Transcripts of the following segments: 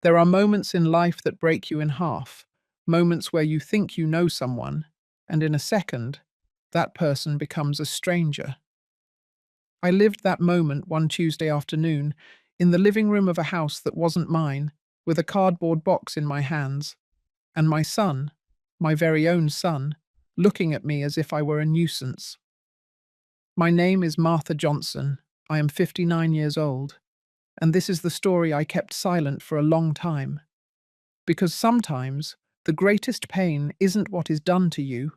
There are moments in life that break you in half, moments where you think you know someone, and in a second, that person becomes a stranger. I lived that moment one Tuesday afternoon in the living room of a house that wasn't mine, with a cardboard box in my hands, and my son, my very own son, looking at me as if I were a nuisance. My name is Martha Johnson. I am 59 years old, and this is the story I kept silent for a long time. Because sometimes the greatest pain isn't what is done to you,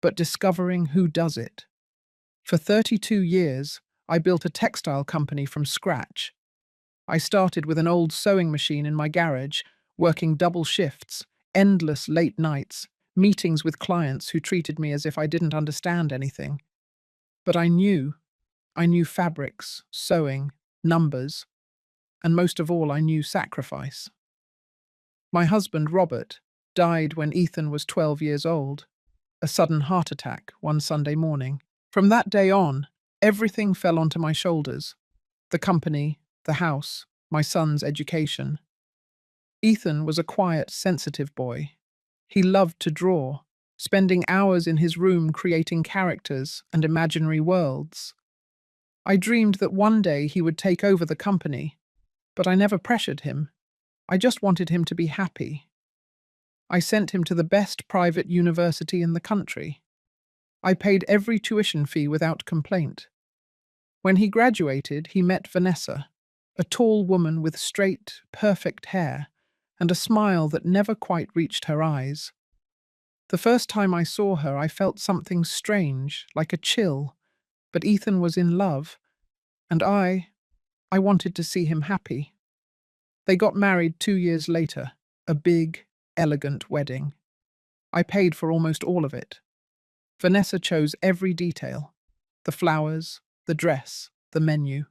but discovering who does it. For 32 years, I built a textile company from scratch. I started with an old sewing machine in my garage, working double shifts, endless late nights, meetings with clients who treated me as if I didn't understand anything. But I knew fabrics, sewing, numbers, and most of all, I knew sacrifice. My husband, Robert, died when Ethan was 12 years old, a sudden heart attack one Sunday morning. From that day on, everything fell onto my shoulders. The company, the house, my son's education. Ethan was a quiet, sensitive boy. He loved to draw, spending hours in his room creating characters and imaginary worlds. I dreamed that one day he would take over the company, but I never pressured him. I just wanted him to be happy. I sent him to the best private university in the country. I paid every tuition fee without complaint. When he graduated, he met Vanessa, a tall woman with straight, perfect hair and a smile that never quite reached her eyes. The first time I saw her, I felt something strange, like a chill, but Ethan was in love, and I wanted to see him happy. They got married 2 years later, a big, elegant wedding. I paid for almost all of it. Vanessa chose every detail: the flowers, the dress, the menu.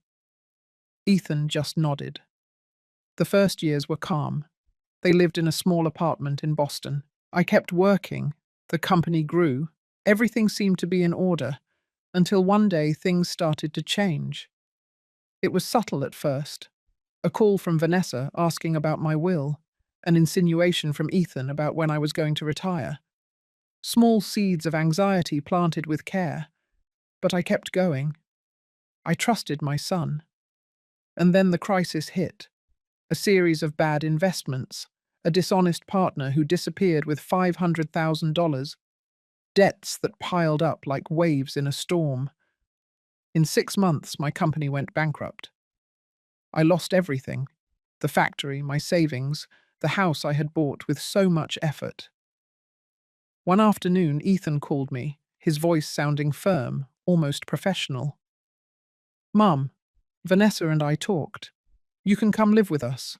Ethan just nodded. The first years were calm. They lived in a small apartment in Boston. I kept working. The company grew. Everything seemed to be in order, until one day things started to change. It was subtle at first. A call from Vanessa asking about my will, an insinuation from Ethan about when I was going to retire. Small seeds of anxiety planted with care, but I kept going. I trusted my son. And then the crisis hit. A series of bad investments, a dishonest partner who disappeared with $500,000, debts that piled up like waves in a storm. In 6 months, my company went bankrupt. I lost everything: the factory, my savings, the house I had bought with so much effort. One afternoon, Ethan called me, his voice sounding firm, almost professional. "Mum, Vanessa and I talked. You can come live with us.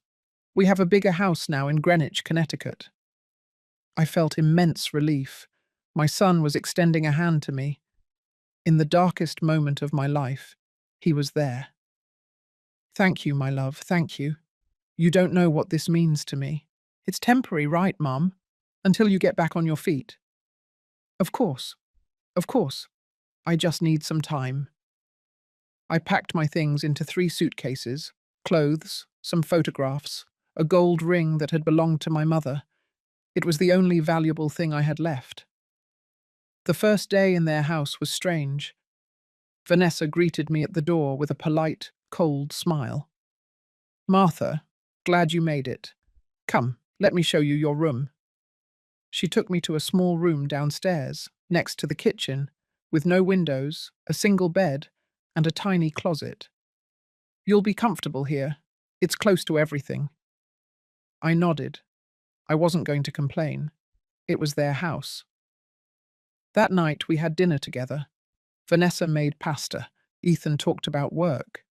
We have a bigger house now in Greenwich, Connecticut." I felt immense relief. My son was extending a hand to me. In the darkest moment of my life, he was there. "Thank you, my love, thank you. You don't know what this means to me. It's temporary, right, Mum? Until you get back on your feet." Of course. Of course. I just need some time." I packed my things into 3 suitcases: clothes, some photographs, a gold ring that had belonged to my mother. It was the only valuable thing I had left. The first day in their house was strange. Vanessa greeted me at the door with a polite, cold smile. "Martha, glad you made it. Come, let me show you your room." She took me to a small room downstairs, next to the kitchen, with no windows, a single bed, and a tiny closet. "You'll be comfortable here. It's close to everything." I nodded. I wasn't going to complain. It was their house. That night we had dinner together. Vanessa made pasta. Ethan talked about work.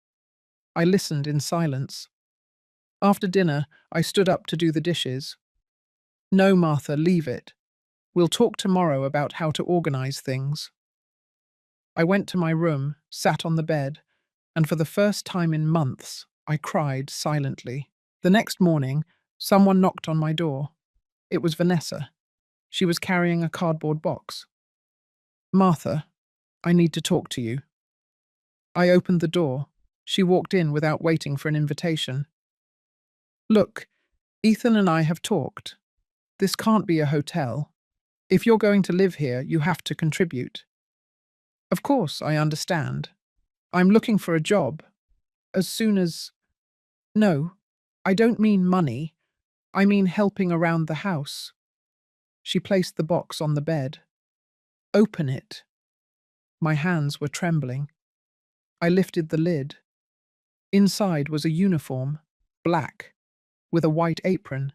I listened in silence. After dinner, I stood up to do the dishes. "No, Martha, leave it. We'll talk tomorrow about how to organize things." I went to my room, sat on the bed, and for the first time in months, I cried silently. The next morning, someone knocked on my door. It was Vanessa. She was carrying a cardboard box. "Martha, I need to talk to you." I opened the door. She walked in without waiting for an invitation. "Look, Ethan and I have talked. This can't be a hotel. If you're going to live here, you have to contribute. Of course, I understand. I'm looking for a job. As soon as... No, I don't mean money. I mean helping around the house. She placed the box on the bed. Open it. My hands were trembling. I lifted the lid. Inside was a uniform, black, with a white apron,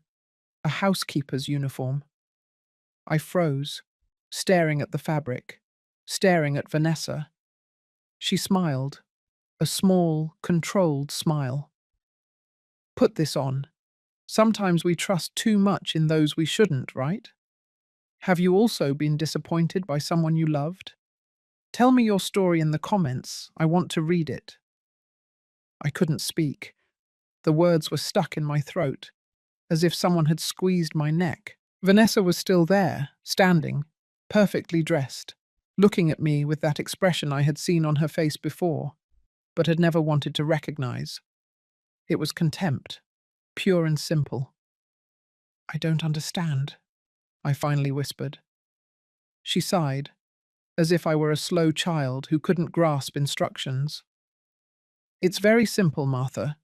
a housekeeper's uniform. I froze, staring at the fabric, staring at Vanessa. She smiled, a small, controlled smile. Put this on. Sometimes we trust too much in those we shouldn't, right? Have you also been disappointed by someone you loved? Tell me your story in the comments. I want to read it. I couldn't speak. The words were stuck in my throat, as if someone had squeezed my neck. Vanessa was still there, standing, perfectly dressed, looking at me with that expression I had seen on her face before, but had never wanted to recognize. It was contempt, pure and simple. I don't understand, I finally whispered. She sighed, as if I were a slow child who couldn't grasp instructions. It's very simple, Martha.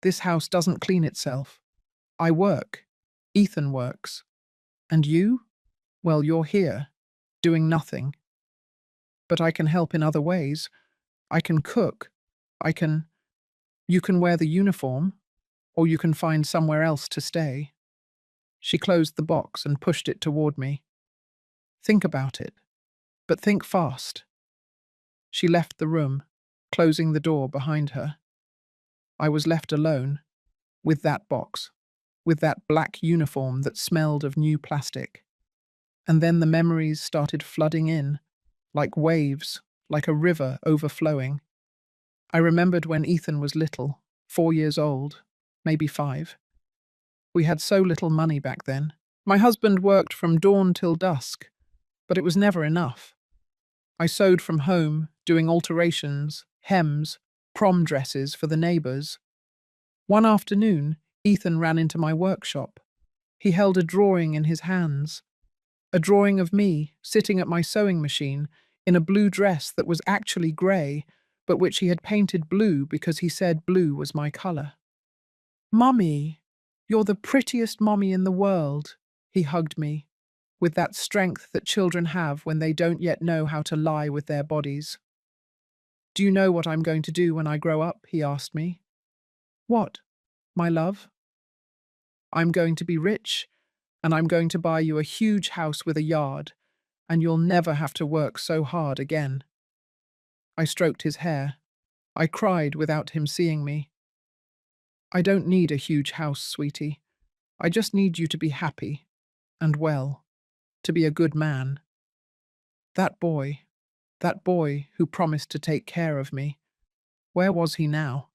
This house doesn't clean itself. I work. Ethan works. And you? Well, you're here, doing nothing. But I can help in other ways. I can cook. You can wear the uniform, or you can find somewhere else to stay. She closed the box and pushed it toward me. Think about it, but think fast. She left the room, closing the door behind her. I was left alone, with that box, with that black uniform that smelled of new plastic. And then the memories started flooding in, like waves, like a river overflowing. I remembered when Ethan was little, 4 years old, maybe 5. We had so little money back then. My husband worked from dawn till dusk, but it was never enough. I sewed from home, doing alterations, hems, prom dresses for the neighbours. One afternoon, Ethan ran into my workshop. He held a drawing in his hands. A drawing of me, sitting at my sewing machine, in a blue dress that was actually grey, but which he had painted blue because he said blue was my colour. "Mummy, you're the prettiest mommy in the world," he hugged me, with that strength that children have when they don't yet know how to lie with their bodies. "Do you know what I'm going to do when I grow up?" he asked me. "What, my love?" "I'm going to be rich, and I'm going to buy you a huge house with a yard, and you'll never have to work so hard again." I stroked his hair. I cried without him seeing me. "I don't need a huge house, sweetie. I just need you to be happy and well, to be a good man." That boy who promised to take care of me, where was he now?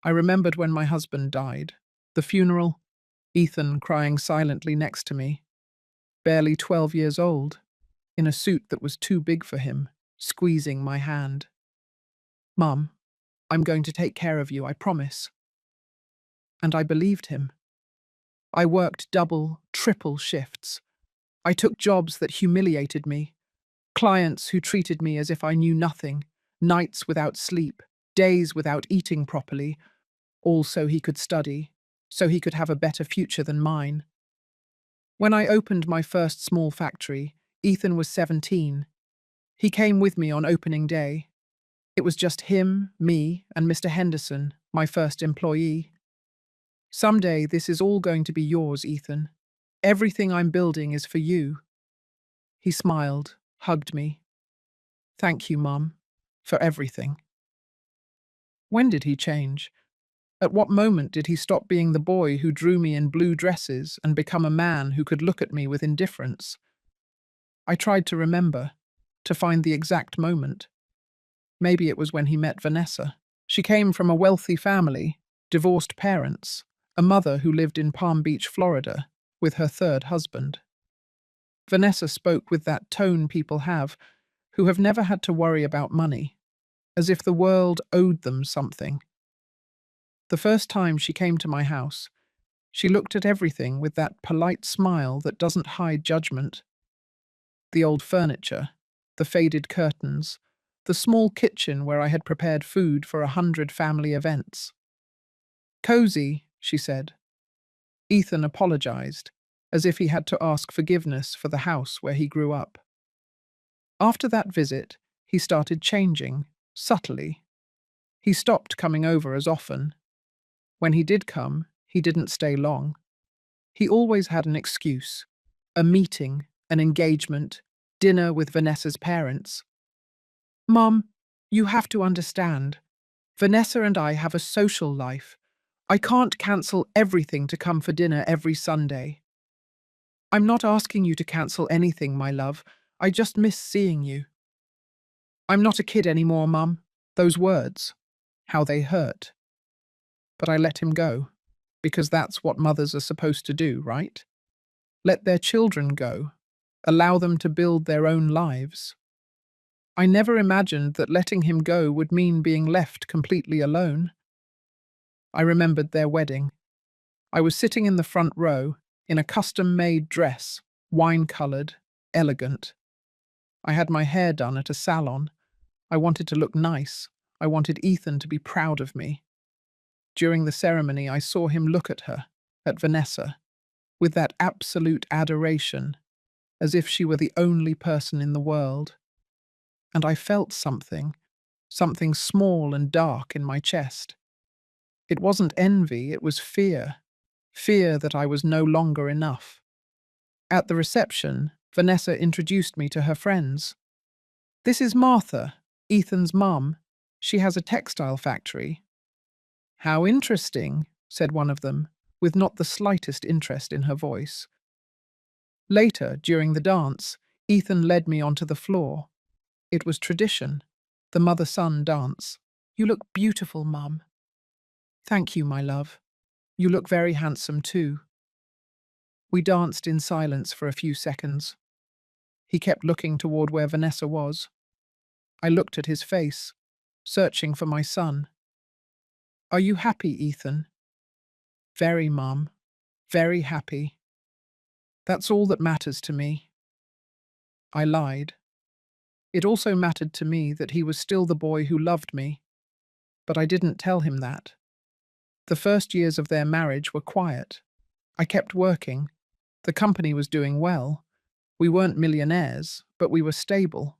I remembered when my husband died, the funeral, Ethan crying silently next to me, barely 12 years old, in a suit that was too big for him, squeezing my hand. "Mum, I'm going to take care of you, I promise." And I believed him. I worked double, triple shifts. I took jobs that humiliated me, clients who treated me as if I knew nothing, nights without sleep, days without eating properly, all so he could study, so he could have a better future than mine. When I opened my first small factory, Ethan was 17. He came with me on opening day. It was just him, me, and Mr. Henderson, my first employee. "Someday this is all going to be yours, Ethan. Everything I'm building is for you." He smiled, hugged me. "Thank you, Mum, for everything." When did he change? At what moment did he stop being the boy who drew me in blue dresses and become a man who could look at me with indifference? I tried to remember, to find the exact moment. Maybe it was when he met Vanessa. She came from a wealthy family, divorced parents, a mother who lived in Palm Beach, Florida, with her third husband. Vanessa spoke with that tone people have, who have never had to worry about money, as if the world owed them something. The first time she came to my house, She looked at everything with that polite smile that doesn't hide judgment. The old furniture, the faded curtains, the small kitchen where I had prepared food for 100 family events. Cozy, she said. Ethan apologized, as if he had to ask forgiveness for the house where he grew up. After that visit, he started changing, subtly. He stopped coming over as often. When he did come, he didn't stay long. He always had an excuse: a meeting, an engagement, dinner with Vanessa's parents. Mom, you have to understand. Vanessa and I have a social life. I can't cancel everything to come for dinner every Sunday. I'm not asking you to cancel anything, my love. I just miss seeing you. I'm not a kid anymore, Mum. Those words, how they hurt. But I let him go, because that's what mothers are supposed to do, right? Let their children go. Allow them to build their own lives. I never imagined that letting him go would mean being left completely alone. I remembered their wedding. I was sitting in the front row, in a custom-made dress, wine-coloured, elegant. I had my hair done at a salon. I wanted to look nice. I wanted Ethan to be proud of me. During the ceremony, I saw him look at her, at Vanessa, with that absolute adoration, as if she were the only person in the world. And I felt something small and dark in my chest. It wasn't envy, it was fear. Fear that I was no longer enough. At the reception, Vanessa introduced me to her friends. This is Martha, Ethan's mum. She has a textile factory. How interesting, said one of them, with not the slightest interest in her voice. Later, during the dance, Ethan led me onto the floor. It was tradition, the mother-son dance. You look beautiful, Mum. Thank you, my love. You look very handsome too. We danced in silence for a few seconds. He kept looking toward where Vanessa was. I looked at his face, searching for my son. Are you happy, Ethan? Very, Mum. Very happy. That's all that matters to me. I lied. It also mattered to me that he was still the boy who loved me, but I didn't tell him that. The first years of their marriage were quiet. I kept working. The company was doing well. We weren't millionaires, but we were stable.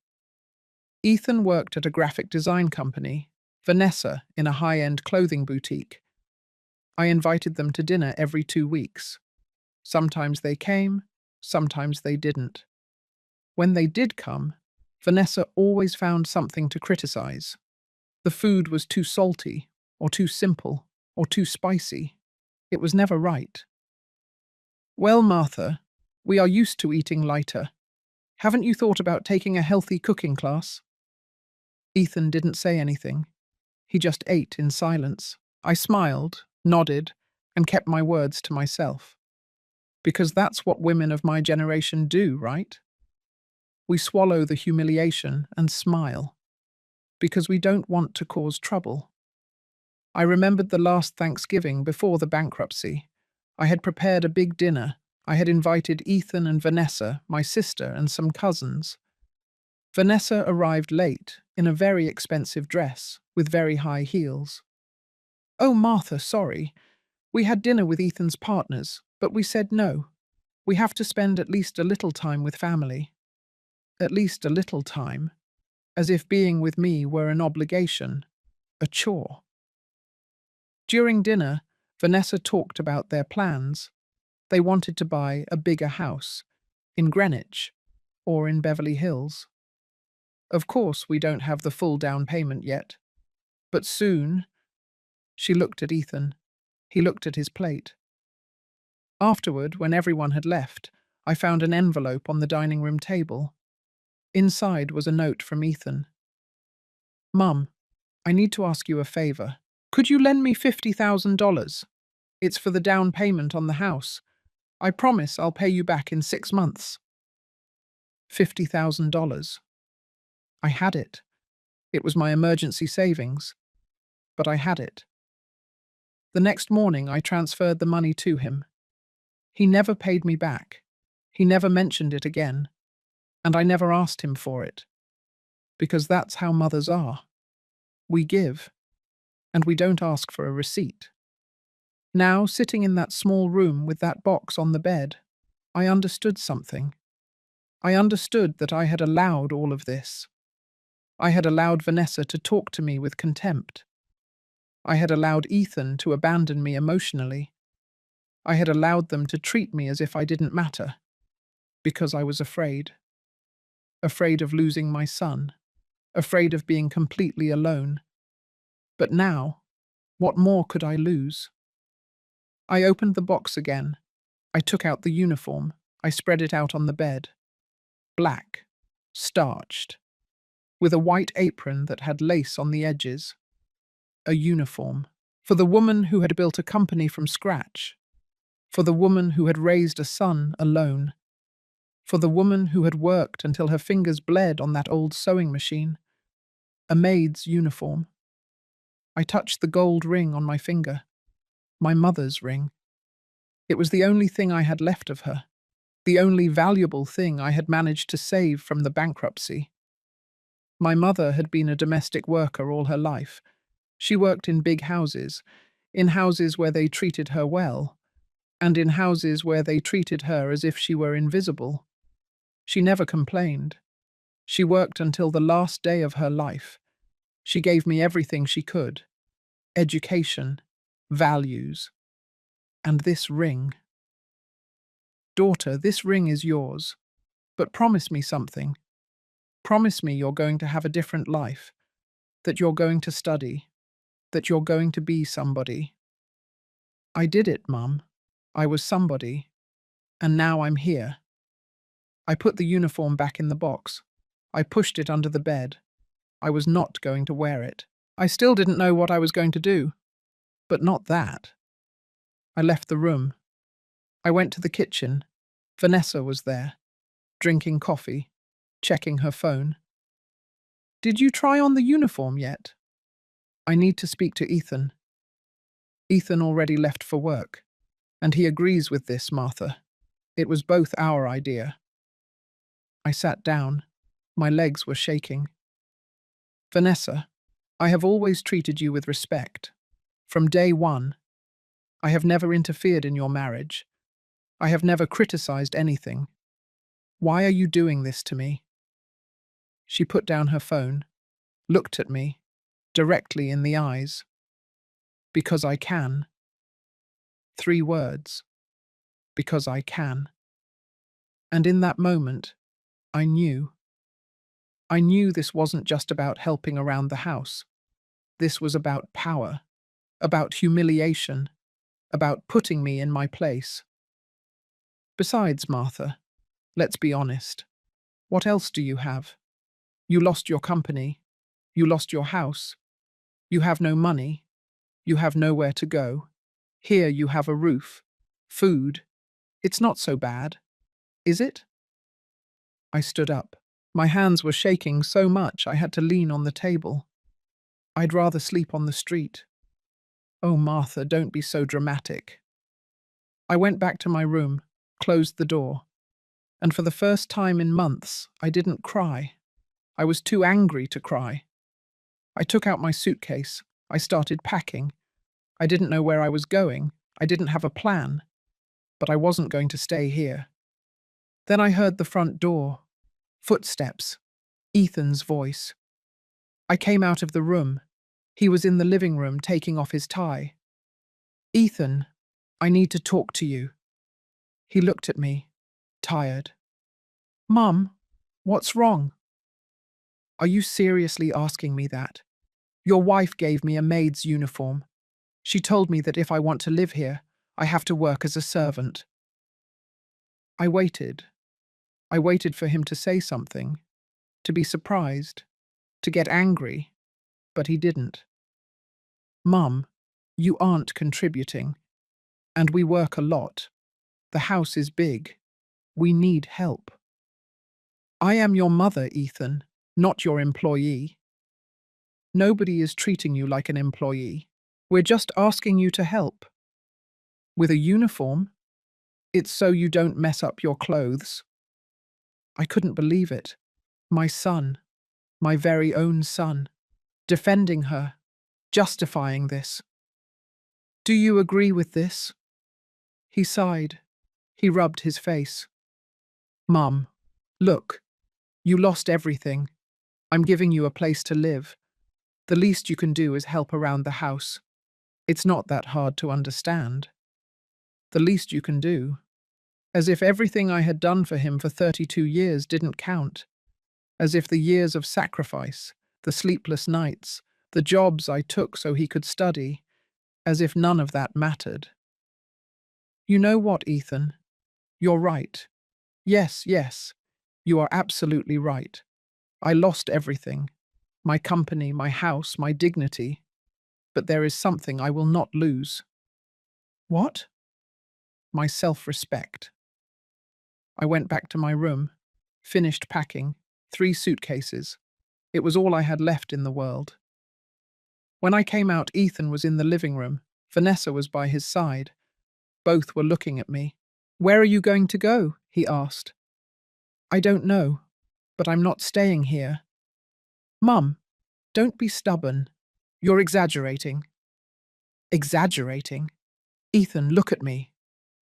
Ethan worked at a graphic design company, Vanessa in a high-end clothing boutique. I invited them to dinner every 2 weeks. Sometimes they came, sometimes they didn't. When they did come, Vanessa always found something to criticize. The food was too salty, or too simple, or too spicy. It was never right. Well, Martha, we are used to eating lighter. Haven't you thought about taking a healthy cooking class? Ethan didn't say anything. He just ate in silence. I smiled, nodded, and kept my words to myself. Because that's what women of my generation do, right? We swallow the humiliation and smile. Because we don't want to cause trouble. I remembered the last Thanksgiving before the bankruptcy. I had prepared a big dinner. I had invited Ethan and Vanessa, my sister, and some cousins. Vanessa arrived late, in a very expensive dress, with very high heels. Oh, Martha, sorry. We had dinner with Ethan's partners, but we said no. We have to spend at least a little time with family. At least a little time. As if being with me were an obligation, a chore. During dinner, Vanessa talked about their plans. They wanted to buy a bigger house, in Greenwich, or in Beverly Hills. Of course, we don't have the full down payment yet. But soon, she looked at Ethan. He looked at his plate. Afterward, when everyone had left, I found an envelope on the dining room table. Inside was a note from Ethan. Mum, I need to ask you a favor. Could you lend me $50,000? It's for the down payment on the house. I promise I'll pay you back in 6 months. $50,000. I had it. It was my emergency savings. But I had it. The next morning, I transferred the money to him. He never paid me back. He never mentioned it again. And I never asked him for it. Because that's how mothers are. We give, and we don't ask for a receipt. Now, sitting in that small room with that box on the bed, I understood something. I understood that I had allowed all of this. I had allowed Vanessa to talk to me with contempt. I had allowed Ethan to abandon me emotionally. I had allowed them to treat me as if I didn't matter. Because I was afraid. Afraid of losing my son. Afraid of being completely alone. But now, what more could I lose? I opened the box again. I took out the uniform. I spread it out on the bed. Black, starched, with a white apron that had lace on the edges. A uniform. For the woman who had built a company from scratch. For the woman who had raised a son alone. For the woman who had worked until her fingers bled on that old sewing machine. A maid's uniform. I touched the gold ring on my finger. My mother's ring. It was the only thing I had left of her. The only valuable thing I had managed to save from the bankruptcy. My mother had been a domestic worker all her life. She worked in big houses, in houses where they treated her well, and in houses where they treated her as if she were invisible. She never complained. She worked until the last day of her life. She gave me everything she could. Education, values, and this ring. Daughter, this ring is yours. But promise me something. Promise me you're going to have a different life, that you're going to study, that you're going to be somebody. I did it, Mum. I was somebody. And now I'm here. I put the uniform back in the box. I pushed it under the bed. I was not going to wear it. I still didn't know what I was going to do. But not that. I left the room. I went to the kitchen. Vanessa was there, drinking coffee, checking her phone. Did you try on the uniform yet? I need to speak to Ethan. Ethan already left for work, and he agrees with this, Martha. It was both our idea. I sat down. My legs were shaking. Vanessa, I have always treated you with respect. From day one, I have never interfered in your marriage. I have never criticized anything. Why are you doing this to me? She put down her phone, looked at me, directly in the eyes. Because I can. 3 words. Because I can. And in that moment, I knew. I knew this wasn't just about helping around the house. This was about power, about humiliation, about putting me in my place. Besides, Martha, let's be honest. What else do you have? You lost your company. You lost your house. You have no money. You have nowhere to go. Here you have a roof, food. It's not so bad, is it? I stood up. My hands were shaking so much I had to lean on the table. I'd rather sleep on the street. Oh, Martha, don't be so dramatic. I went back to my room, closed the door, and for the first time in months, I didn't cry. I was too angry to cry. I took out my suitcase. I started packing. I didn't know where I was going. I didn't have a plan. But I wasn't going to stay here. Then I heard the front door. Footsteps. Ethan's voice. I came out of the room. He was in the living room taking off his tie. Ethan, I need to talk to you. He looked at me, tired. Mum, what's wrong? Are you seriously asking me that? Your wife gave me a maid's uniform. She told me that if I want to live here, I have to work as a servant. I waited. I waited for him to say something, to be surprised, to get angry, but he didn't. Mum, you aren't contributing. And we work a lot. The house is big. We need help. I am your mother, Ethan, not your employee. Nobody is treating you like an employee. We're just asking you to help. With a uniform? It's so you don't mess up your clothes. I couldn't believe it. My son, my very own son, defending her, justifying this. Do you agree with this? He sighed. He rubbed his face. Mum, look, you lost everything. I'm giving you a place to live. The least you can do is help around the house. It's not that hard to understand. The least you can do. As if everything I had done for him for 32 years didn't count. As if the years of sacrifice, the sleepless nights, the jobs I took so he could study, as if none of that mattered. You know what, Ethan? You're right. Yes, yes, you are absolutely right. I lost everything. My company, my house, my dignity. But there is something I will not lose. What? My self-respect. I went back to my room, finished packing, 3 suitcases. It was all I had left in the world. When I came out, Ethan was in the living room. Vanessa was by his side. Both were looking at me. Where are you going to go? He asked. I don't know, but I'm not staying here. Mum, don't be stubborn. You're exaggerating. Exaggerating? Ethan, look at me.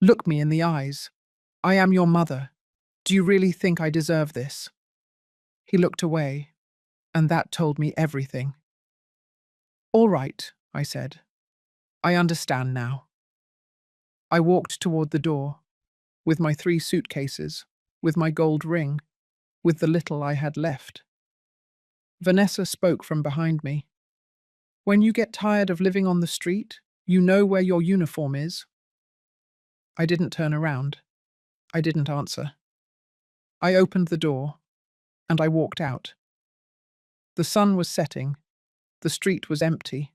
Look me in the eyes. I am your mother. Do you really think I deserve this? He looked away, and that told me everything. All right, I said. I understand now. I walked toward the door, with my 3 suitcases, with my gold ring, with the little I had left. Vanessa spoke from behind me. When you get tired of living on the street, you know where your uniform is. I didn't turn around. I didn't answer. I opened the door, and I walked out. The sun was setting. The street was empty.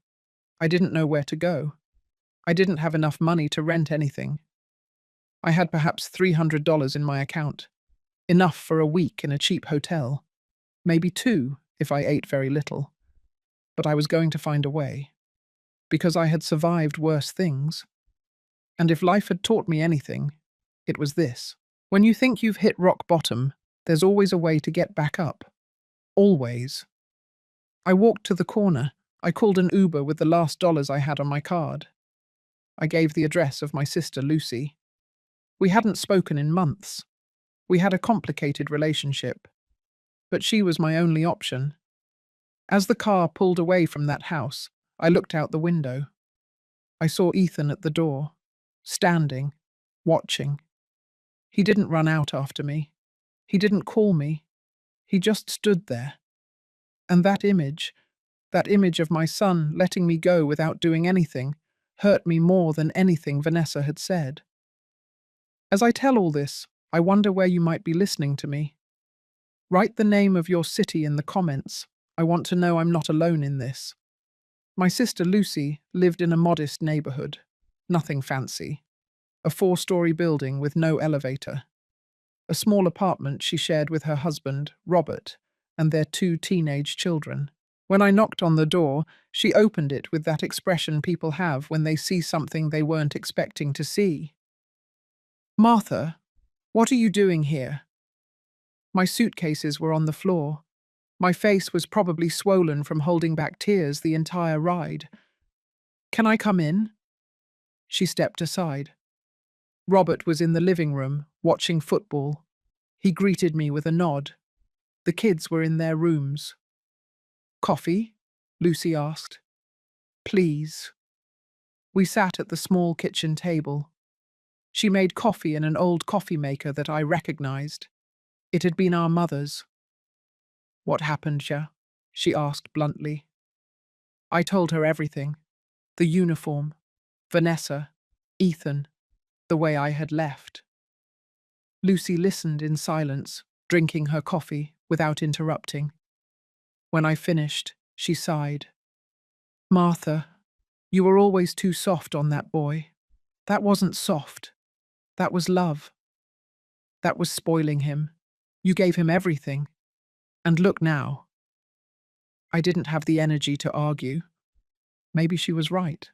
I didn't know where to go. I didn't have enough money to rent anything. I had perhaps $300 in my account, enough for a week in a cheap hotel, maybe 2 if I ate very little. But I was going to find a way, because I had survived worse things. And if life had taught me anything, it was this. When you think you've hit rock bottom, there's always a way to get back up. Always. I walked to the corner. I called an Uber with the last dollars I had on my card. I gave the address of my sister Lucy. We hadn't spoken in months. We had a complicated relationship. But she was my only option. As the car pulled away from that house, I looked out the window. I saw Ethan at the door, standing, watching. He didn't run out after me. He didn't call me. He just stood there. And that image of my son letting me go without doing anything, hurt me more than anything Vanessa had said. As I tell all this, I wonder where you might be listening to me. Write the name of your city in the comments. I want to know I'm not alone in this. My sister Lucy lived in a modest neighborhood. Nothing fancy. A 4-story building with no elevator. A small apartment she shared with her husband, Robert, and their 2 teenage children. When I knocked on the door, she opened it with that expression people have when they see something they weren't expecting to see. Martha, what are you doing here? My suitcases were on the floor. My face was probably swollen from holding back tears the entire ride. Can I come in? She stepped aside. Robert was in the living room, watching football. He greeted me with a nod. The kids were in their rooms. Coffee? Lucy asked. Please. We sat at the small kitchen table. She made coffee in an old coffee maker that I recognized. It had been our mother's. What happened, Ja? She asked bluntly. I told her everything. The uniform, Vanessa, Ethan, the way I had left. Lucy listened in silence, drinking her coffee without interrupting. When I finished, she sighed. Martha, you were always too soft on that boy. That wasn't soft. That was love. That was spoiling him. You gave him everything. And look now. I didn't have the energy to argue. Maybe she was right.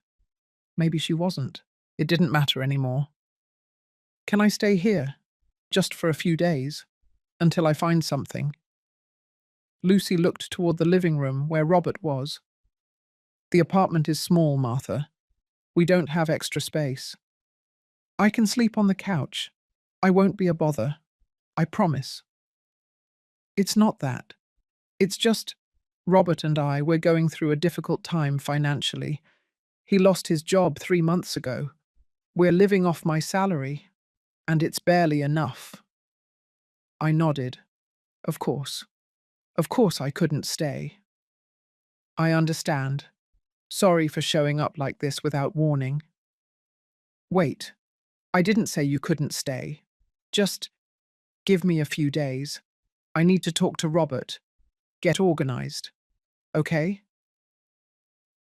Maybe she wasn't. It didn't matter anymore. Can I stay here? Just for a few days? Until I find something? Lucy looked toward the living room where Robert was. The apartment is small, Martha. We don't have extra space. I can sleep on the couch. I won't be a bother. I promise. It's not that. It's just Robert and we're going through a difficult time financially. He lost his job 3 months ago. We're living off my salary, and it's barely enough. I nodded. Of course. Of course I couldn't stay. I understand. Sorry for showing up like this without warning. Wait, I didn't say you couldn't stay. Just give me a few days. I need to talk to Robert. Get organized. Okay?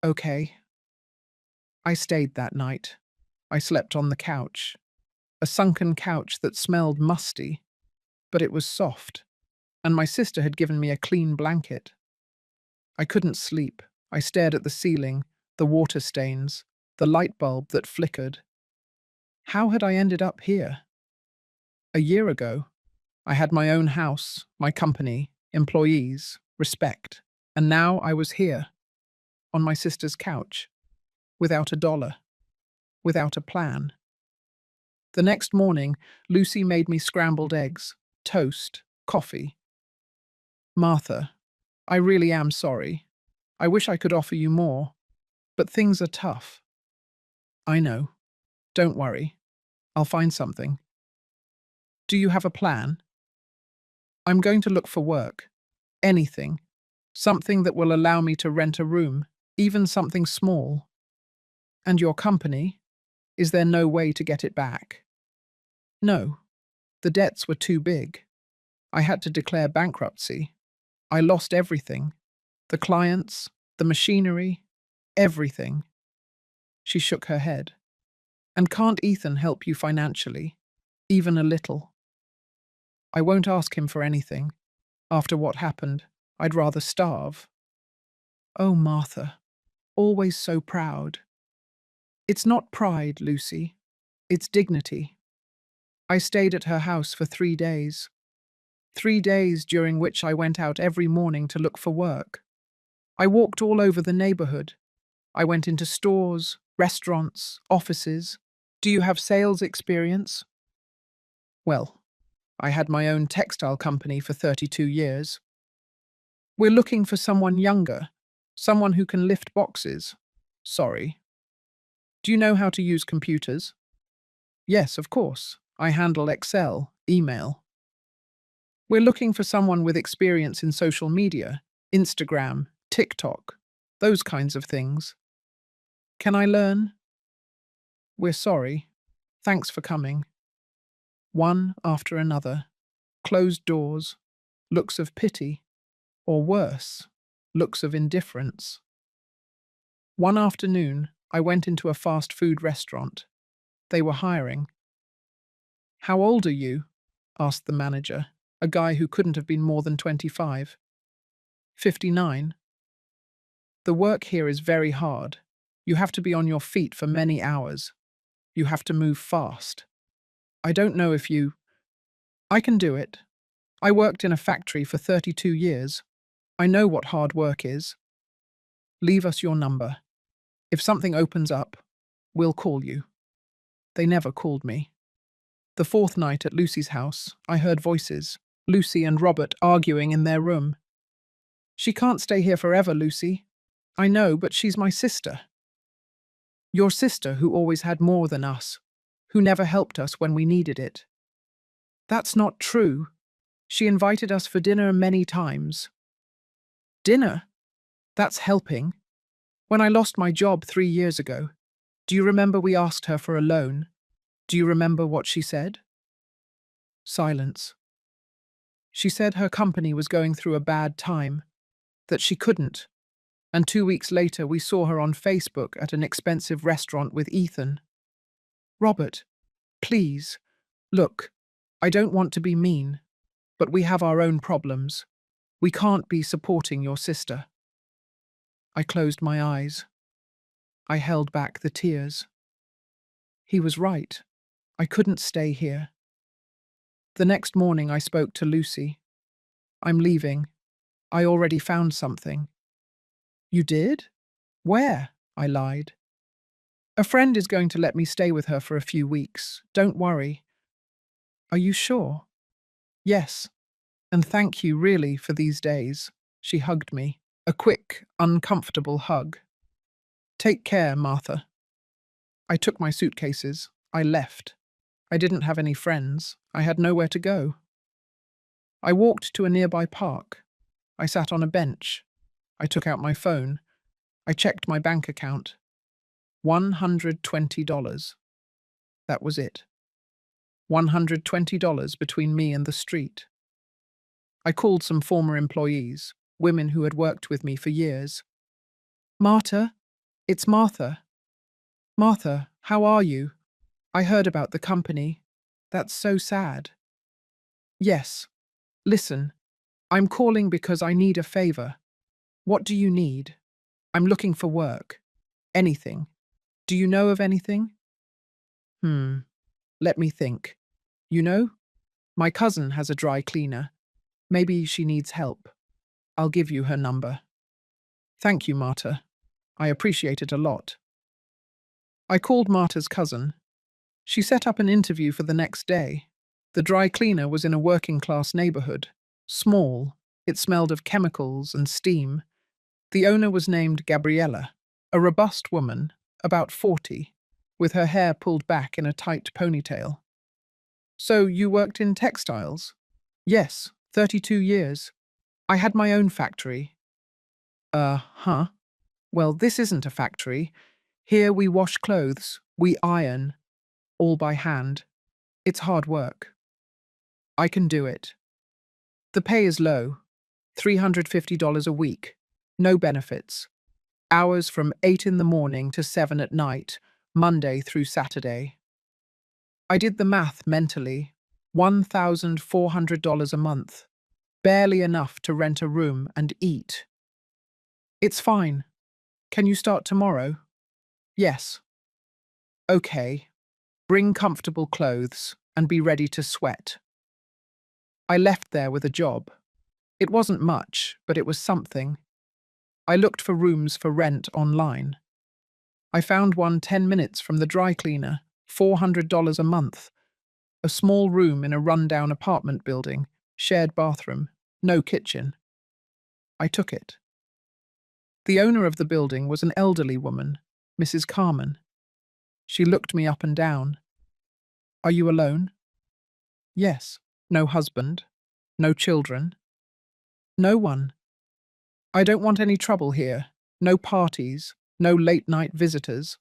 Okay. I stayed that night. I slept on the couch. A sunken couch that smelled musty, but it was soft, and my sister had given me a clean blanket. I couldn't sleep. I stared at the ceiling, the water stains, the light bulb that flickered. How had I ended up here? A year ago, I had my own house, my company, employees, respect, and now I was here, on my sister's couch, without a dollar, without a plan. The next morning, Lucy made me scrambled eggs, toast, coffee. Martha, I really am sorry. I wish I could offer you more, but things are tough. I know. Don't worry. I'll find something. Do you have a plan? I'm going to look for work. Anything. Something that will allow me to rent a room, even something small. And your company? Is there no way to get it back? No. The debts were too big. I had to declare bankruptcy. I lost everything. The clients, the machinery, everything. She shook her head. And can't Ethan help you financially? Even a little? I won't ask him for anything. After what happened, I'd rather starve. Oh, Martha, always so proud. It's not pride, Lucy. It's dignity. I stayed at her house for 3 days. 3 days during which I went out every morning to look for work. I walked all over the neighborhood. I went into stores, restaurants, offices. Do you have sales experience? Well, I had my own textile company for 32 years. We're looking for someone younger, someone who can lift boxes. Sorry. Do you know how to use computers? Yes, of course. I handle Excel, email. We're looking for someone with experience in social media, Instagram, TikTok, those kinds of things. Can I learn? We're sorry. Thanks for coming. One after another. Closed doors, looks of pity, or worse, looks of indifference. One afternoon, I went into a fast food restaurant. They were hiring. How old are you? Asked the manager, a guy who couldn't have been more than 25. 59. The work here is very hard. You have to be on your feet for many hours. You have to move fast. I don't know if you... I can do it. I worked in a factory for 32 years. I know what hard work is. Leave us your number. If something opens up, we'll call you. They never called me. The fourth night at Lucy's house, I heard voices, Lucy and Robert arguing in their room. She can't stay here forever, Lucy. I know, but she's my sister. Your sister who always had more than us, who never helped us when we needed it. That's not true. She invited us for dinner many times. Dinner? That's helping. When I lost my job 3 years ago, do you remember we asked her for a loan? Do you remember what she said? Silence. She said her company was going through a bad time, that she couldn't, and 2 weeks later we saw her on Facebook at an expensive restaurant with Ethan. Robert, please, look, I don't want to be mean, but we have our own problems. We can't be supporting your sister. I closed my eyes. I held back the tears. He was right. I couldn't stay here. The next morning I spoke to Lucy. I'm leaving. I already found something. You did? Where? I lied. A friend is going to let me stay with her for a few weeks. Don't worry. Are you sure? Yes. And thank you, really, for these days. She hugged me. A quick, uncomfortable hug. Take care, Martha. I took my suitcases. I left. I didn't have any friends. I had nowhere to go. I walked to a nearby park. I sat on a bench. I took out my phone. I checked my bank account. $120. That was it. $120 between me and the street. I called some former employees, women who had worked with me for years. Martha, it's Martha. Martha, how are you? I heard about the company. That's so sad. Yes. Listen, I'm calling because I need a favor. What do you need? I'm looking for work. Anything. Do you know of anything? Let me think. You know, my cousin has a dry cleaner. Maybe she needs help. I'll give you her number. Thank you, Marta. I appreciate it a lot. I called Marta's cousin. She set up an interview for the next day. The dry cleaner was in a working-class neighborhood. Small, it smelled of chemicals and steam. The owner was named Gabriella, a robust woman, about 40, with her hair pulled back in a tight ponytail. So you worked in textiles? Yes, 32 years. I had my own factory. Huh? Well, this isn't a factory. Here we wash clothes, we iron, all by hand. It's hard work. I can do it. The pay is low, $350 a week, no benefits. Hours from 8 in the morning to 7 at night, Monday through Saturday. I did the math mentally. $1,400 a month. Barely enough to rent a room and eat. It's fine. Can you start tomorrow? Yes. Okay. Bring comfortable clothes and be ready to sweat. I left there with a job. It wasn't much, but it was something. I looked for rooms for rent online. I found one 10 minutes from the dry cleaner, $400 a month. A small room in a rundown apartment building, shared bathroom, no kitchen. I took it. The owner of the building was an elderly woman, Mrs. Carmen. She looked me up and down. Are you alone? Yes. No husband? No children? No one. I don't want any trouble here. No parties. No late-night visitors.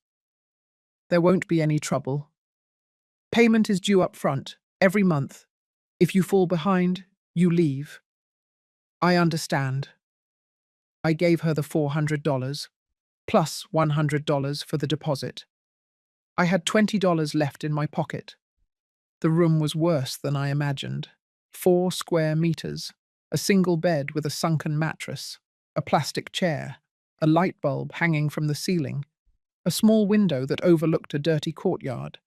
There won't be any trouble. Payment is due up front, every month. If you fall behind, you leave. I understand. I gave her the $400, plus $100 for the deposit. I had $20 left in my pocket. The room was worse than I imagined. 4 square meters, a single bed with a sunken mattress, a plastic chair, a light bulb hanging from the ceiling, a small window that overlooked a dirty courtyard.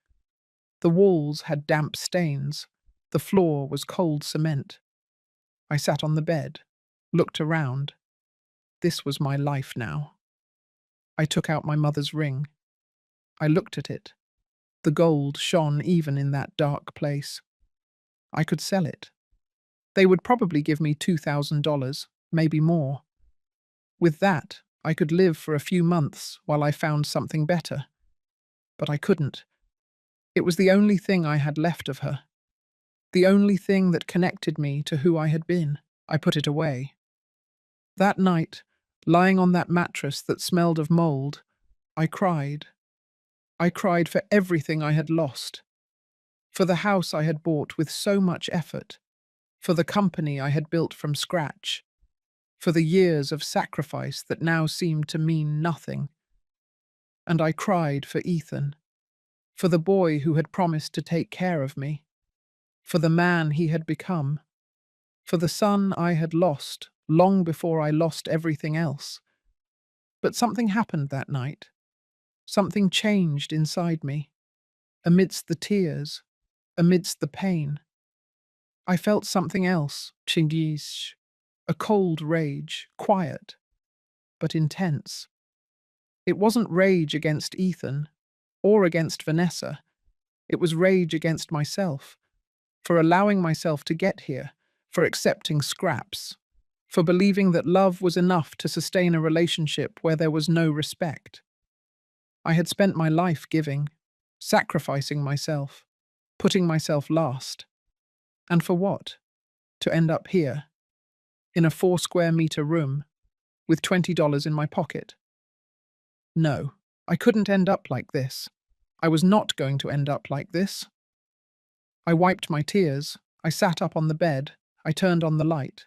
The walls had damp stains. The floor was cold cement. I sat on the bed, looked around. This was my life now. I took out my mother's ring. I looked at it. The gold shone even in that dark place. I could sell it. They would probably give me $2,000, maybe more. With that, I could live for a few months while I found something better. But I couldn't. It was the only thing I had left of her. The only thing that connected me to who I had been. I put it away. That night, lying on that mattress that smelled of mold, I cried. I cried for everything I had lost. For the house I had bought with so much effort. For the company I had built from scratch. For the years of sacrifice that now seemed to mean nothing. And I cried for Ethan. For the boy who had promised to take care of me. For the man he had become. For the son I had lost long before I lost everything else. But something happened that night. Something changed inside me. amidst the tears, amidst the pain. I felt something else, chindish, a cold rage, quiet, but intense. It wasn't rage against Ethan or against Vanessa. It was rage against myself, for allowing myself to get here, for accepting scraps, for believing that love was enough to sustain a relationship where there was no respect. I had spent my life giving, sacrificing myself, putting myself last. And for what? To end up here, in a 4 square meter room, with $20 in my pocket. No, I couldn't end up like this. I was not going to end up like this. I wiped my tears. I sat up on the bed. I turned on the light.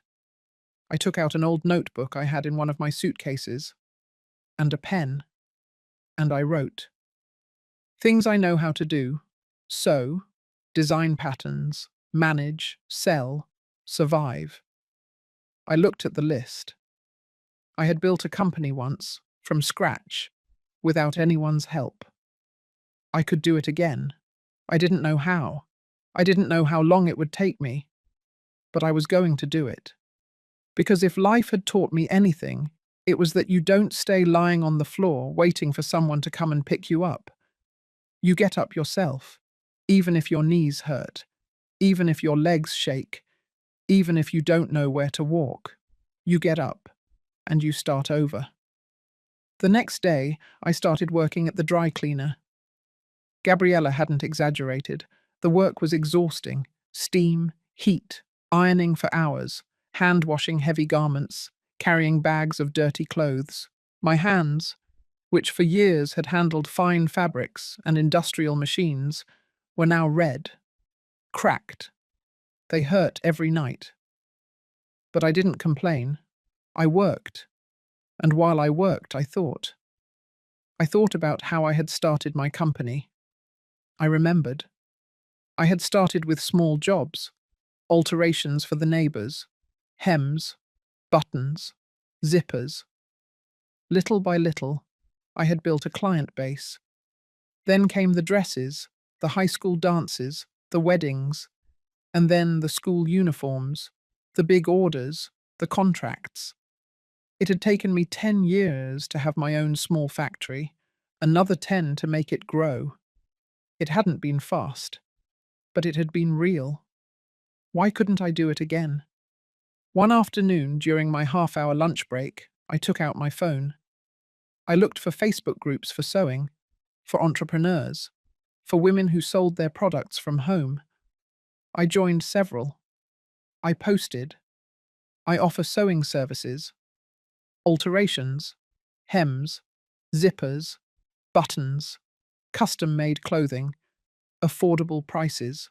I took out an old notebook I had in one of my suitcases, and a pen, and I wrote. Things I know how to do: sew, design patterns, manage, sell, survive. I looked at the list. I had built a company once, from scratch, without anyone's help. I could do it again. I didn't know how. I didn't know how long it would take me, but I was going to do it. Because if life had taught me anything, it was that you don't stay lying on the floor waiting for someone to come and pick you up. You get up yourself, even if your knees hurt, even if your legs shake, even if you don't know where to walk. You get up, and you start over. The next day, I started working at the dry cleaner. Gabriella hadn't exaggerated. The work was exhausting. Steam, heat, ironing for hours, hand-washing heavy garments, carrying bags of dirty clothes. My hands, which for years had handled fine fabrics and industrial machines, were now red, cracked. They hurt every night. But I didn't complain. I worked. And while I worked, I thought. I thought about how I had started my company. I remembered. I had started with small jobs, alterations for the neighbours, hems, buttons, zippers. Little by little, I had built a client base. Then came the dresses, the high school dances, the weddings, and then the school uniforms, the big orders, the contracts. It had taken me 10 years to have my own small factory, another 10 to make it grow. It hadn't been fast, but it had been real. Why couldn't I do it again? One afternoon, during my half-hour lunch break, I took out my phone. I looked for Facebook groups for sewing, for entrepreneurs, for women who sold their products from home. I joined several. I posted. I offer sewing services, alterations, hems, zippers, buttons, custom-made clothing, affordable prices,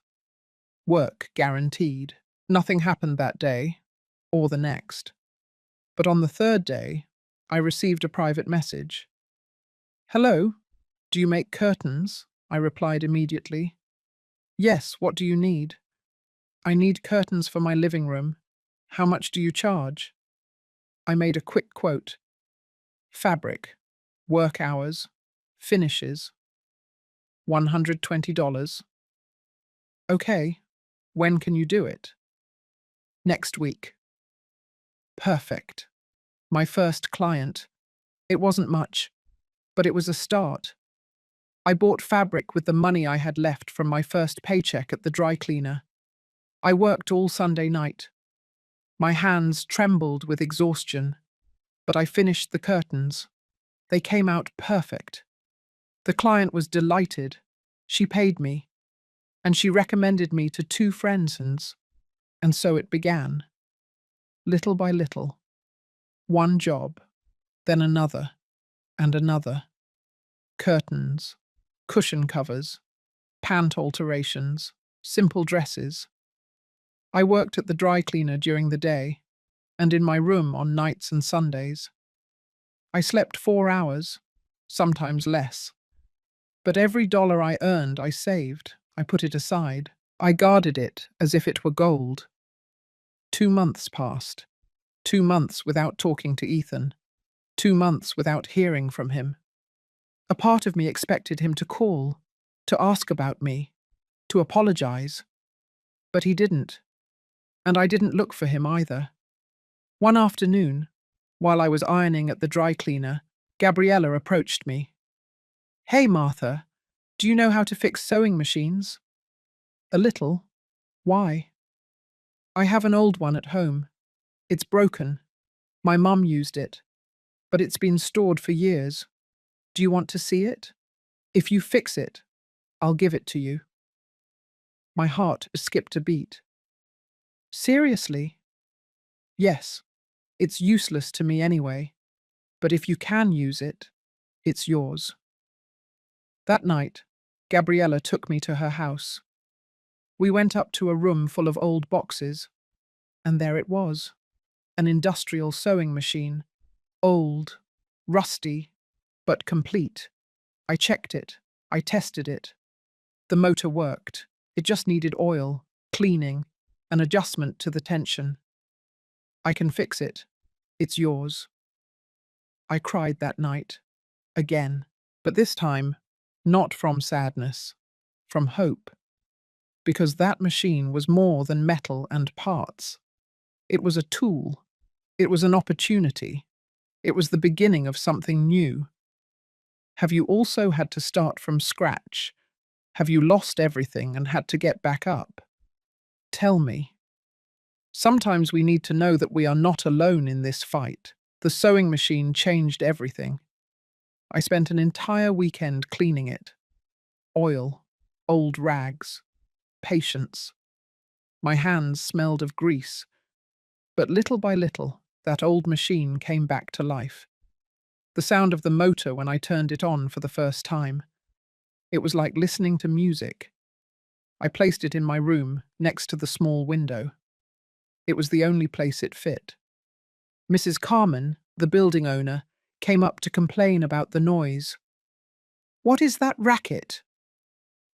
work guaranteed. Nothing happened that day, or the next. But on the third day, I received a private message. "Hello, do you make curtains?" I replied immediately. "Yes, what do you need?" "I need curtains for my living room. How much do you charge?" I made a quick quote. Fabric, work hours, finishes, $120. Okay, when can you do it? Next week. Perfect. My first client. It wasn't much, but it was a start. I bought fabric with the money I had left from my first paycheck at the dry cleaner. I worked all Sunday night. My hands trembled with exhaustion, but I finished the curtains. They came out perfect. The client was delighted. She paid me, and she recommended me to 2 friends, and so it began. Little by little. One job, then another, and another. Curtains, cushion covers, pant alterations, simple dresses. I worked at the dry cleaner during the day, and in my room on nights and Sundays. I slept 4 hours, sometimes less. But every dollar I earned, I saved. I put it aside. I guarded it as if it were gold. 2 months passed. 2 months without talking to Ethan. 2 months without hearing from him. A part of me expected him to call. to ask about me, to apologize. But he didn't, and I didn't look for him either. One afternoon, while I was ironing at the dry cleaner, Gabriella approached me. "Hey, Martha, do you know how to fix sewing machines?" "A little. Why?" "I have an old one at home. It's broken. My mum used it, but it's been stored for years. Do you want to see it? If you fix it, I'll give it to you." My heart skipped a beat. "Seriously?" "Yes. It's useless to me anyway, but if you can use it, it's yours." That night, Gabriella took me to her house. We went up to a room full of old boxes, and there it was, an industrial sewing machine, old, rusty, but complete. I checked it. I tested it. The motor worked. It just needed oil, cleaning, an adjustment to the tension. "I can fix it. It's yours." I cried that night, again, but this time, not from sadness, from hope, because that machine was more than metal and parts. It was a tool. It was an opportunity. It was the beginning of something new. Have you also had to start from scratch? Have you lost everything and had to get back up? Tell me. Sometimes we need to know that we are not alone in this fight. The sewing machine changed everything. I spent an entire weekend cleaning it. Oil, old rags, patience. My hands smelled of grease. But little by little, that old machine came back to life. The sound of the motor when I turned it on for the first time. It was like listening to music. I placed it in my room, next to the small window. It was the only place it fit. Mrs. Carmen, the building owner, came up to complain about the noise. "What is that racket?"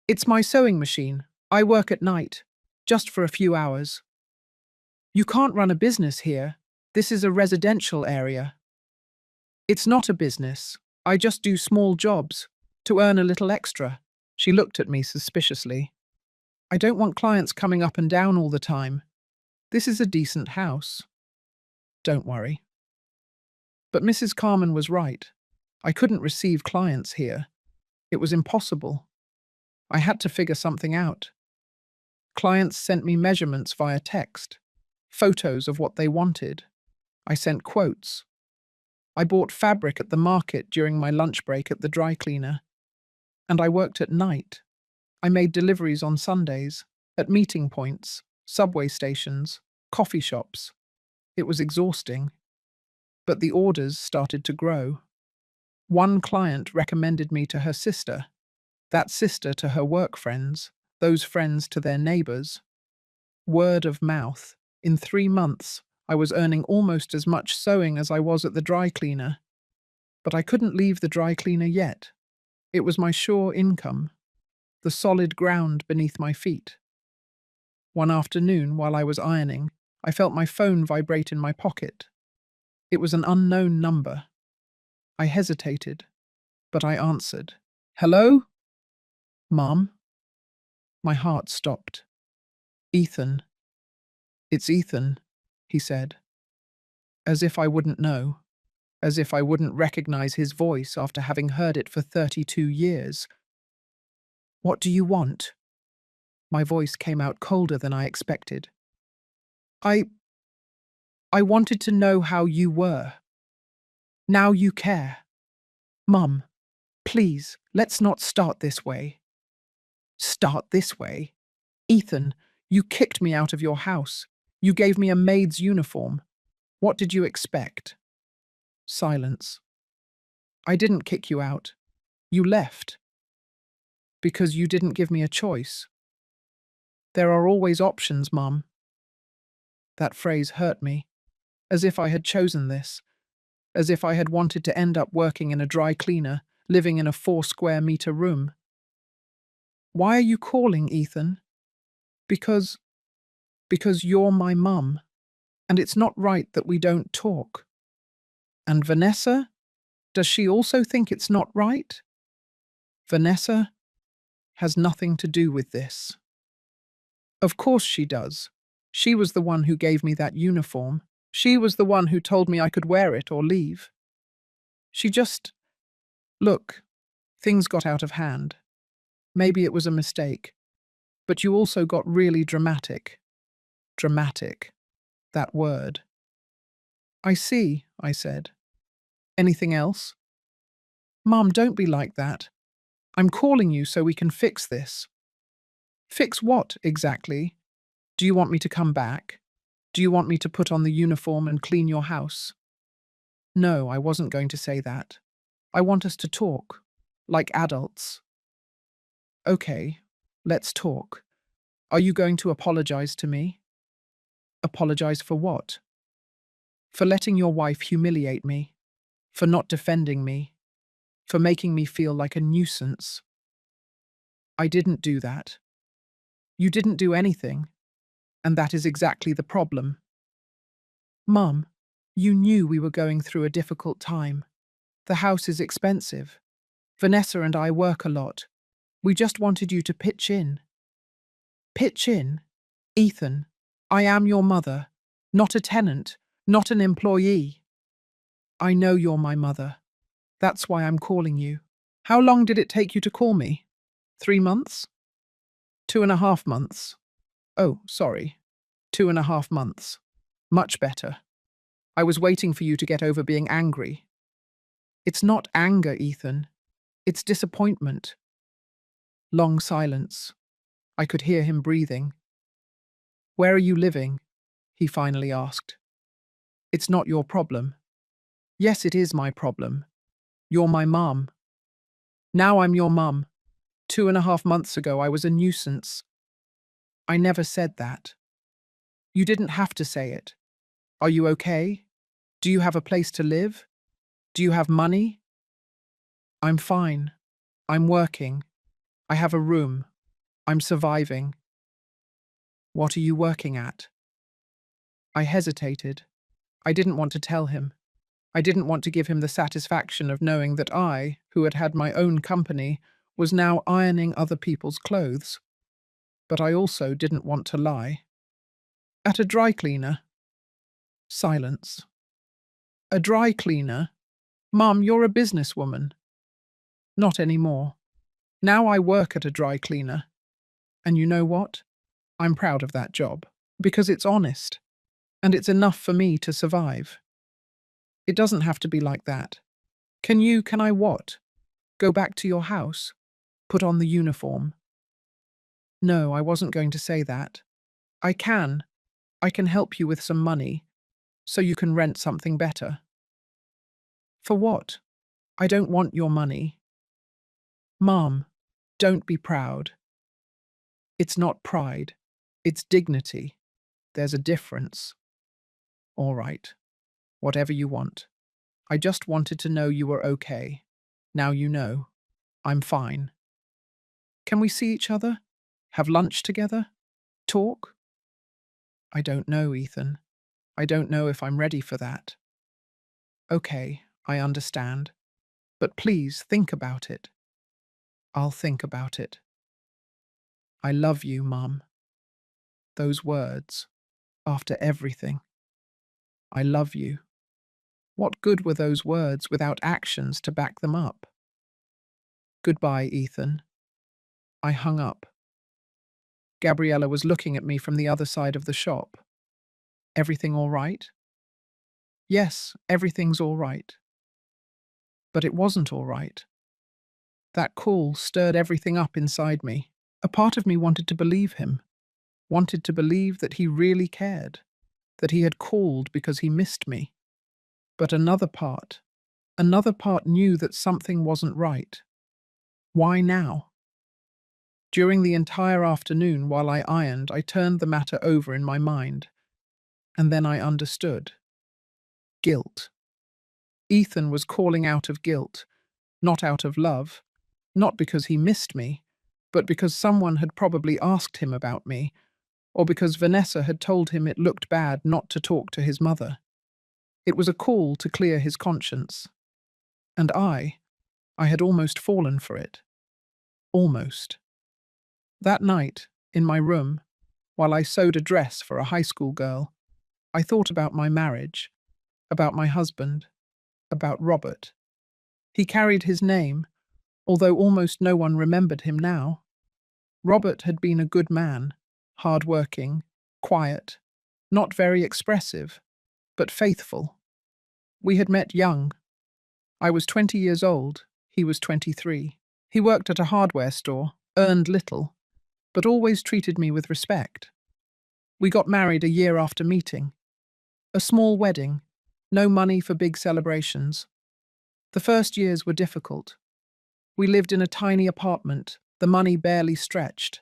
"It's my sewing machine. I work at night, just for a few hours." "You can't run a business here. This is a residential area." "It's not a business. I just do small jobs, to earn a little extra." She looked at me suspiciously. "I don't want clients coming up and down all the time. This is a decent house." "Don't worry." But Mrs. Carmen was right. I couldn't receive clients here. It was impossible. I had to figure something out. Clients sent me measurements via text, photos of what they wanted. I sent quotes. I bought fabric at the market during my lunch break at the dry cleaner. And I worked at night. I made deliveries on Sundays, at meeting points, subway stations, coffee shops. It was exhausting. But the orders started to grow. One client recommended me to her sister, that sister to her work friends, those friends to their neighbors. Word of mouth. In 3 months, I was earning almost as much sewing as I was at the dry cleaner. But I couldn't leave the dry cleaner yet. It was my sure income, the solid ground beneath my feet. One afternoon, while I was ironing, I felt my phone vibrate in my pocket. It was an unknown number. I hesitated, but I answered. "Hello? Mom?" My heart stopped. "Ethan." "It's Ethan," he said. As if I wouldn't know. As if I wouldn't recognize his voice after having heard it for 32 years. "What do you want?" My voice came out colder than I expected. I wanted to know how you were. Now you care. Mum, please, let's not start this way." "Start this way?" "Ethan, you kicked me out of your house. You gave me a maid's uniform. What did you expect?" Silence. "I didn't kick you out. You left. Because you didn't give me a choice." "There are always options, Mum." That phrase hurt me, as if I had chosen this, as if I had wanted to end up working in a dry cleaner, living in a 4 square meter room. "Why are you calling, Ethan?" Because you're my mum, and it's not right that we don't talk." "And Vanessa? Does she also think it's not right?" "Vanessa? has nothing to do with this. Of course she does. She was the one who gave me that uniform. She was the one who told me I could wear it or leave. She just… Look, things got out of hand. Maybe it was a mistake. But you also got really dramatic. Dramatic. That word. I see, I said. Anything else? Mom, don't be like that. I'm calling you so we can fix this. Fix what, exactly? Do you want me to come back? Do you want me to put on the uniform and clean your house? No, I wasn't going to say that. I want us to talk, like adults. Okay, let's talk. Are you going to apologize to me? Apologize for what? For letting your wife humiliate me, for not defending me, for making me feel like a nuisance. I didn't do that. You didn't do anything, and that is exactly the problem. Mum, you knew we were going through a difficult time. The house is expensive. Vanessa and I work a lot. We just wanted you to pitch in. Pitch in? Ethan, I am your mother, not a tenant, not an employee. I know you're my mother. That's why I'm calling you. How long did it take you to call me? 3 months? 2.5 months. Oh, sorry. 2.5 months. Much better. I was waiting for you to get over being angry. It's not anger, Ethan. It's disappointment. Long silence. I could hear him breathing. Where are you living? He finally asked. It's not your problem. Yes, it is my problem. You're my mum. Now I'm your mum. 2.5 months ago, I was a nuisance. I never said that. You didn't have to say it. Are you okay? Do you have a place to live? Do you have money? I'm fine. I'm working. I have a room. I'm surviving. What are you working at? I hesitated. I didn't want to tell him. I didn't want to give him the satisfaction of knowing that I, who had had my own company, was now ironing other people's clothes. But I also didn't want to lie. At a dry cleaner. Silence. A dry cleaner? Mum, you're a businesswoman. Not anymore. Now I work at a dry cleaner. And you know what? I'm proud of that job. Because it's honest. And it's enough for me to survive. It doesn't have to be like that. Can I what? Go back to your house? Put on the uniform? No, I wasn't going to say that. I can. I can help you with some money, so you can rent something better. For what? I don't want your money. Mom, don't be proud. It's not pride. It's dignity. There's a difference. All right. Whatever you want. I just wanted to know you were okay. Now you know. I'm fine. Can we see each other? Have lunch together? Talk? I don't know, Ethan. I don't know if I'm ready for that. Okay, I understand. But please think about it. I'll think about it. I love you, Mum. Those words. After everything. I love you. What good were those words without actions to back them up? Goodbye, Ethan. I hung up. Gabriella was looking at me from the other side of the shop. Everything all right? Yes, everything's all right. But it wasn't all right. That call stirred everything up inside me. A part of me wanted to believe him, wanted to believe that he really cared, that he had called because he missed me. But another part knew that something wasn't right. Why now? During the entire afternoon while I ironed, I turned the matter over in my mind. And then I understood. Guilt. Ethan was calling out of guilt, not out of love, not because he missed me, but because someone had probably asked him about me, or because Vanessa had told him it looked bad not to talk to his mother. It was a call to clear his conscience. And I had almost fallen for it. Almost. That night, in my room, while I sewed a dress for a high school girl, I thought about my marriage, about my husband, about Robert. He carried his name, although almost no one remembered him now. Robert had been a good man, hard-working, quiet, not very expressive, but faithful. We had met young. I was 20 years old, he was 23. He worked at a hardware store, earned little, but always treated me with respect. We got married a year after meeting. A small wedding, no money for big celebrations. The first years were difficult. We lived in a tiny apartment, the money barely stretched.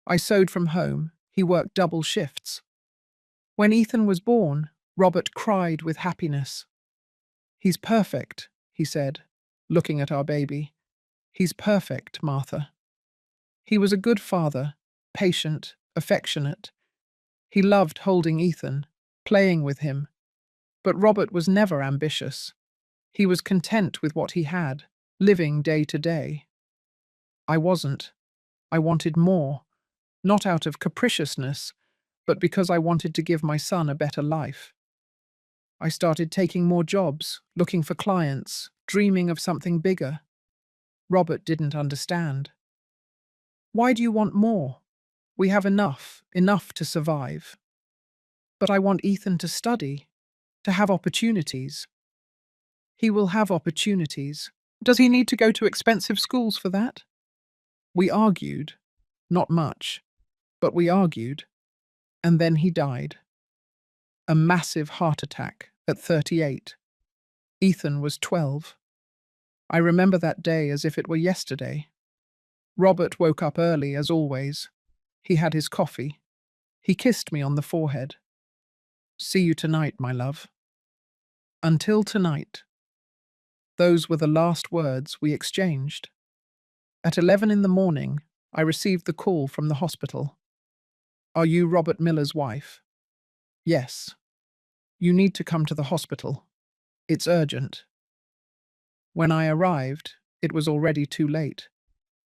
I sewed from home, he worked double shifts. When Ethan was born, Robert cried with happiness. "He's perfect," he said, looking at our baby. "He's perfect, Martha." He was a good father, patient, affectionate. He loved holding Ethan, playing with him. But Robert was never ambitious. He was content with what he had, living day to day. I wasn't. I wanted more, not out of capriciousness, but because I wanted to give my son a better life. I started taking more jobs, looking for clients, dreaming of something bigger. Robert didn't understand. "Why do you want more? We have enough to survive." "But I want Ethan to study, to have opportunities." "He will have opportunities. Does he need to go to expensive schools for that?" We argued. Not much, but we argued. And then he died. A massive heart attack at 38. Ethan was 12. I remember that day as if it were yesterday. Robert woke up early, as always. He had his coffee. He kissed me on the forehead. "See you tonight, my love." Until tonight. Those were the last words we exchanged. At 11 in the morning, I received the call from the hospital. "Are you Robert Miller's wife?" "Yes." "You need to come to the hospital. It's urgent." When I arrived, it was already too late.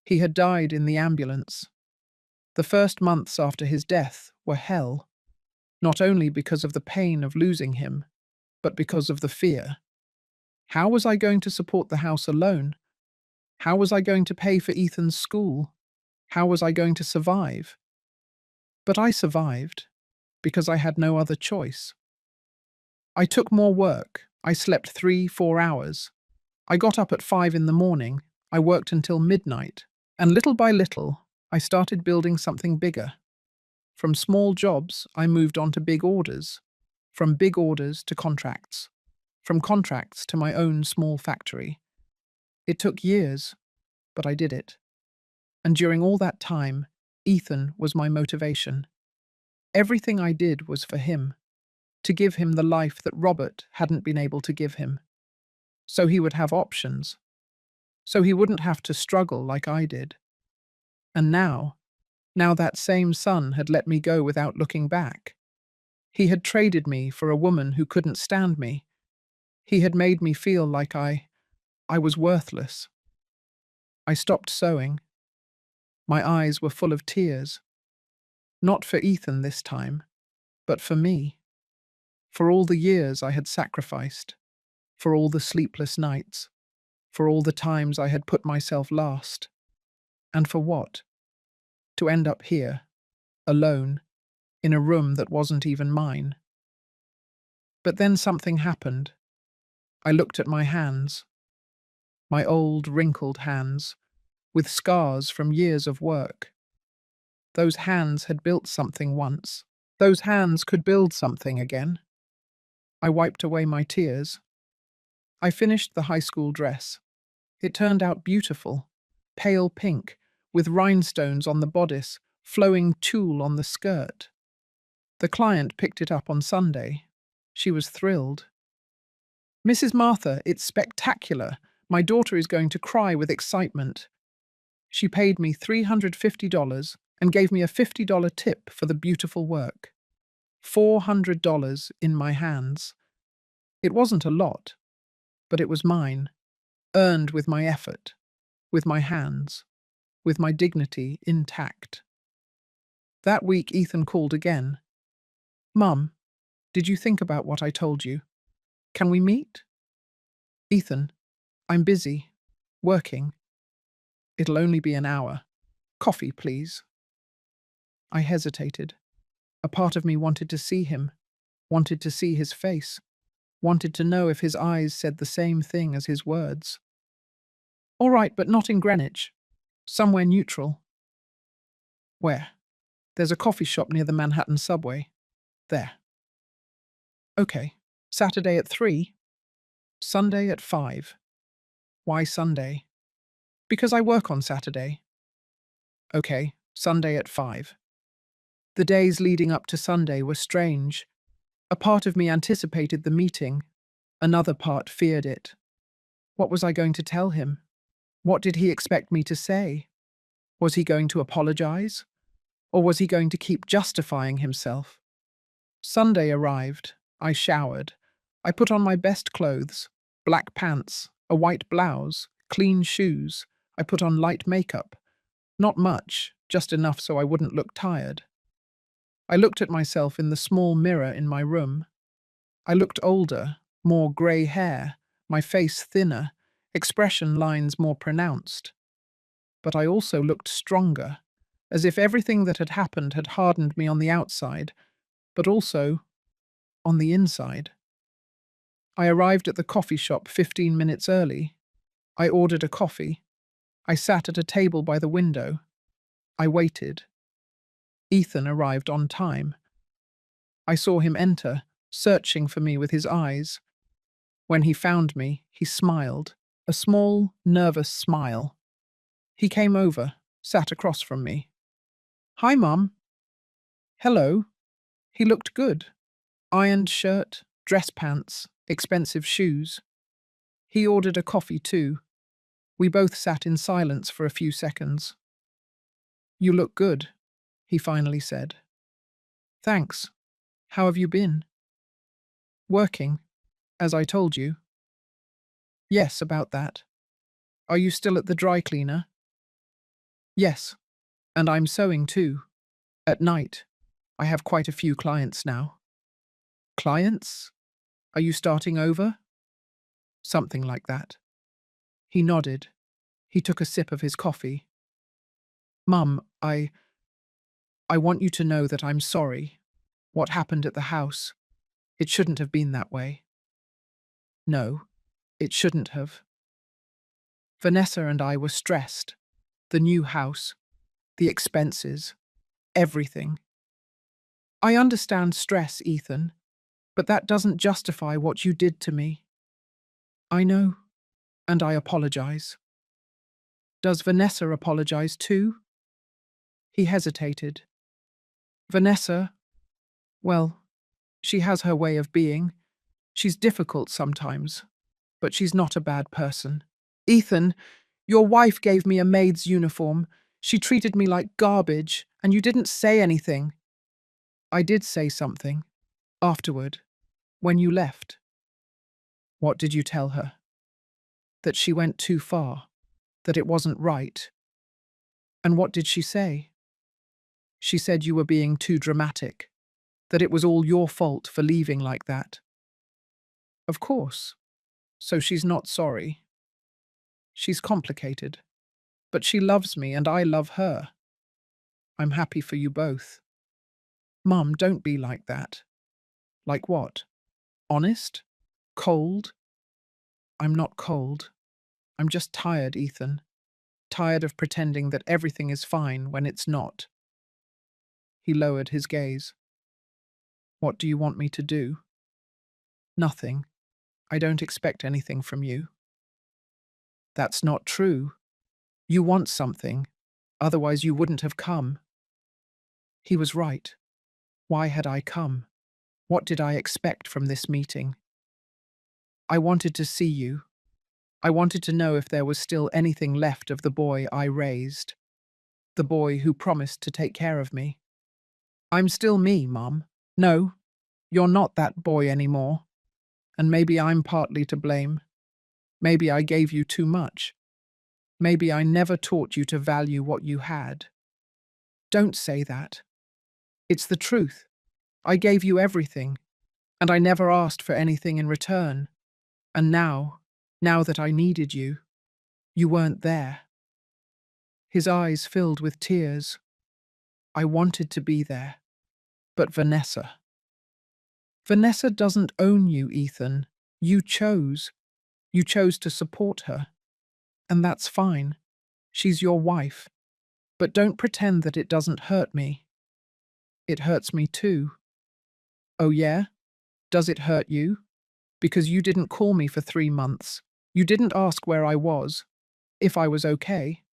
He had died in the ambulance. The first months after his death were hell, not only because of the pain of losing him, but because of the fear. How was I going to support the house alone? How was I going to pay for Ethan's school? How was I going to survive? But I survived, because I had no other choice. I took more work. I slept 3-4 hours. I got up at 5 in the morning. I worked until midnight. And little by little, I started building something bigger. From small jobs, I moved on to big orders. From big orders to contracts. From contracts to my own small factory. It took years, but I did it. And during all that time, Ethan was my motivation. Everything I did was for him, to give him the life that Robert hadn't been able to give him. So he would have options. So he wouldn't have to struggle like I did. And now that same son had let me go without looking back. He had traded me for a woman who couldn't stand me. He had made me feel like I was worthless. I stopped sewing. My eyes were full of tears. Not for Ethan this time, but for me. For all the years I had sacrificed. For all the sleepless nights. For all the times I had put myself last. And for what? To end up here, alone, in a room that wasn't even mine. But then something happened. I looked at my hands. My old, wrinkled hands, with scars from years of work. Those hands had built something once. Those hands could build something again. I wiped away my tears. I finished the high school dress. It turned out beautiful, pale pink, with rhinestones on the bodice, flowing tulle on the skirt. The client picked it up on Sunday. She was thrilled. "Mrs. Martha, it's spectacular. My daughter is going to cry with excitement." She paid me $350 and gave me a $50 tip for the beautiful work. $400 in my hands. It wasn't a lot, but it was mine, earned with my effort, with my hands, with my dignity intact. That week, Ethan called again. Mum, did you think about what I told you? Can we meet? Ethan, I'm busy. Working. It'll only be an hour. Coffee, please. I hesitated. A part of me wanted to see him, wanted to see his face, wanted to know if his eyes said the same thing as his words. All right, but not in Greenwich. Somewhere neutral. Where? There's a coffee shop near the Manhattan subway. There. Okay. Saturday at 3. Sunday at 5. Why Sunday? Because I work on Saturday. Okay, Sunday at 5. The days leading up to Sunday were strange. A part of me anticipated the meeting. Another part feared it. What was I going to tell him? What did he expect me to say? Was he going to apologize? Or was he going to keep justifying himself? Sunday arrived. I showered. I put on my best clothes, black pants, a white blouse, clean shoes. I put on light makeup. Not much, just enough so I wouldn't look tired. I looked at myself in the small mirror in my room. I looked older, more grey hair, my face thinner, expression lines more pronounced. But I also looked stronger, as if everything that had happened had hardened me on the outside, but also on the inside. I arrived at the coffee shop 15 minutes early. I ordered a coffee. I sat at a table by the window. I waited. Ethan arrived on time. I saw him enter, searching for me with his eyes. When he found me, he smiled, a small, nervous smile. He came over, sat across from me. Hi, Mum. Hello. He looked good. Ironed shirt, dress pants, expensive shoes. He ordered a coffee too. We both sat in silence for a few seconds. You look good, he finally said. Thanks. How have you been? Working, as I told you. Yes, about that. Are you still at the dry cleaner? Yes, and I'm sewing too. At night. I have quite a few clients now. Clients? Are you starting over? Something like that. He nodded. He took a sip of his coffee. Mum, I want you to know that I'm sorry. What happened at the house? It shouldn't have been that way. No, it shouldn't have. Vanessa and I were stressed. The new house, the expenses, everything. I understand stress, Ethan, but that doesn't justify what you did to me. I know, and I apologize. Does Vanessa apologize too? He hesitated. Vanessa, well, she has her way of being. She's difficult sometimes, but she's not a bad person. Ethan, your wife gave me a maid's uniform. She treated me like garbage, and you didn't say anything. I did say something. Afterward, when you left. What did you tell her? That she went too far, that it wasn't right. And what did she say? She said you were being too dramatic, that it was all your fault for leaving like that. Of course. So she's not sorry. She's complicated, but she loves me and I love her. I'm happy for you both. Mum, don't be like that. Like what? Honest? Cold? I'm not cold. I'm just tired, Ethan. Tired of pretending that everything is fine when it's not. He lowered his gaze. What do you want me to do? Nothing. I don't expect anything from you. That's not true. You want something, otherwise you wouldn't have come. He was right. Why had I come? What did I expect from this meeting? I wanted to see you. I wanted to know if there was still anything left of the boy I raised. The boy who promised to take care of me. I'm still me, Mum. No, you're not that boy anymore. And maybe I'm partly to blame. Maybe I gave you too much. Maybe I never taught you to value what you had. Don't say that. It's the truth. I gave you everything, and I never asked for anything in return. And now that I needed you, you weren't there. His eyes filled with tears. I wanted to be there. But Vanessa doesn't own you, Ethan. You chose. You chose to support her. And that's fine. She's your wife. But don't pretend that it doesn't hurt me. It hurts me too. Oh yeah? Does it hurt you? Because you didn't call me for 3 months. You didn't ask where I was, if I was okay,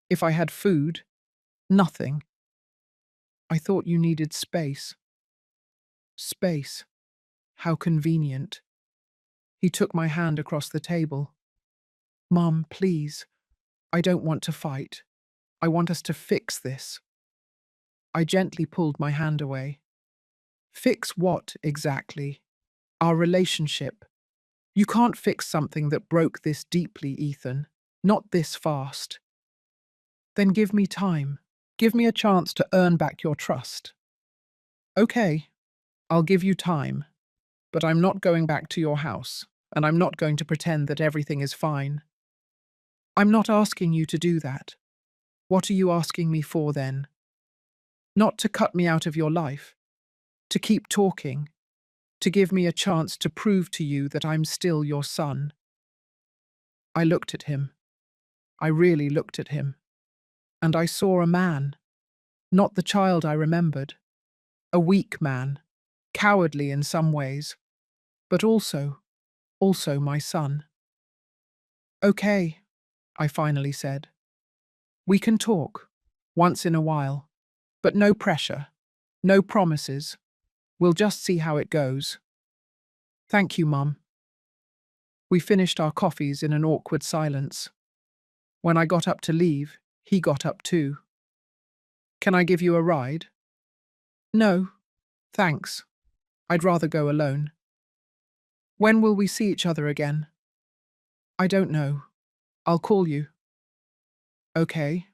if I had food. Nothing. I thought you needed space. Space. How convenient. He took my hand across the table. Mom, please. I don't want to fight. I want us to fix this. I gently pulled my hand away. Fix what, exactly? Our relationship. You can't fix something that broke this deeply, Ethan. Not this fast. Then give me time. Give me a chance to earn back your trust. Okay, I'll give you time. But I'm not going back to your house, and I'm not going to pretend that everything is fine. I'm not asking you to do that. What are you asking me for then? Not to cut me out of your life, to keep talking, to give me a chance to prove to you that I'm still your son. I looked at him. I really looked at him. And I saw a man, not the child I remembered. A weak man, cowardly in some ways, but also my son. Okay, I finally said. We can talk, once in a while, but no pressure, no promises. We'll just see how it goes. Thank you, Mum. We finished our coffees in an awkward silence. When I got up to leave, he got up too. Can I give you a ride? No, thanks. I'd rather go alone. When will we see each other again? I don't know. I'll call you. Okay.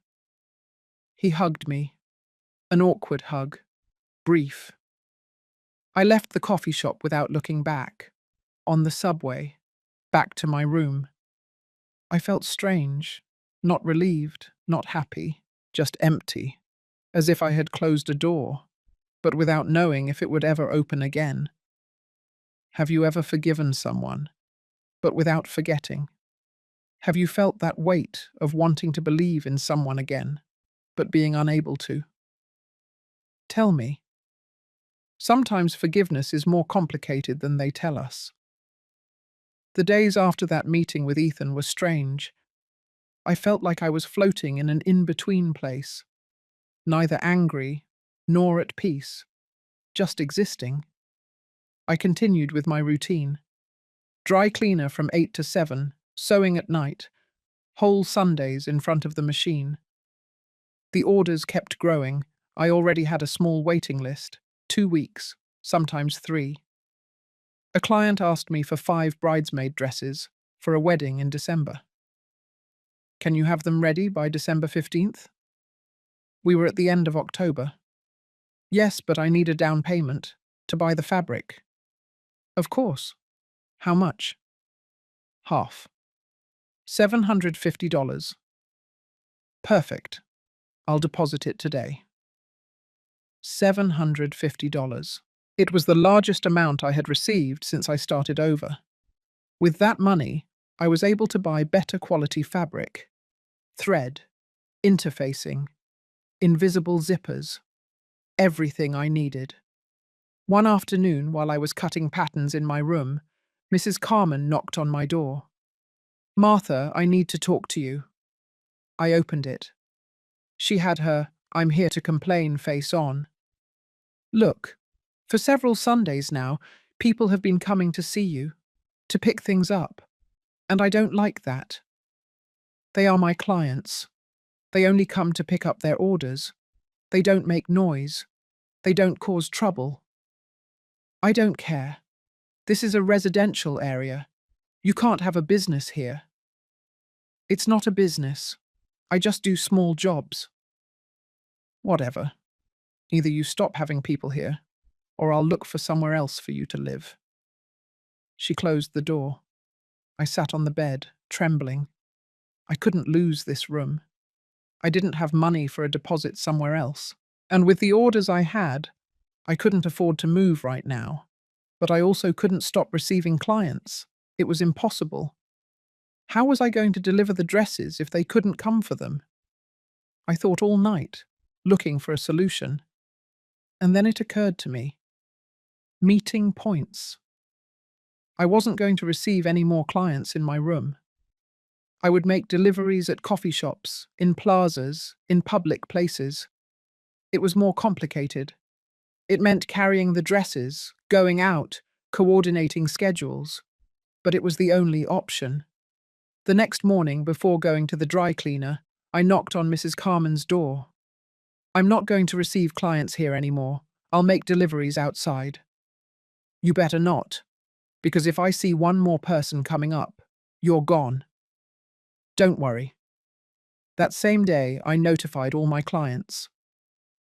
He hugged me. An awkward hug. Brief. I left the coffee shop without looking back. On the subway. Back to my room. I felt strange. Not relieved, not happy. Just empty. As if I had closed a door, but without knowing if it would ever open again. Have you ever forgiven someone, but without forgetting? Have you felt that weight of wanting to believe in someone again, but being unable to? Tell me. Sometimes forgiveness is more complicated than they tell us. The days after that meeting with Ethan were strange. I felt like I was floating in an in-between place, neither angry nor at peace, just existing. I continued with my routine. Dry cleaner from 8 to 7, sewing at night, whole Sundays in front of the machine. The orders kept growing. I already had a small waiting list, 2 weeks, sometimes 3. A client asked me for 5 bridesmaid dresses for a wedding in December. Can you have them ready by December 15th? We were at the end of October. Yes, but I need a down payment to buy the fabric. Of course. How much? Half. $750. Perfect. I'll deposit it today. $750. It was the largest amount I had received since I started over. With that money, I was able to buy better quality fabric, thread, interfacing, invisible zippers, everything I needed. One afternoon, while I was cutting patterns in my room, Mrs. Carmen knocked on my door. Martha, I need to talk to you. I opened it. She had her "I'm here to complain" face on. Look, for several Sundays now, people have been coming to see you, to pick things up, and I don't like that. They are my clients. They only come to pick up their orders. They don't make noise. They don't cause trouble. I don't care. This is a residential area. You can't have a business here. It's not a business. I just do small jobs. Whatever. Either you stop having people here, or I'll look for somewhere else for you to live. She closed the door. I sat on the bed, trembling. I couldn't lose this room. I didn't have money for a deposit somewhere else. And with the orders I had, I couldn't afford to move right now. But I also couldn't stop receiving clients. It was impossible. How was I going to deliver the dresses if they couldn't come for them? I thought all night, looking for a solution. And then it occurred to me. Meeting points. I wasn't going to receive any more clients in my room. I would make deliveries at coffee shops, in plazas, in public places. It was more complicated. It meant carrying the dresses, going out, coordinating schedules. But it was the only option. The next morning, before going to the dry cleaner, I knocked on Mrs. Carmen's door. I'm not going to receive clients here anymore. I'll make deliveries outside. You better not, because if I see one more person coming up, you're gone. Don't worry. That same day, I notified all my clients.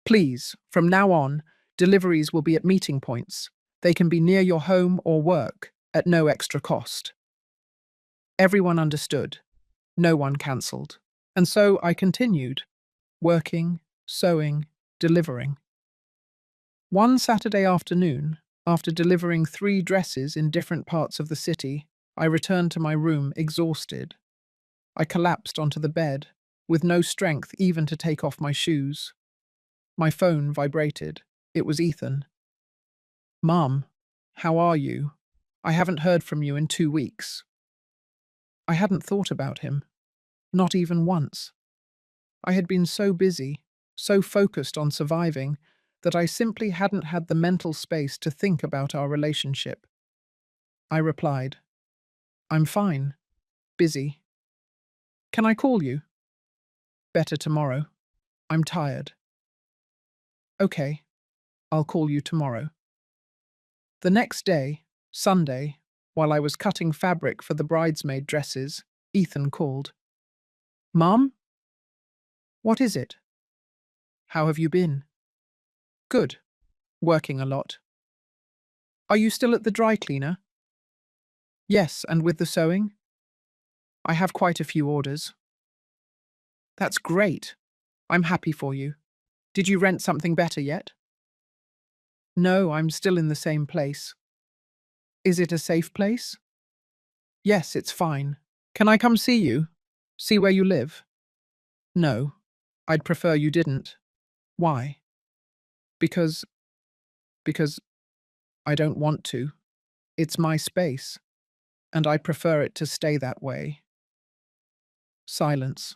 Please, from now on, deliveries will be at meeting points. They can be near your home or work, at no extra cost. Everyone understood. No one cancelled. And so I continued, working, sewing, delivering. One Saturday afternoon, after delivering 3 dresses in different parts of the city, I returned to my room exhausted. I collapsed onto the bed, with no strength even to take off my shoes. My phone vibrated. It was Ethan. Mom, how are you? I haven't heard from you in 2 weeks. I hadn't thought about him. Not even once. I had been so busy, so focused on surviving, that I simply hadn't had the mental space to think about our relationship. I replied, I'm fine. Busy. Can I call you? Better tomorrow. I'm tired. Okay, I'll call you tomorrow. The next day, Sunday, while I was cutting fabric for the bridesmaid dresses, Ethan called. Mom? What is it? How have you been? Good. Working a lot. Are you still at the dry cleaner? Yes, and with the sewing? I have quite a few orders. That's great. I'm happy for you. Did you rent something better yet? No, I'm still in the same place. Is it a safe place? Yes, it's fine. Can I come see you? See where you live? No, I'd prefer you didn't. Why? Because because I don't want to. It's my space, and I prefer it to stay that way. Silence.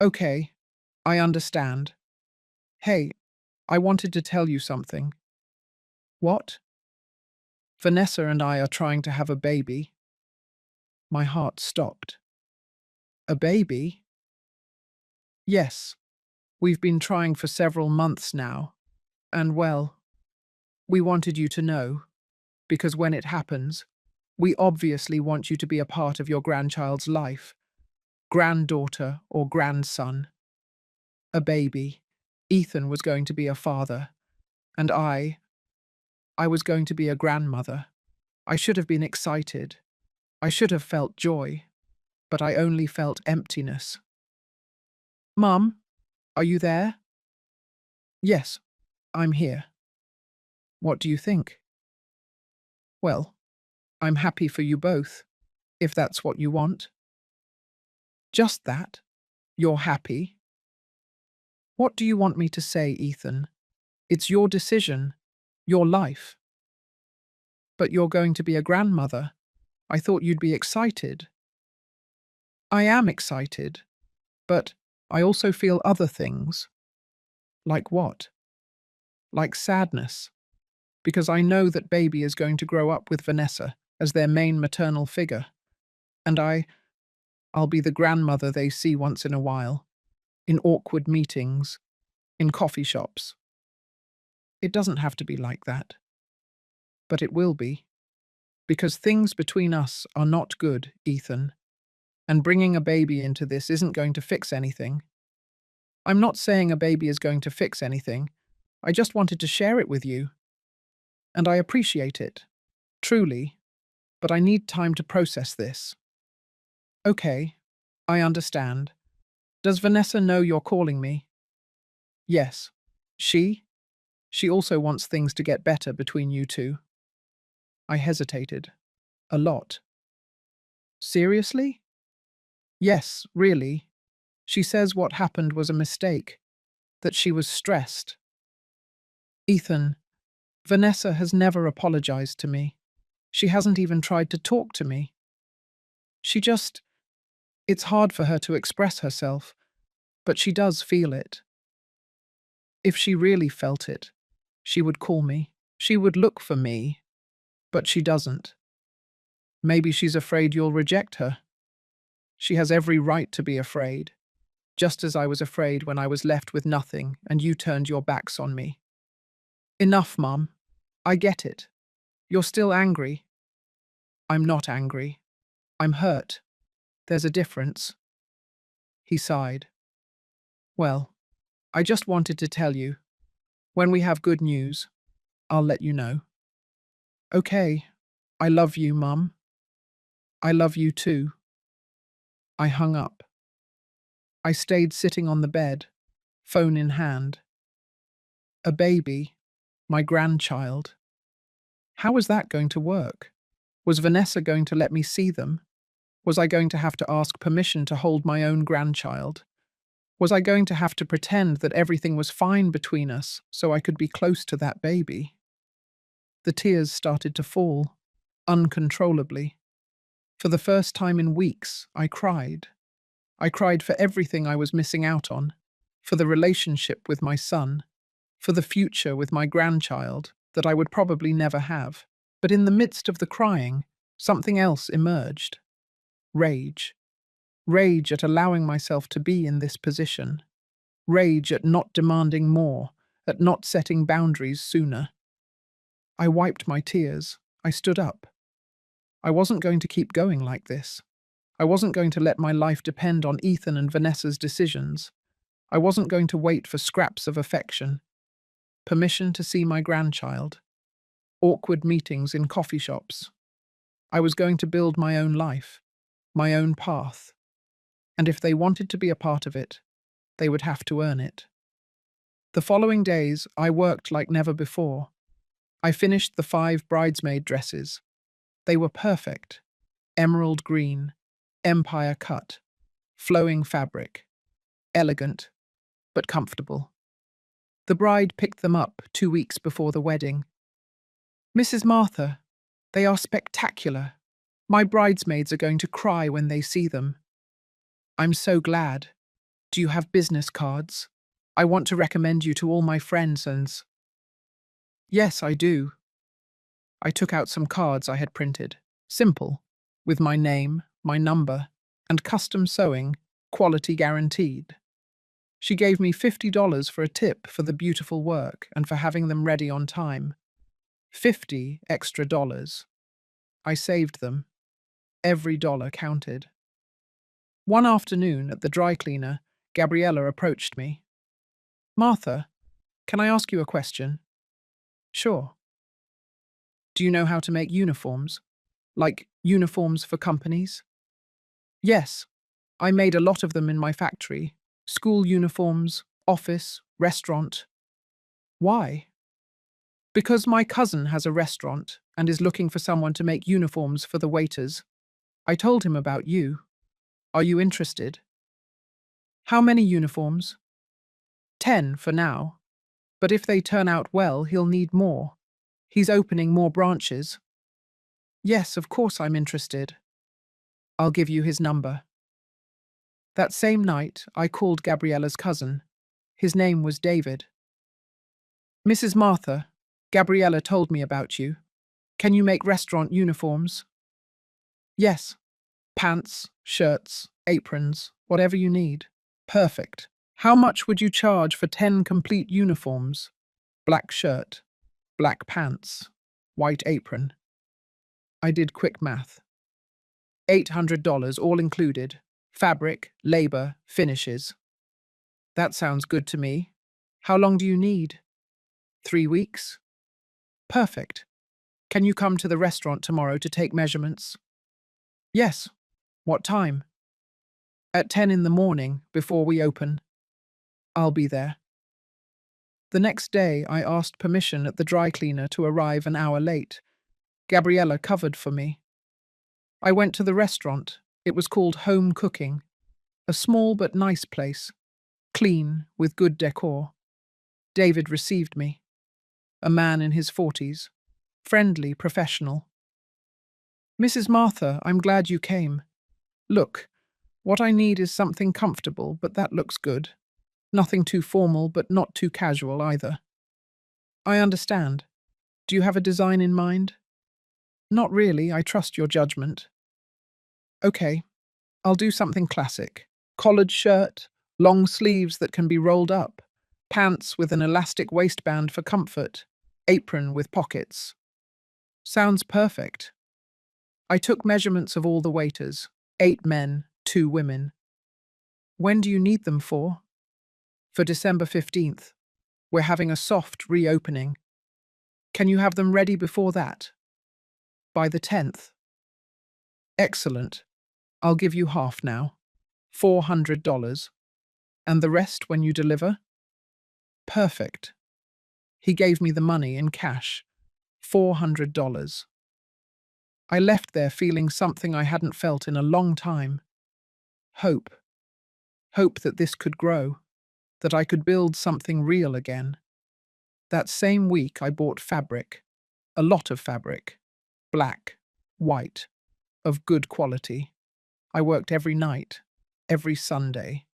Okay, I understand. Hey, I wanted to tell you something. What? Vanessa and I are trying to have a baby. My heart stopped. A baby? Yes, we've been trying for several months now. And well, we wanted you to know, because when it happens, we obviously want you to be a part of your grandchild's life, granddaughter or grandson. A baby. Ethan was going to be a father, and I was going to be a grandmother. I should have been excited. I should have felt joy, but I only felt emptiness. Mum, are you there? Yes, I'm here. What do you think? Well, I'm happy for you both, if that's what you want. Just that? You're happy? What do you want me to say, Ethan? It's your decision, your life. But you're going to be a grandmother. I thought you'd be excited. I am excited, but I also feel other things. Like what? Like sadness. Because I know that baby is going to grow up with Vanessa as their main maternal figure. And I'll be the grandmother they see once in a while, in awkward meetings, in coffee shops. It doesn't have to be like that. But it will be. Because things between us are not good, Ethan. And bringing a baby into this isn't going to fix anything. I'm not saying a baby is going to fix anything. I just wanted to share it with you. And I appreciate it. Truly. But I need time to process this. Okay. I understand. Does Vanessa know you're calling me? Yes. She? She also wants things to get better between you two. I hesitated. A lot. Seriously? Yes, really. She says what happened was a mistake, that she was stressed. Ethan, Vanessa has never apologized to me. She hasn't even tried to talk to me. She just. It's hard for her to express herself, but she does feel it. If she really felt it, she would call me. She would look for me, but she doesn't. Maybe she's afraid you'll reject her. She has every right to be afraid, just as I was afraid when I was left with nothing and you turned your backs on me. Enough, Mum. I get it. You're still angry. I'm not angry. I'm hurt. There's a difference. He sighed. Well, I just wanted to tell you. When we have good news, I'll let you know. Okay. I love you, Mum. I love you too. I hung up. I stayed sitting on the bed, phone in hand. A baby, my grandchild. How was that going to work? Was Vanessa going to let me see them? Was I going to have to ask permission to hold my own grandchild? Was I going to have to pretend that everything was fine between us so I could be close to that baby? The tears started to fall, uncontrollably. For the first time in weeks, I cried. I cried for everything I was missing out on, for the relationship with my son, for the future with my grandchild that I would probably never have. But in the midst of the crying, something else emerged. Rage. Rage at allowing myself to be in this position. Rage at not demanding more, at not setting boundaries sooner. I wiped my tears. I stood up. I wasn't going to keep going like this. I wasn't going to let my life depend on Ethan and Vanessa's decisions. I wasn't going to wait for scraps of affection. Permission to see my grandchild. Awkward meetings in coffee shops. I was going to build my own life, my own path. And if they wanted to be a part of it, they would have to earn it. The following days, I worked like never before. I finished the 5 bridesmaid dresses. They were perfect. Emerald green, empire cut, flowing fabric, elegant, but comfortable. The bride picked them up 2 weeks before the wedding. Mrs. Martha, they are spectacular. My bridesmaids are going to cry when they see them. I'm so glad. Do you have business cards? I want to recommend you to all my friends and... Yes, I do. I took out some cards I had printed. Simple, with my name, my number, and custom sewing, quality guaranteed. She gave me $50 for a tip for the beautiful work and for having them ready on time. 50 extra dollars. I saved them. Every dollar counted. One afternoon at the dry cleaner, Gabriella approached me. Martha, can I ask you a question? Sure. Do you know how to make uniforms? Like uniforms for companies? Yes. I made a lot of them in my factory. School uniforms, office, restaurant. Why? Because my cousin has a restaurant and is looking for someone to make uniforms for the waiters. I told him about you. Are you interested? How many uniforms? 10 for now. But if they turn out well, he'll need more. He's opening more branches. Yes, of course I'm interested. I'll give you his number. That same night, I called Gabriella's cousin. His name was David. Mrs. Martha, Gabriella told me about you. Can you make restaurant uniforms? Yes. Pants, shirts, aprons, whatever you need. Perfect. How much would you charge for 10 complete uniforms? Black shirt, black pants, white apron. I did quick math. $800 all included. Fabric, labor, finishes. That sounds good to me. How long do you need? 3 weeks? Perfect. Can you come to the restaurant tomorrow to take measurements? Yes. What time? At 10 in the morning, before we open. I'll be there. The next day, I asked permission at the dry cleaner to arrive an hour late. Gabriella covered for me. I went to the restaurant. It was called Home Cooking, a small but nice place, clean, with good decor. David received me, a man in his 40s, friendly, professional. Mrs. Martha, I'm glad you came. Look, what I need is something comfortable, but that looks good. Nothing too formal, but not too casual either. I understand. Do you have a design in mind? Not really, I trust your judgment. Okay, I'll do something classic. Collared shirt, long sleeves that can be rolled up, pants with an elastic waistband for comfort, apron with pockets. Sounds perfect. I took measurements of all the waiters, 8 men, 2 women. When do you need them for? For December 15th. We're having a soft reopening. Can you have them ready before that? By the 10th. Excellent. I'll give you half now. $400. And the rest when you deliver? Perfect. He gave me the money in cash. $400. I left there feeling something I hadn't felt in a long time. Hope. Hope that this could grow, that I could build something real again. That same week I bought fabric. A lot of fabric. Black, white, of good quality. I worked every night, every Sunday.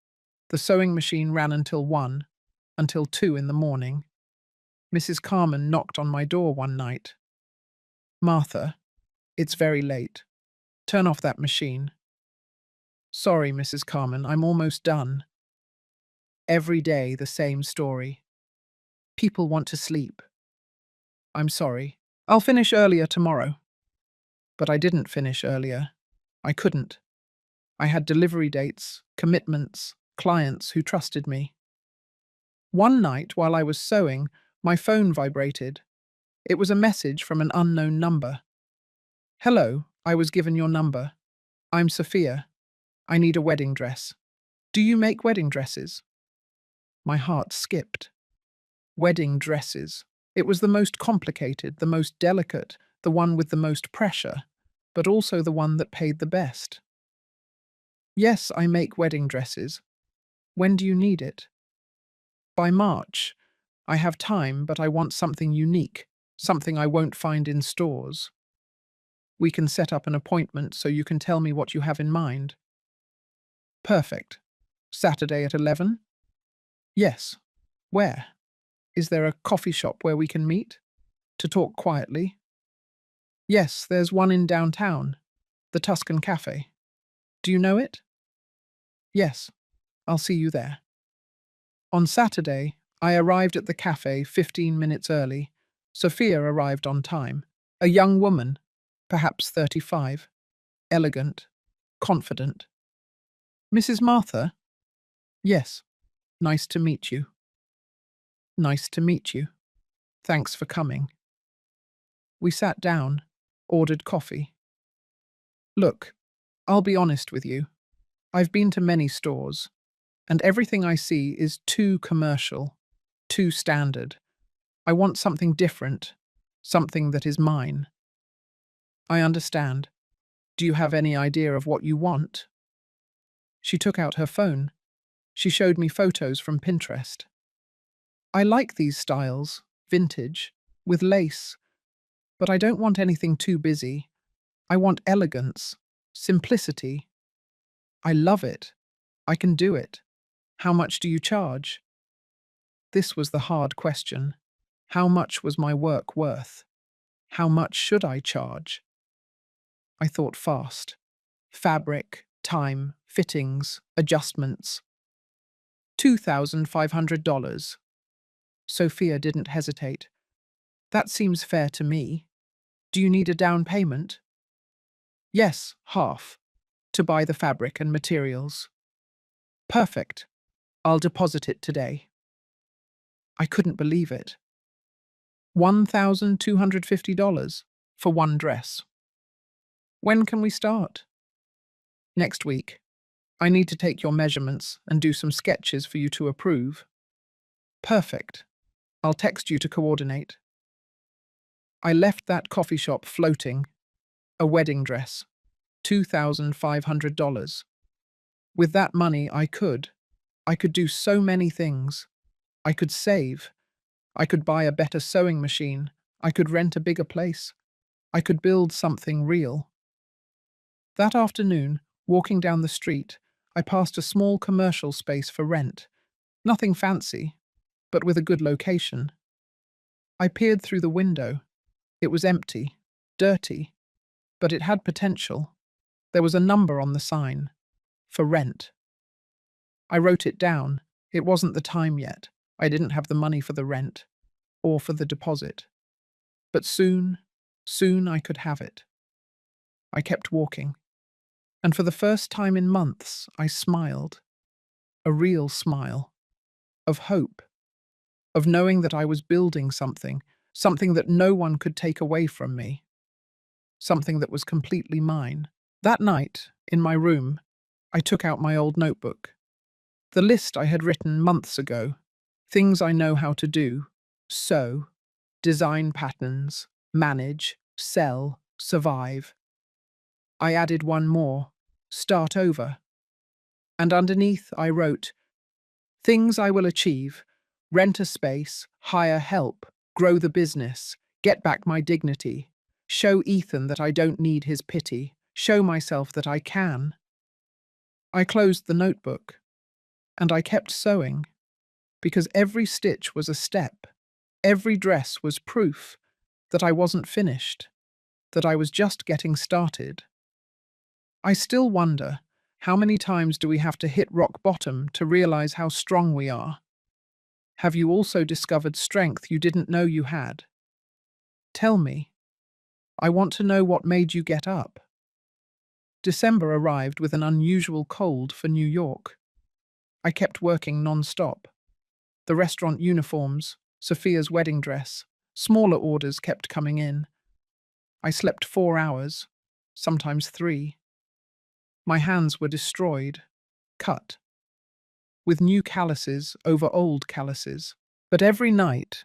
The sewing machine ran until 1, until 2 in the morning. Mrs. Carmen knocked on my door one night. Martha, it's very late. Turn off that machine. Sorry, Mrs. Carmen, I'm almost done. Every day the same story. People want to sleep. I'm sorry. I'll finish earlier tomorrow. But I didn't finish earlier. I couldn't. I had delivery dates, commitments, clients who trusted me. One night, while I was sewing, my phone vibrated. It was a message from an unknown number. Hello, I was given your number. I'm Sophia. I need a wedding dress. Do you make wedding dresses? My heart skipped. Wedding dresses. It was the most complicated, the most delicate, the one with the most pressure, but also the one that paid the best. Yes, I make wedding dresses. When do you need it? By March. I have time, but I want something unique, something I won't find in stores. We can set up an appointment so you can tell me what you have in mind. Perfect. Saturday at 11? Yes. Where? Is there a coffee shop where we can meet? To talk quietly? Yes, there's one in downtown. The Tuscan Cafe. Do you know it? Yes. I'll see you there. On Saturday, I arrived at the cafe 15 minutes early. Sophia arrived on time. A young woman, perhaps 35. Elegant. Confident. Mrs. Martha? Yes. Nice to meet you. Nice to meet you. Thanks for coming. We sat down, ordered coffee. Look, I'll be honest with you. I've been to many stores, and everything I see is too commercial, too standard. I want something different, something that is mine. I understand. Do you have any idea of what you want? She took out her phone. She showed me photos from Pinterest. I like these styles, vintage, with lace, but I don't want anything too busy. I want elegance, simplicity. I love it. I can do it. How much do you charge? This was the hard question. How much was my work worth? How much should I charge? I thought fast. Fabric, time, fittings, adjustments. $2,500. Sophia didn't hesitate. That seems fair to me. Do you need a down payment? Yes, half. to buy the fabric and materials. Perfect. I'll deposit it today. I couldn't believe it. $1,250 for one dress. When can we start? Next week. I need to take your measurements and do some sketches for you to approve. Perfect. I'll text you to coordinate. I left that coffee shop floating. A wedding dress. $2,500. With that money, I could do so many things. I could save. I could buy a better sewing machine. I could rent a bigger place. I could build something real. That afternoon, walking down the street, I passed a small commercial space for rent. Nothing fancy, but with a good location. I peered through the window. It was empty, dirty, but it had potential. There was a number on the sign. For rent. I wrote it down. It wasn't the time yet. I didn't have the money for the rent, or for the deposit. But soon I could have it. I kept walking. And for the first time in months, I smiled. A real smile. Of hope. Of knowing that I was building something that no one could take away from me. Something that was completely mine. That night, in my room, I took out my old notebook. The list I had written months ago. Things I know how to do. Sew. Design patterns. Manage. Sell. Survive. I added one more. Start over. And underneath I wrote, things I will achieve. Rent a space. Hire help. Grow the business. Get back my dignity. Show Ethan that I don't need his pity. Show myself that I can. I closed the notebook, and I kept sewing, because every stitch was a step. Every dress was proof that I wasn't finished, that I was just getting started. I still wonder, how many times do we have to hit rock bottom to realize how strong we are? Have you also discovered strength you didn't know you had? Tell me. I want to know what made you get up. December arrived with an unusual cold for New York. I kept working non-stop. The restaurant uniforms, Sophia's wedding dress, smaller orders kept coming in. I slept 4 hours, sometimes 3. My hands were destroyed, cut, with new calluses over old calluses. But every night,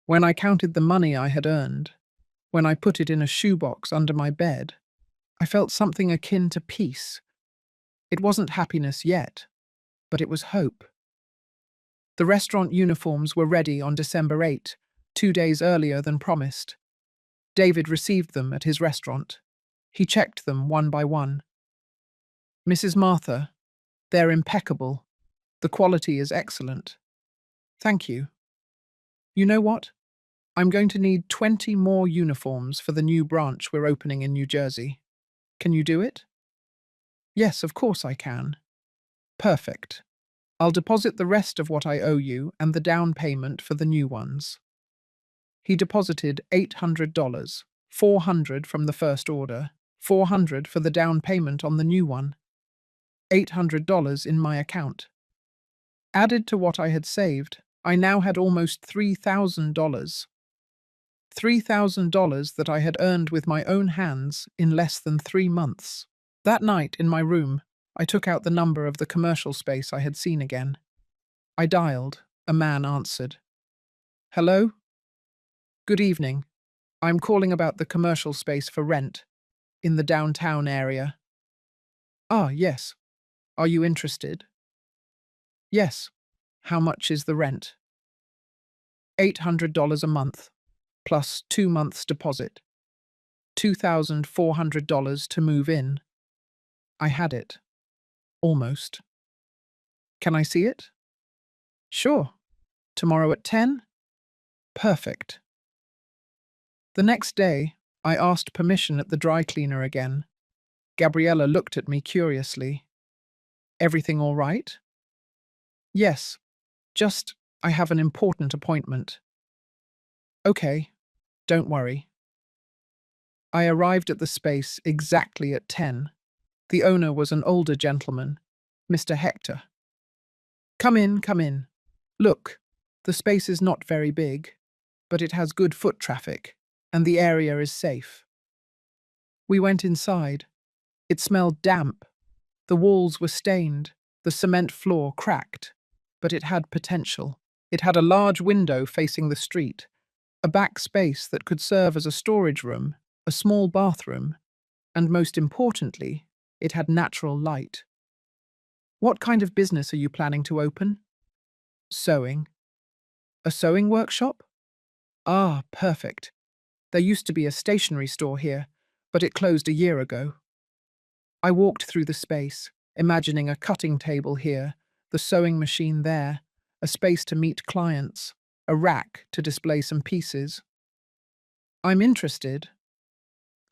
when I counted the money I had earned, when I put it in a shoebox under my bed, I felt something akin to peace. It wasn't happiness yet, but it was hope. The restaurant uniforms were ready on December 8, 2 days earlier than promised. David received them at his restaurant. He checked them one by one. Mrs. Martha, they're impeccable. The quality is excellent. Thank you. You know what? I'm going to need 20 more uniforms for the new branch we're opening in New Jersey. Can you do it? Yes, of course I can. Perfect. I'll deposit the rest of what I owe you and the down payment for the new ones. He deposited $800, $400 from the first order, $400 for the down payment on the new one. $800 in my account. Added to what I had saved, I now had almost $3,000. $3,000 that I had earned with my own hands in less than 3 months. That night, in my room, I took out the number of the commercial space I had seen again. I dialed. A man answered. Hello? Good evening. I'm calling about the commercial space for rent, in the downtown area. Ah, yes. Are you interested? Yes. How much is the rent? $800 a month, plus 2 months deposit. $2,400 to move in. I had it. Almost. Can I see it? Sure. Tomorrow at 10? Perfect. The next day, I asked permission at the dry cleaner again. Gabriella looked at me curiously. Everything all right? Yes. Just, I have an important appointment. Okay. Don't worry. I arrived at the space exactly at 10. The owner was an older gentleman, Mr. Hector. Come in, come in. Look, the space is not very big, but it has good foot traffic, and the area is safe. We went inside. It smelled damp. The walls were stained, the cement floor cracked, but it had potential. It had a large window facing the street, a back space that could serve as a storage room, a small bathroom, and most importantly, it had natural light. What kind of business are you planning to open? Sewing. A sewing workshop? Ah, perfect. There used to be a stationery store here, but it closed a year ago. I walked through the space, imagining a cutting table here, the sewing machine there, a space to meet clients, a rack to display some pieces. I'm interested.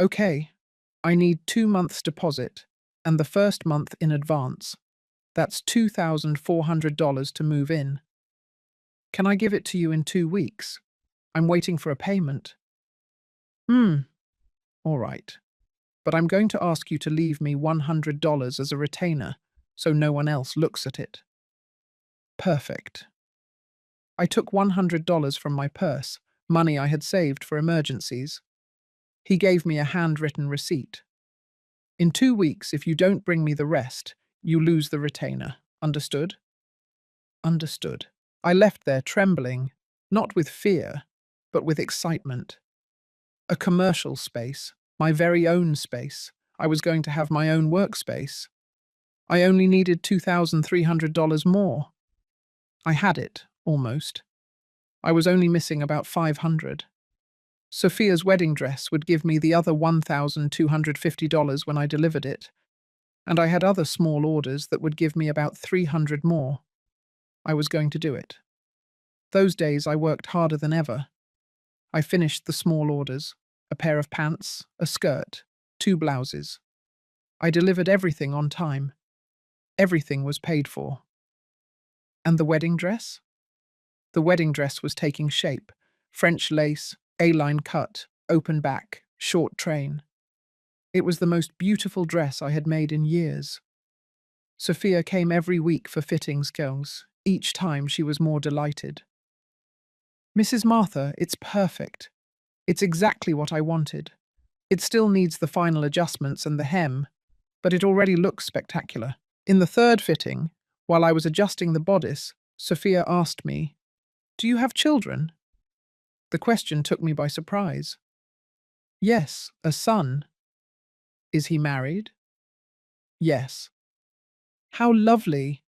Okay, I need 2 months deposit, and the first month in advance. That's $2,400 to move in. Can I give it to you in 2 weeks? I'm waiting for a payment. All right. But I'm going to ask you to leave me $100 as a retainer, so no one else looks at it. Perfect. I took $100 from my purse, money I had saved for emergencies. He gave me a handwritten receipt. In 2 weeks, if you don't bring me the rest, you lose the retainer. Understood? Understood. I left there trembling, not with fear, but with excitement. A commercial space, my very own space. I was going to have my own workspace. I only needed $2,300 more. I had it, almost. I was only missing about $500. Sophia's wedding dress would give me the other $1,250 when I delivered it, and I had other small orders that would give me about $300 more. I was going to do it. Those days I worked harder than ever. I finished the small orders, a pair of pants, a skirt, 2 blouses. I delivered everything on time. Everything was paid for. And the wedding dress? The wedding dress was taking shape. French lace, A-line cut, open back, short train. It was the most beautiful dress I had made in years. Sophia came every week for fittings girls. Each time she was more delighted. Mrs. Martha, it's perfect. It's exactly what I wanted. It still needs the final adjustments and the hem, but it already looks spectacular. In the third fitting, while I was adjusting the bodice, Sophia asked me, "Do you have children?" The question took me by surprise. Yes, a son. Is he married? Yes. How lovely.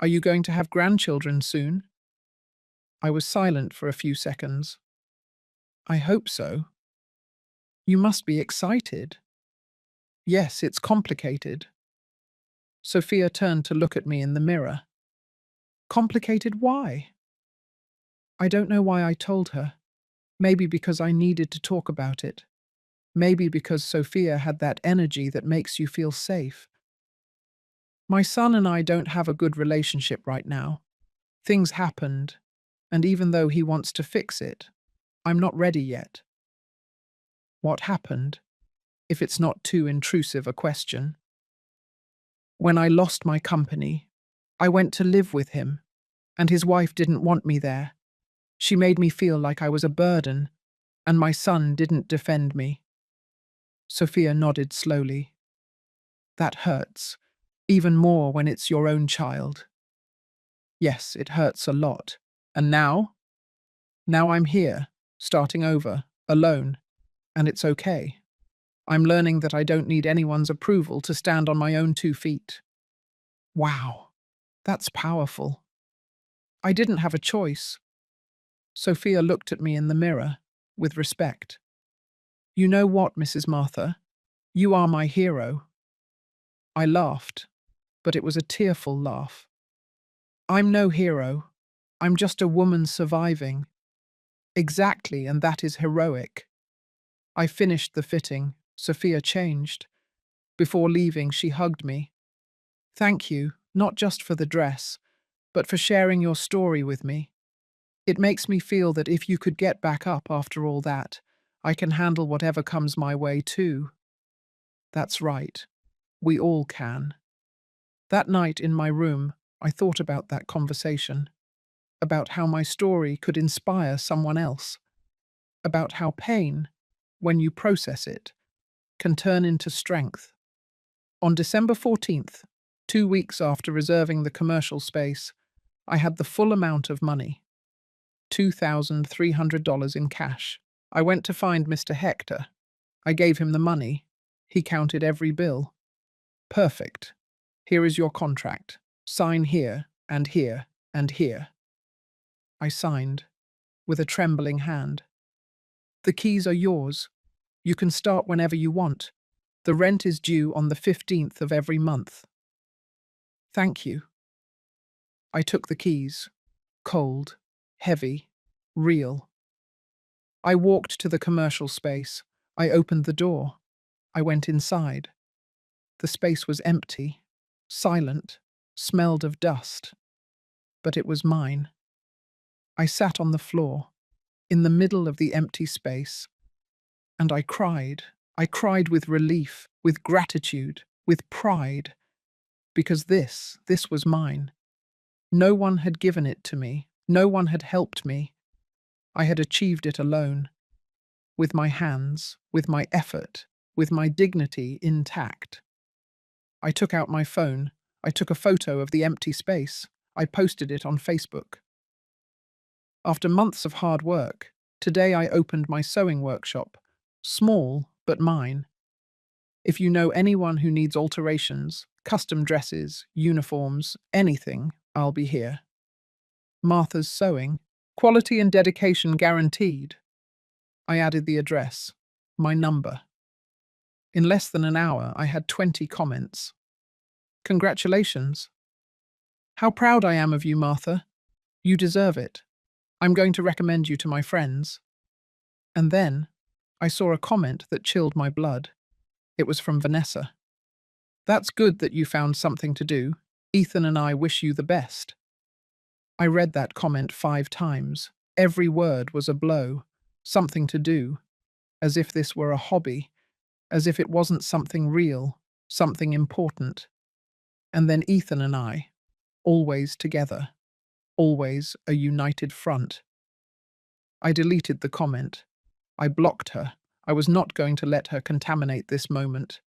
Are you going to have grandchildren soon? I was silent for a few seconds. I hope so. You must be excited. Yes, it's complicated. Sophia turned to look at me in the mirror. Complicated why? I don't know why I told her. Maybe because I needed to talk about it. Maybe because Sophia had that energy that makes you feel safe. My son and I don't have a good relationship right now. Things happened, and even though he wants to fix it, I'm not ready yet. What happened, if it's not too intrusive a question? When I lost my company, I went to live with him, and his wife didn't want me there. She made me feel like I was a burden, and my son didn't defend me. Sophia nodded slowly. That hurts, even more when it's your own child. Yes, it hurts a lot. And now? Now I'm here, starting over, alone, and it's okay. I'm learning that I don't need anyone's approval to stand on my own 2 feet. Wow, that's powerful. I didn't have a choice. Sophia looked at me in the mirror, with respect. You know what, Mrs. Martha? You are my hero. I laughed, but it was a tearful laugh. I'm no hero. I'm just a woman surviving. Exactly, and that is heroic. I finished the fitting. Sophia changed. Before leaving, she hugged me. Thank you, not just for the dress, but for sharing your story with me. It makes me feel that if you could get back up after all that, I can handle whatever comes my way too. That's right. We all can. That night in my room, I thought about that conversation, about how my story could inspire someone else, about how pain, when you process it, can turn into strength. On December 14th, 2 weeks after reserving the commercial space, I had the full amount of money, $2,300 in cash. I went to find Mr. Hector. I gave him the money. He counted every bill. Perfect. Here is your contract. Sign here, and here, and here. I signed, with a trembling hand. The keys are yours. You can start whenever you want. The rent is due on the 15th of every month. Thank you. I took the keys. Cold, heavy, real. I walked to the commercial space. I opened the door. I went inside. The space was empty, silent, smelled of dust. But it was mine. I sat on the floor, in the middle of the empty space, and I cried. I cried with relief, with gratitude, with pride, because this was mine. No one had given it to me. No one had helped me. I had achieved it alone, with my hands, with my effort, with my dignity intact. I took out my phone. I took a photo of the empty space. I posted it on Facebook. After months of hard work, today I opened my sewing workshop. Small, but mine. If you know anyone who needs alterations, custom dresses, uniforms, anything, I'll be here. Martha's Sewing. Quality and dedication guaranteed. I added the address, my number. In less than an hour, I had 20 comments. Congratulations. How proud I am of you, Martha. You deserve it. I'm going to recommend you to my friends. And then, I saw a comment that chilled my blood. It was from Vanessa. That's good that you found something to do. Ethan and I wish you the best. I read that comment 5 times. Every word was a blow. Something to do. As if this were a hobby. As if it wasn't something real. Something important. And then Ethan and I. Always together. Always a united front. I deleted the comment. I blocked her. I was not going to let her contaminate this moment.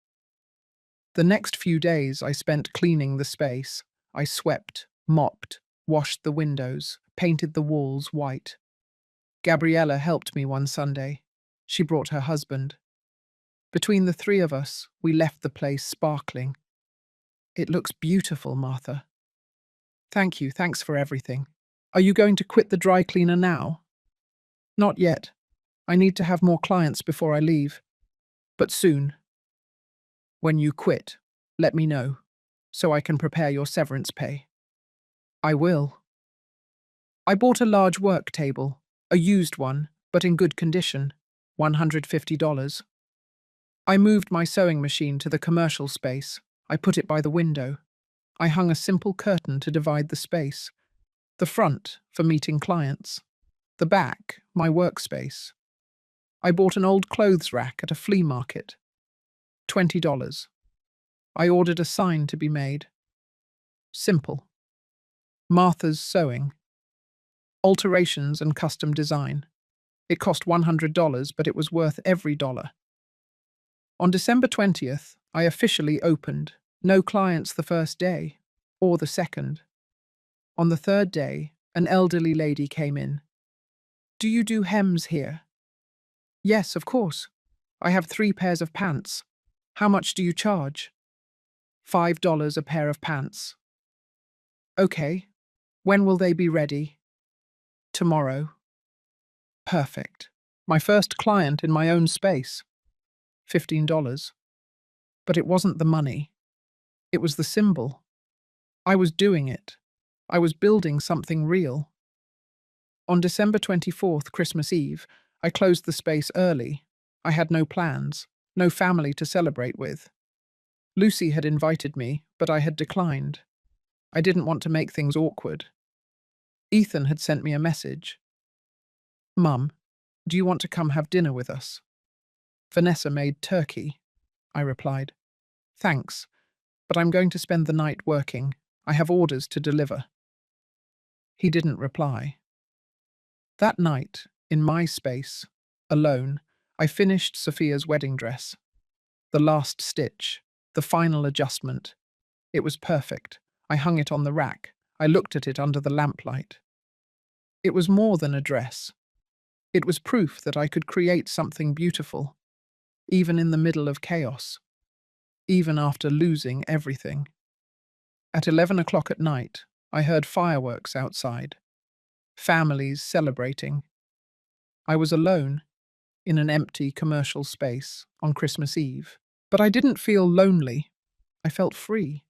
The next few days I spent cleaning the space. I swept, mopped, washed the windows, painted the walls white. Gabriella helped me one Sunday. She brought her husband. Between the 3 of us, we left the place sparkling. It looks beautiful, Martha. Thank you, thanks for everything. Are you going to quit the dry cleaner now? Not yet. I need to have more clients before I leave. But soon. When you quit, let me know, so I can prepare your severance pay. I will. I bought a large work table, a used one, but in good condition, $150. I moved my sewing machine to the commercial space. I put it by the window. I hung a simple curtain to divide the space. The front, for meeting clients. The back, my workspace. I bought an old clothes rack at a flea market. $20. I ordered a sign to be made. Simple. Martha's Sewing. Alterations and custom design. It cost $100, but it was worth every dollar. On December 20th, I officially opened. No clients the first day, or the second. On the 3rd day, an elderly lady came in. Do you do hems here? Yes, of course. I have 3 pairs of pants. How much do you charge? $5 a pair of pants. Okay. When will they be ready? Tomorrow. Perfect. My first client in my own space. $15. But it wasn't the money. It was the symbol. I was doing it. I was building something real. On December 24th, Christmas Eve, I closed the space early. I had no plans, no family to celebrate with. Lucy had invited me, but I had declined. I didn't want to make things awkward. Ethan had sent me a message. Mum, do you want to come have dinner with us? Vanessa made turkey. I replied. Thanks, but I'm going to spend the night working. I have orders to deliver. He didn't reply. That night, in my space, alone, I finished Sophia's wedding dress. The last stitch, the final adjustment. It was perfect. I hung it on the rack. I looked at it under the lamplight. It was more than a dress. It was proof that I could create something beautiful, even in the middle of chaos, even after losing everything. At 11 o'clock at night, I heard fireworks outside, families celebrating. I was alone, in an empty commercial space, on Christmas Eve. But I didn't feel lonely. I felt free.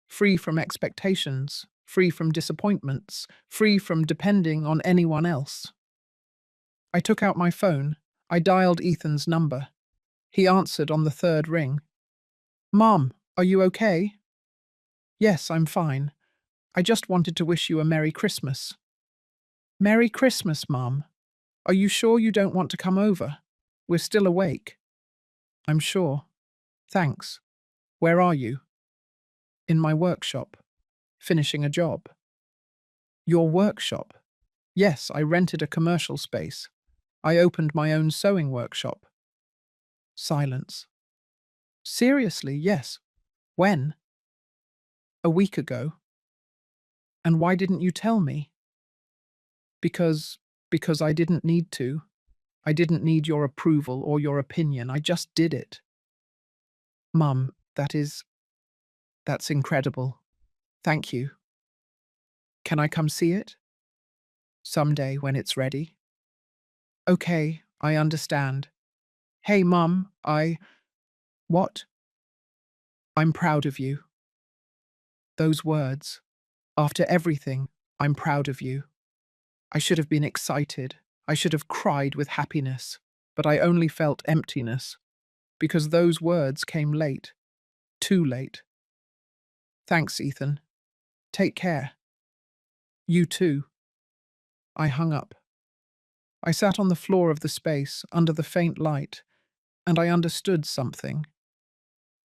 Free from expectations, free from disappointments, free from depending on anyone else. I took out my phone. I dialed Ethan's number. He answered on the third ring. "Mom, are you okay?" "Yes, I'm fine. I just wanted to wish you a Merry Christmas." "Merry Christmas, Mom. Are you sure you don't want to come over? We're still awake." "I'm sure. Thanks. Where are you?" "In my workshop. Finishing a job." "Your workshop?" "Yes, I rented a commercial space. I opened my own sewing workshop." Silence. "Seriously, yes. When?" "A week ago." "And why didn't you tell me?" Because I didn't need to. I didn't need your approval or your opinion. I just did it." "Mum, that's incredible. Thank you. Can I come see it?" "Someday when it's ready." "Okay, I understand. Hey, Mum, What?" "I'm proud of you." Those words. After everything, I'm proud of you. I should have been excited. I should have cried with happiness. But I only felt emptiness. Because those words came late. Too late. "Thanks, Ethan. Take care." "You too." I hung up. I sat on the floor of the space, under the faint light, and I understood something.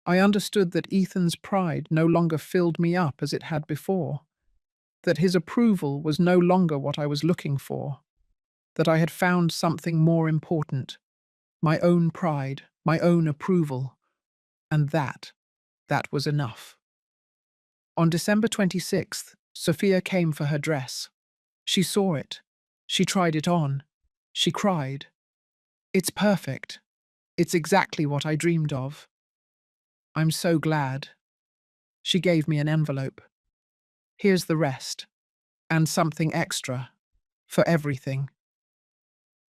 I understood that Ethan's pride no longer filled me up as it had before, that his approval was no longer what I was looking for, that I had found something more important, my own pride, my own approval, and that was enough. On December 26th, Sophia came for her dress. She saw it. She tried it on. She cried. "It's perfect. It's exactly what I dreamed of." "I'm so glad." She gave me an envelope. "Here's the rest. And something extra. For everything."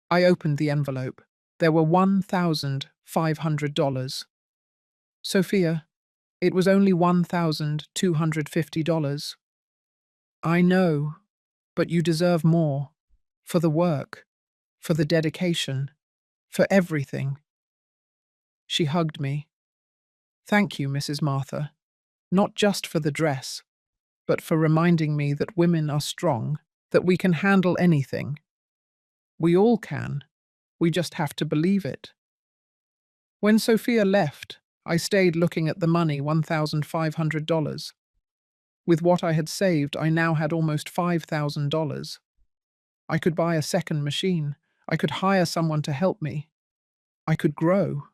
I opened the envelope. There were $1,500. "Sophia, it was only $1,250. "I know, but you deserve more. For the work, for the dedication, for everything." She hugged me. "Thank you, Mrs. Martha. Not just for the dress, but for reminding me that women are strong, that we can handle anything. We all can. We just have to believe it." When Sophia left, I stayed looking at the money, $1,500. With what I had saved, I now had almost $5,000. I could buy a second machine. I could hire someone to help me. I could grow.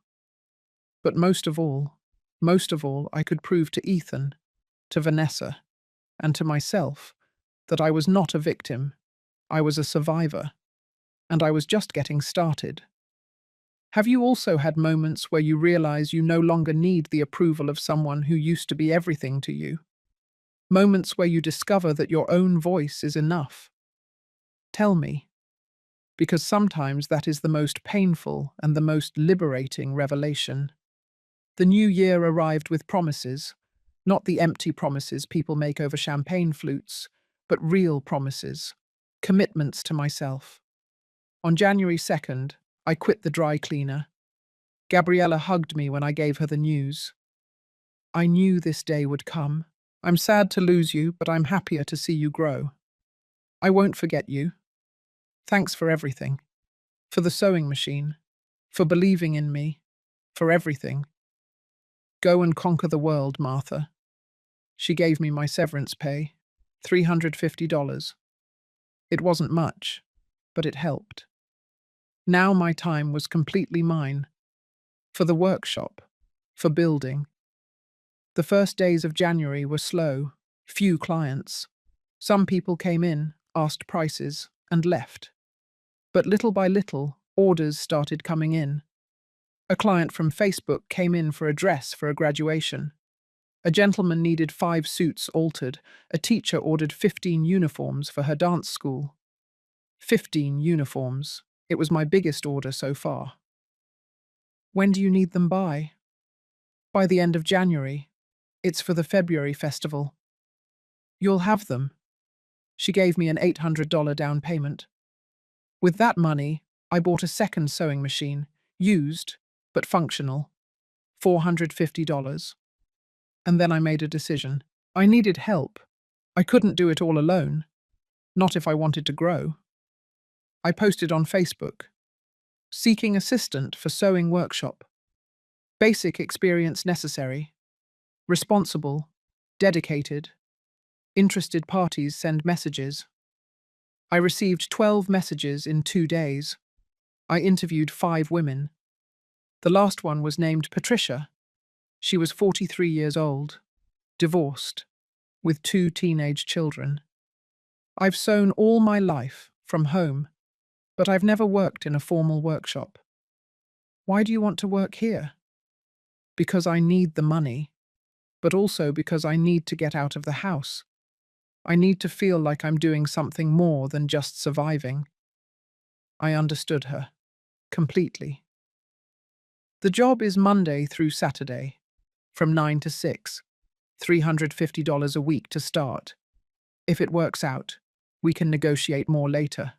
But most of all, I could prove to Ethan, to Vanessa, and to myself that I was not a victim. I was a survivor. And I was just getting started. Have you also had moments where you realize you no longer need the approval of someone who used to be everything to you? Moments where you discover that your own voice is enough? Tell me, because sometimes that is the most painful and the most liberating revelation. The new year arrived with promises, not the empty promises people make over champagne flutes, but real promises, commitments to myself. On January 2nd, I quit the dry cleaner. Gabriella hugged me when I gave her the news. "I knew this day would come. I'm sad to lose you, but I'm happier to see you grow. I won't forget you. Thanks for everything. For the sewing machine. For believing in me. For everything. Go and conquer the world, Martha." She gave me my severance pay, $350. It wasn't much, but it helped. Now my time was completely mine. For the workshop, for building. The first days of January were slow, few clients. Some people came in, asked prices, and left. But little by little, orders started coming in. A client from Facebook came in for a dress for a graduation. A gentleman needed 5 suits altered. A teacher ordered 15 uniforms for her dance school. 15 uniforms. It was my biggest order so far. When do you need them by? By the end of January. It's for the February festival. You'll have them. She gave me an $800 down payment. With that money, I bought a second sewing machine, used, but functional, $450. And then I made a decision. I needed help. I couldn't do it all alone. Not if I wanted to grow. I posted on Facebook, seeking assistant for sewing workshop. Basic experience necessary. Responsible. Dedicated. Interested parties send messages. I received 12 messages in 2 days. I interviewed 5 women. The last one was named Patricia. She was 43 years old, divorced, with 2 teenage children. I've sewn all my life, from home, but I've never worked in a formal workshop. Why do you want to work here? Because I need the money, but also because I need to get out of the house. I need to feel like I'm doing something more than just surviving. I understood her, completely. The job is Monday through Saturday, from 9 to 6, $350 a week to start. If it works out, we can negotiate more later.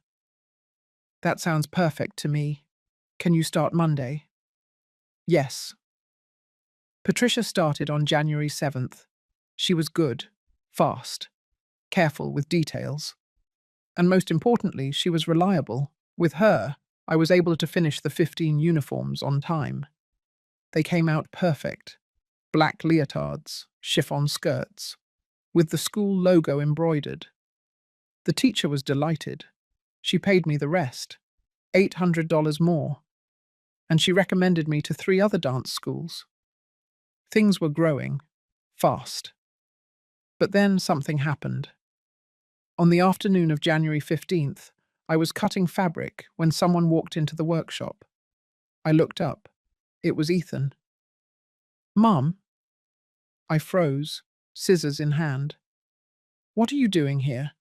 That sounds perfect to me. Can you start Monday? Yes. Patricia started on January 7th. She was good, fast, careful with details. And most importantly, she was reliable. With her, I was able to finish the 15 uniforms on time. They came out perfect. Black leotards, chiffon skirts, with the school logo embroidered. The teacher was delighted. She paid me the rest, $800 more, and she recommended me to 3 other dance schools. Things were growing, fast. But then something happened. On the afternoon of January 15th, I was cutting fabric when someone walked into the workshop. I looked up. It was Ethan. "Mum?" I froze, scissors in hand. "What are you doing here?"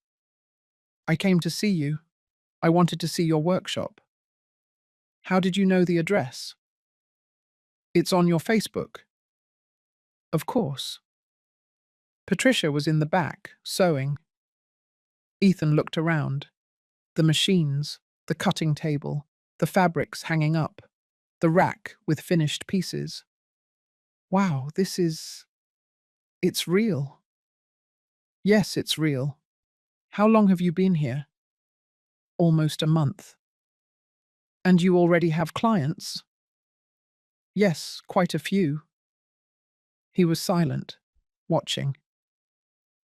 "I came to see you. I wanted to see your workshop." "How did you know the address?" "It's on your Facebook." "Of course." Patricia was in the back, sewing. Ethan looked around. The machines, the cutting table, the fabrics hanging up, the rack with finished pieces. "Wow, it's real." "Yes, it's real. How long have you been here?" "Almost a month." "And you already have clients?" "Yes, quite a few." He was silent, watching.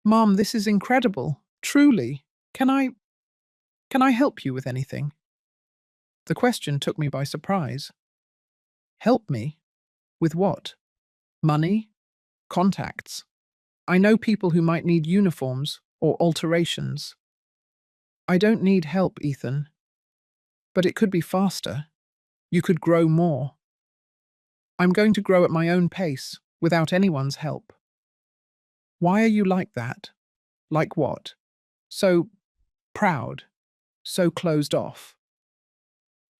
"Mom, this is incredible. Truly. Can I help you with anything?" The question took me by surprise. "Help me? With what? Money? Contacts? I know people who might need uniforms or alterations." "I don't need help, Ethan. But it could be faster. You could grow more." "I'm going to grow at my own pace, without anyone's help." "Why are you like that?" "Like what?" "So proud, so closed off."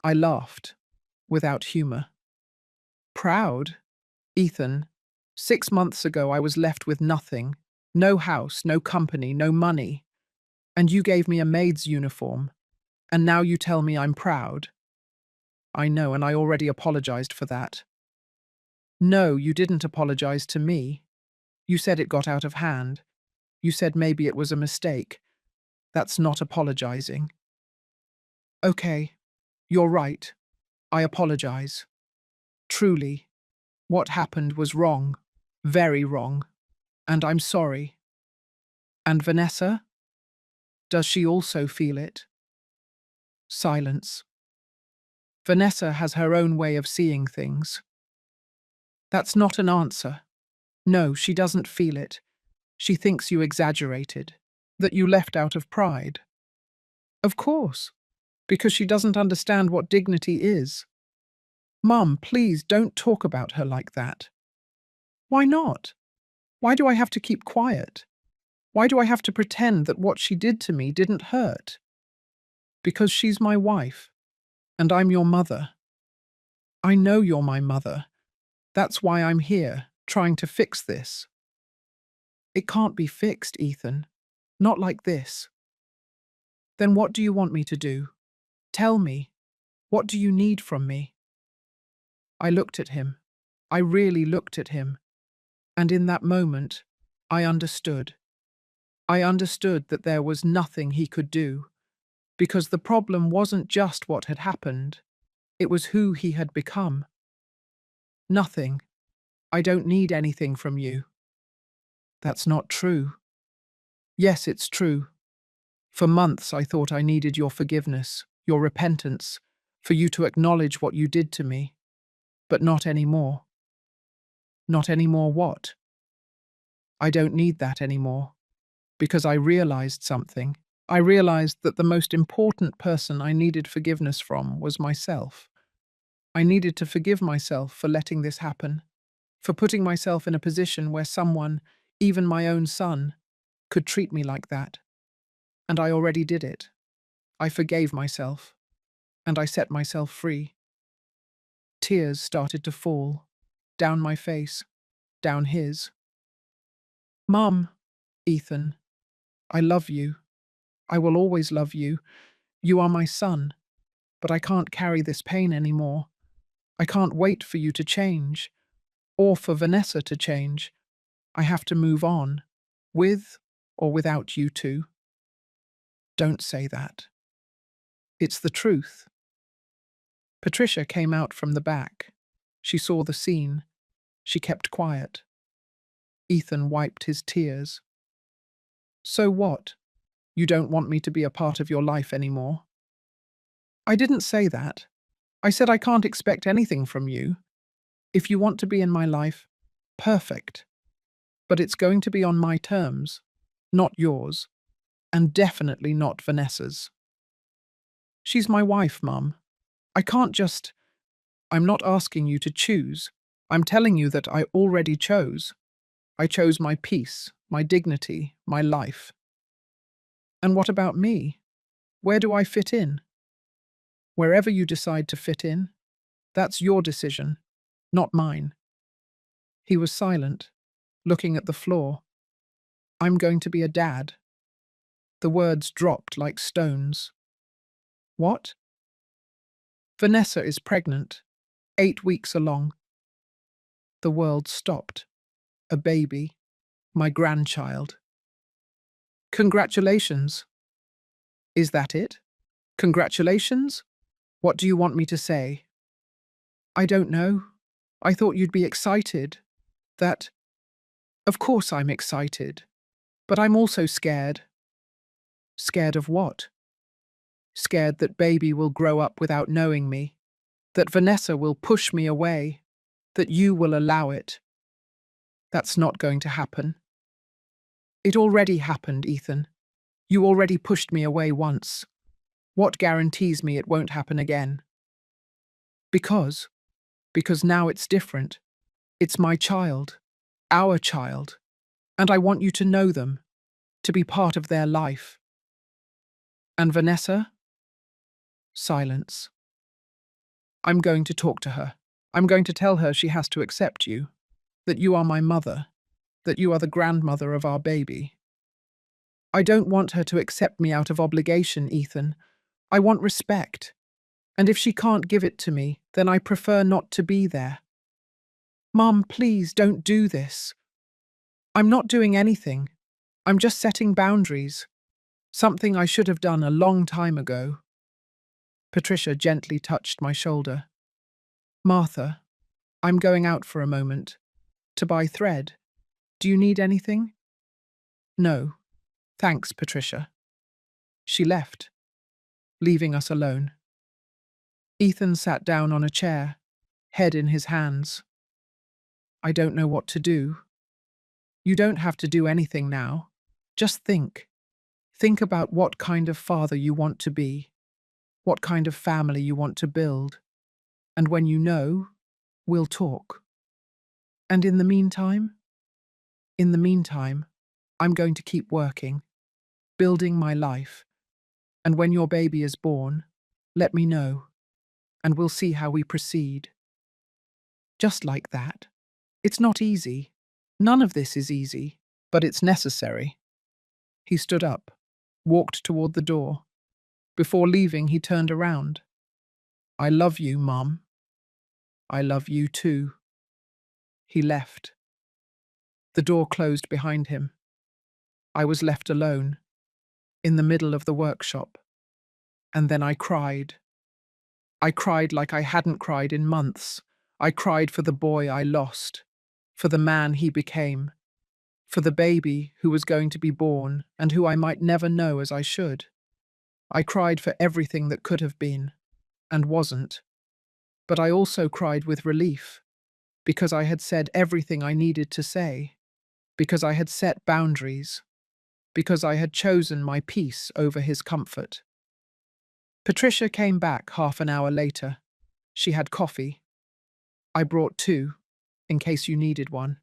I laughed, without humor. "Proud? Ethan, 6 months ago I was left with nothing. No house, no company, no money. And you gave me a maid's uniform. And now you tell me I'm proud." "I know, and I already apologized for that." "No, you didn't apologize to me. You said it got out of hand. You said maybe it was a mistake. That's not apologizing." "Okay, you're right. I apologize. Truly, what happened was wrong. Very wrong. And I'm sorry. And Vanessa? Does she also feel it? Silence. Vanessa has her own way of seeing things. That's not an answer. No, she doesn't feel it. She thinks you exaggerated, that you left out of pride. Of course, because she doesn't understand what dignity is. Mum, please don't talk about her like that. Why not? Why do I have to keep quiet? Why do I have to pretend that what she did to me didn't hurt? Because she's my wife, and I'm your mother. I know you're my mother. That's why I'm here, trying to fix this. It can't be fixed, Ethan. Not like this. Then what do you want me to do? Tell me. What do you need from me? I looked at him. I really looked at him. And in that moment, I understood. I understood that there was nothing he could do, because the problem wasn't just what had happened. It was who he had become. Nothing. I don't need anything from you. That's not true. Yes, it's true. For months I thought I needed your forgiveness, your repentance, for you to acknowledge what you did to me. But not anymore. Not anymore what? I don't need that anymore. Because I realized something. I realized that the most important person I needed forgiveness from was myself. I needed to forgive myself for letting this happen, for putting myself in a position where someone, even my own son, could treat me like that. And I already did it. I forgave myself, and I set myself free. Tears started to fall, down my face, down his. Mum, Ethan, I love you. I will always love you. You are my son, but I can't carry this pain anymore. I can't wait for you to change, or for Vanessa to change. I have to move on, with or without you two. Don't say that. It's the truth. Patricia came out from the back. She saw the scene. She kept quiet. Ethan wiped his tears. So what? You don't want me to be a part of your life anymore? I didn't say that. I said I can't expect anything from you. If you want to be in my life, perfect. But it's going to be on my terms, not yours, and definitely not Vanessa's. She's my wife, Mum. I can't just... I'm not asking you to choose. I'm telling you that I already chose. I chose my peace, my dignity, my life. And what about me? Where do I fit in? Wherever you decide to fit in, that's your decision, not mine. He was silent, looking at the floor. I'm going to be a dad. The words dropped like stones. What? Vanessa is pregnant, 8 weeks along. The world stopped. A baby, my grandchild. Congratulations. Is that it? Congratulations? What do you want me to say? I don't know. I thought you'd be excited. That... Of course I'm excited. But I'm also scared. Scared of what? Scared that baby will grow up without knowing me. That Vanessa will push me away. That you will allow it. That's not going to happen. It already happened, Ethan. You already pushed me away once. What guarantees me it won't happen again? Because now it's different. It's my child, our child, and I want you to know them, to be part of their life. And Vanessa? Silence. I'm going to talk to her. I'm going to tell her she has to accept you, that you are my mother, that you are the grandmother of our baby. I don't want her to accept me out of obligation, Ethan. I want respect. And if she can't give it to me, then I prefer not to be there. Mum, please don't do this. I'm not doing anything. I'm just setting boundaries. Something I should have done a long time ago. Patricia gently touched my shoulder. Martha, I'm going out for a moment. To buy thread. Do you need anything? No. Thanks, Patricia. She left, leaving us alone. Ethan sat down on a chair, head in his hands. I don't know what to do. You don't have to do anything now. Just think. Think about what kind of father you want to be, what kind of family you want to build. And when you know, we'll talk. And in the meantime? In the meantime, I'm going to keep working, building my life. And when your baby is born, let me know, and we'll see how we proceed. Just like that. It's not easy. None of this is easy, but it's necessary. He stood up, walked toward the door. Before leaving, he turned around. I love you, Mum. I love you too. He left. The door closed behind him. I was left alone, in the middle of the workshop. And then I cried. I cried like I hadn't cried in months. I cried for the boy I lost, for the man he became, for the baby who was going to be born and who I might never know as I should. I cried for everything that could have been, and wasn't. But I also cried with relief, because I had said everything I needed to say, because I had set boundaries, because I had chosen my peace over his comfort. Patricia came back half an hour later. She had coffee. I brought two, in case you needed one.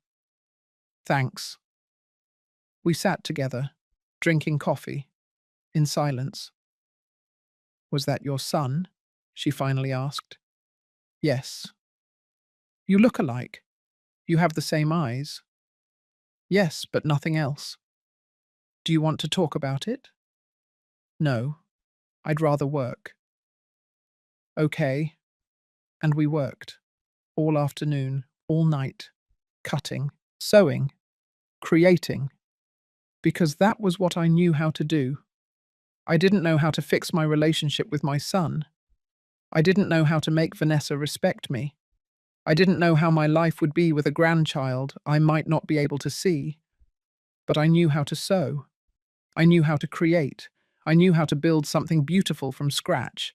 Thanks. We sat together, drinking coffee, in silence. Was that your son? She finally asked. Yes. You look alike. You have the same eyes. Yes, but nothing else. Do you want to talk about it? No. I'd rather work. Okay. And we worked. All afternoon, all night. Cutting, sewing, creating. Because that was what I knew how to do. I didn't know how to fix my relationship with my son. I didn't know how to make Vanessa respect me. I didn't know how my life would be with a grandchild I might not be able to see. But I knew how to sew. I knew how to create. I knew how to build something beautiful from scratch.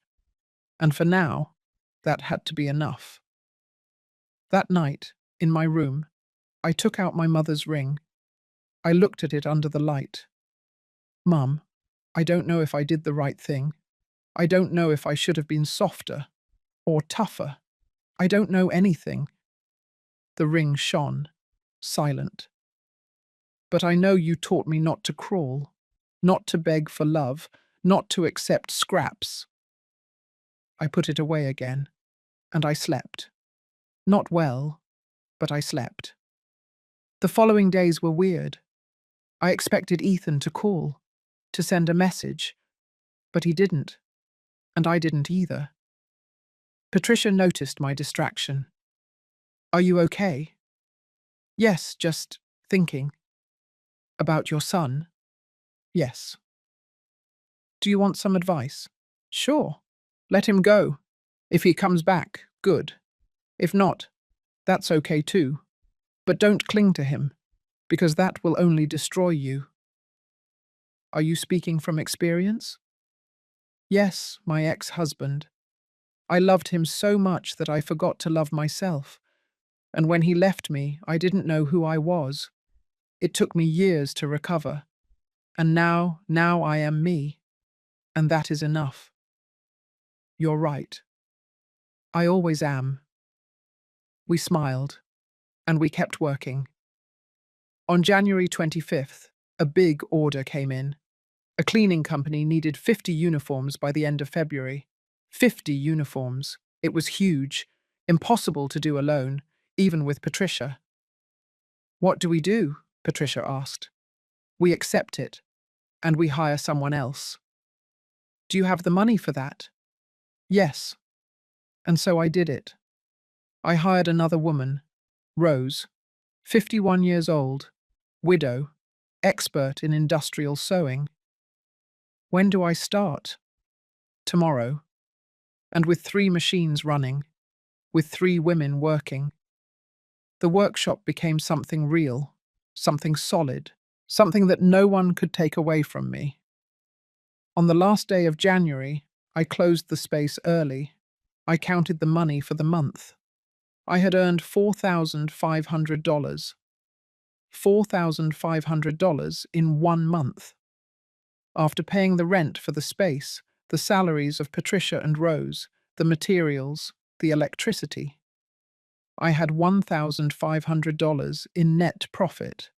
And for now, that had to be enough. That night, in my room, I took out my mother's ring. I looked at it under the light. Mum, I don't know if I did the right thing. I don't know if I should have been softer or tougher. I don't know anything. The ring shone, silent. But I know you taught me not to crawl, not to beg for love, not to accept scraps. I put it away again, and I slept. Not well, but I slept. The following days were weird. I expected Ethan to call, to send a message, but he didn't, and I didn't either. Patricia noticed my distraction. Are you okay? Yes, just thinking. About your son? Yes. Do you want some advice? Sure. Let him go. If he comes back, good. If not, that's okay too. But don't cling to him, because that will only destroy you. Are you speaking from experience? Yes, my ex-husband. I loved him so much that I forgot to love myself. And when he left me, I didn't know who I was. It took me years to recover. And now I am me. And that is enough. You're right. I always am. We smiled, and we kept working. On January 25th, a big order came in. A cleaning company needed 50 uniforms by the end of February. 50 uniforms. It was huge, impossible to do alone, even with Patricia. What do we do? Patricia asked. We accept it, and we hire someone else. Do you have the money for that? Yes. And so I did it. I hired another woman, Rose, 51 years old, widow, expert in industrial sewing. When do I start? Tomorrow. And with 3 machines running, with 3 women working. The workshop became something real. something solid, something that no one could take away from me. On the last day of January, I closed the space early. I counted the money for the month. I had earned $4,500. $4,500 in 1 month. After paying the rent for the space, the salaries of Patricia and Rose, the materials, the electricity, I had $1,500 in net profit.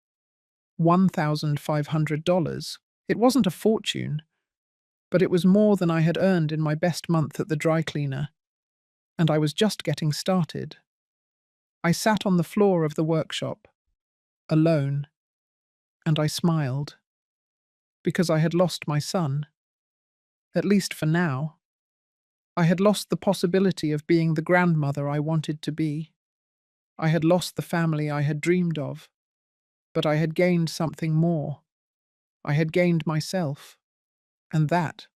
$1,500. It wasn't a fortune, but it was more than I had earned in my best month at the dry cleaner, and I was just getting started. I sat on the floor of the workshop, alone, and I smiled, because I had lost my son, at least for now. I had lost the possibility of being the grandmother I wanted to be. I had lost the family I had dreamed of, but I had gained something more. I had gained myself, and that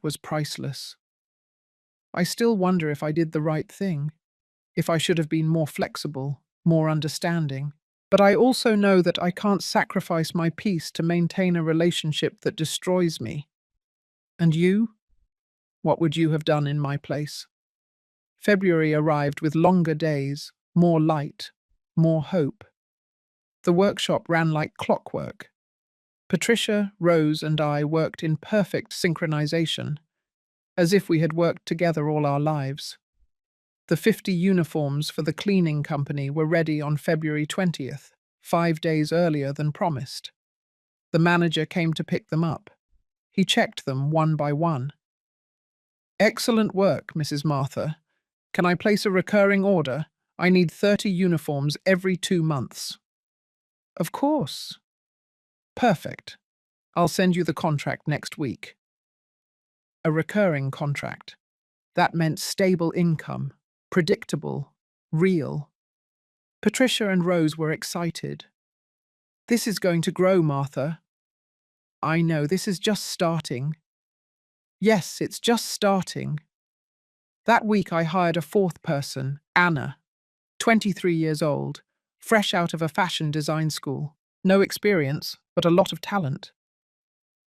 was priceless. I still wonder if I did the right thing, if I should have been more flexible, more understanding. But I also know that I can't sacrifice my peace to maintain a relationship that destroys me. And you? What would you have done in my place? February arrived with longer days, more light, more hope. The workshop ran like clockwork. Patricia, Rose, and I worked in perfect synchronization, as if we had worked together all our lives. The 50 uniforms for the cleaning company were ready on February 20th, 5 days earlier than promised. The manager came to pick them up. He checked them one by one. "Excellent work, Mrs. Martha. Can I place a recurring order? I need 30 uniforms every 2 months." "Of course." "Perfect. I'll send you the contract next week." A recurring contract. That meant stable income, predictable, real. Patricia and Rose were excited. "This is going to grow, Martha." "I know, this is just starting." "Yes, it's just starting." That week I hired a fourth person, Anna, 23 years old, fresh out of a fashion design school. No experience, but a lot of talent.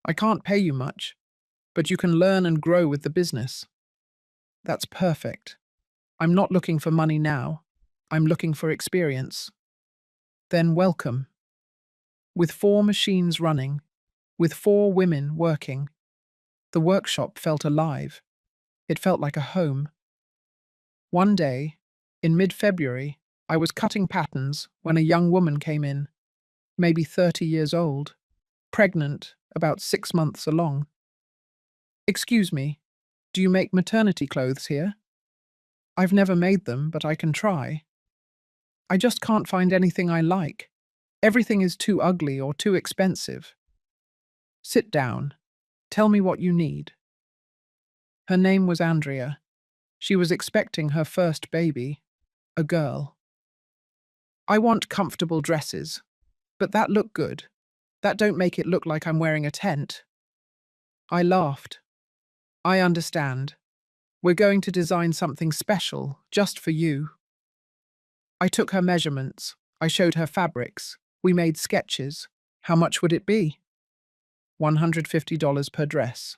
"I can't pay you much, but you can learn and grow with the business." "That's perfect. I'm not looking for money now. I'm looking for experience." "Then welcome." With 4 machines running, with 4 women working, the workshop felt alive. It felt like a home. One day, in mid-February, I was cutting patterns when a young woman came in, maybe 30 years old, pregnant, about 6 months along. "Excuse me, do you make maternity clothes here?" "I've never made them, but I can try." "I just can't find anything I like. Everything is too ugly or too expensive." "Sit down. Tell me what you need." Her name was Andrea. She was expecting her first baby, a girl. "I want comfortable dresses. But that look good. That don't make it look like I'm wearing a tent." I laughed. "I understand. We're going to design something special, just for you." I took her measurements. I showed her fabrics. We made sketches. "How much would it be?" $150 per dress.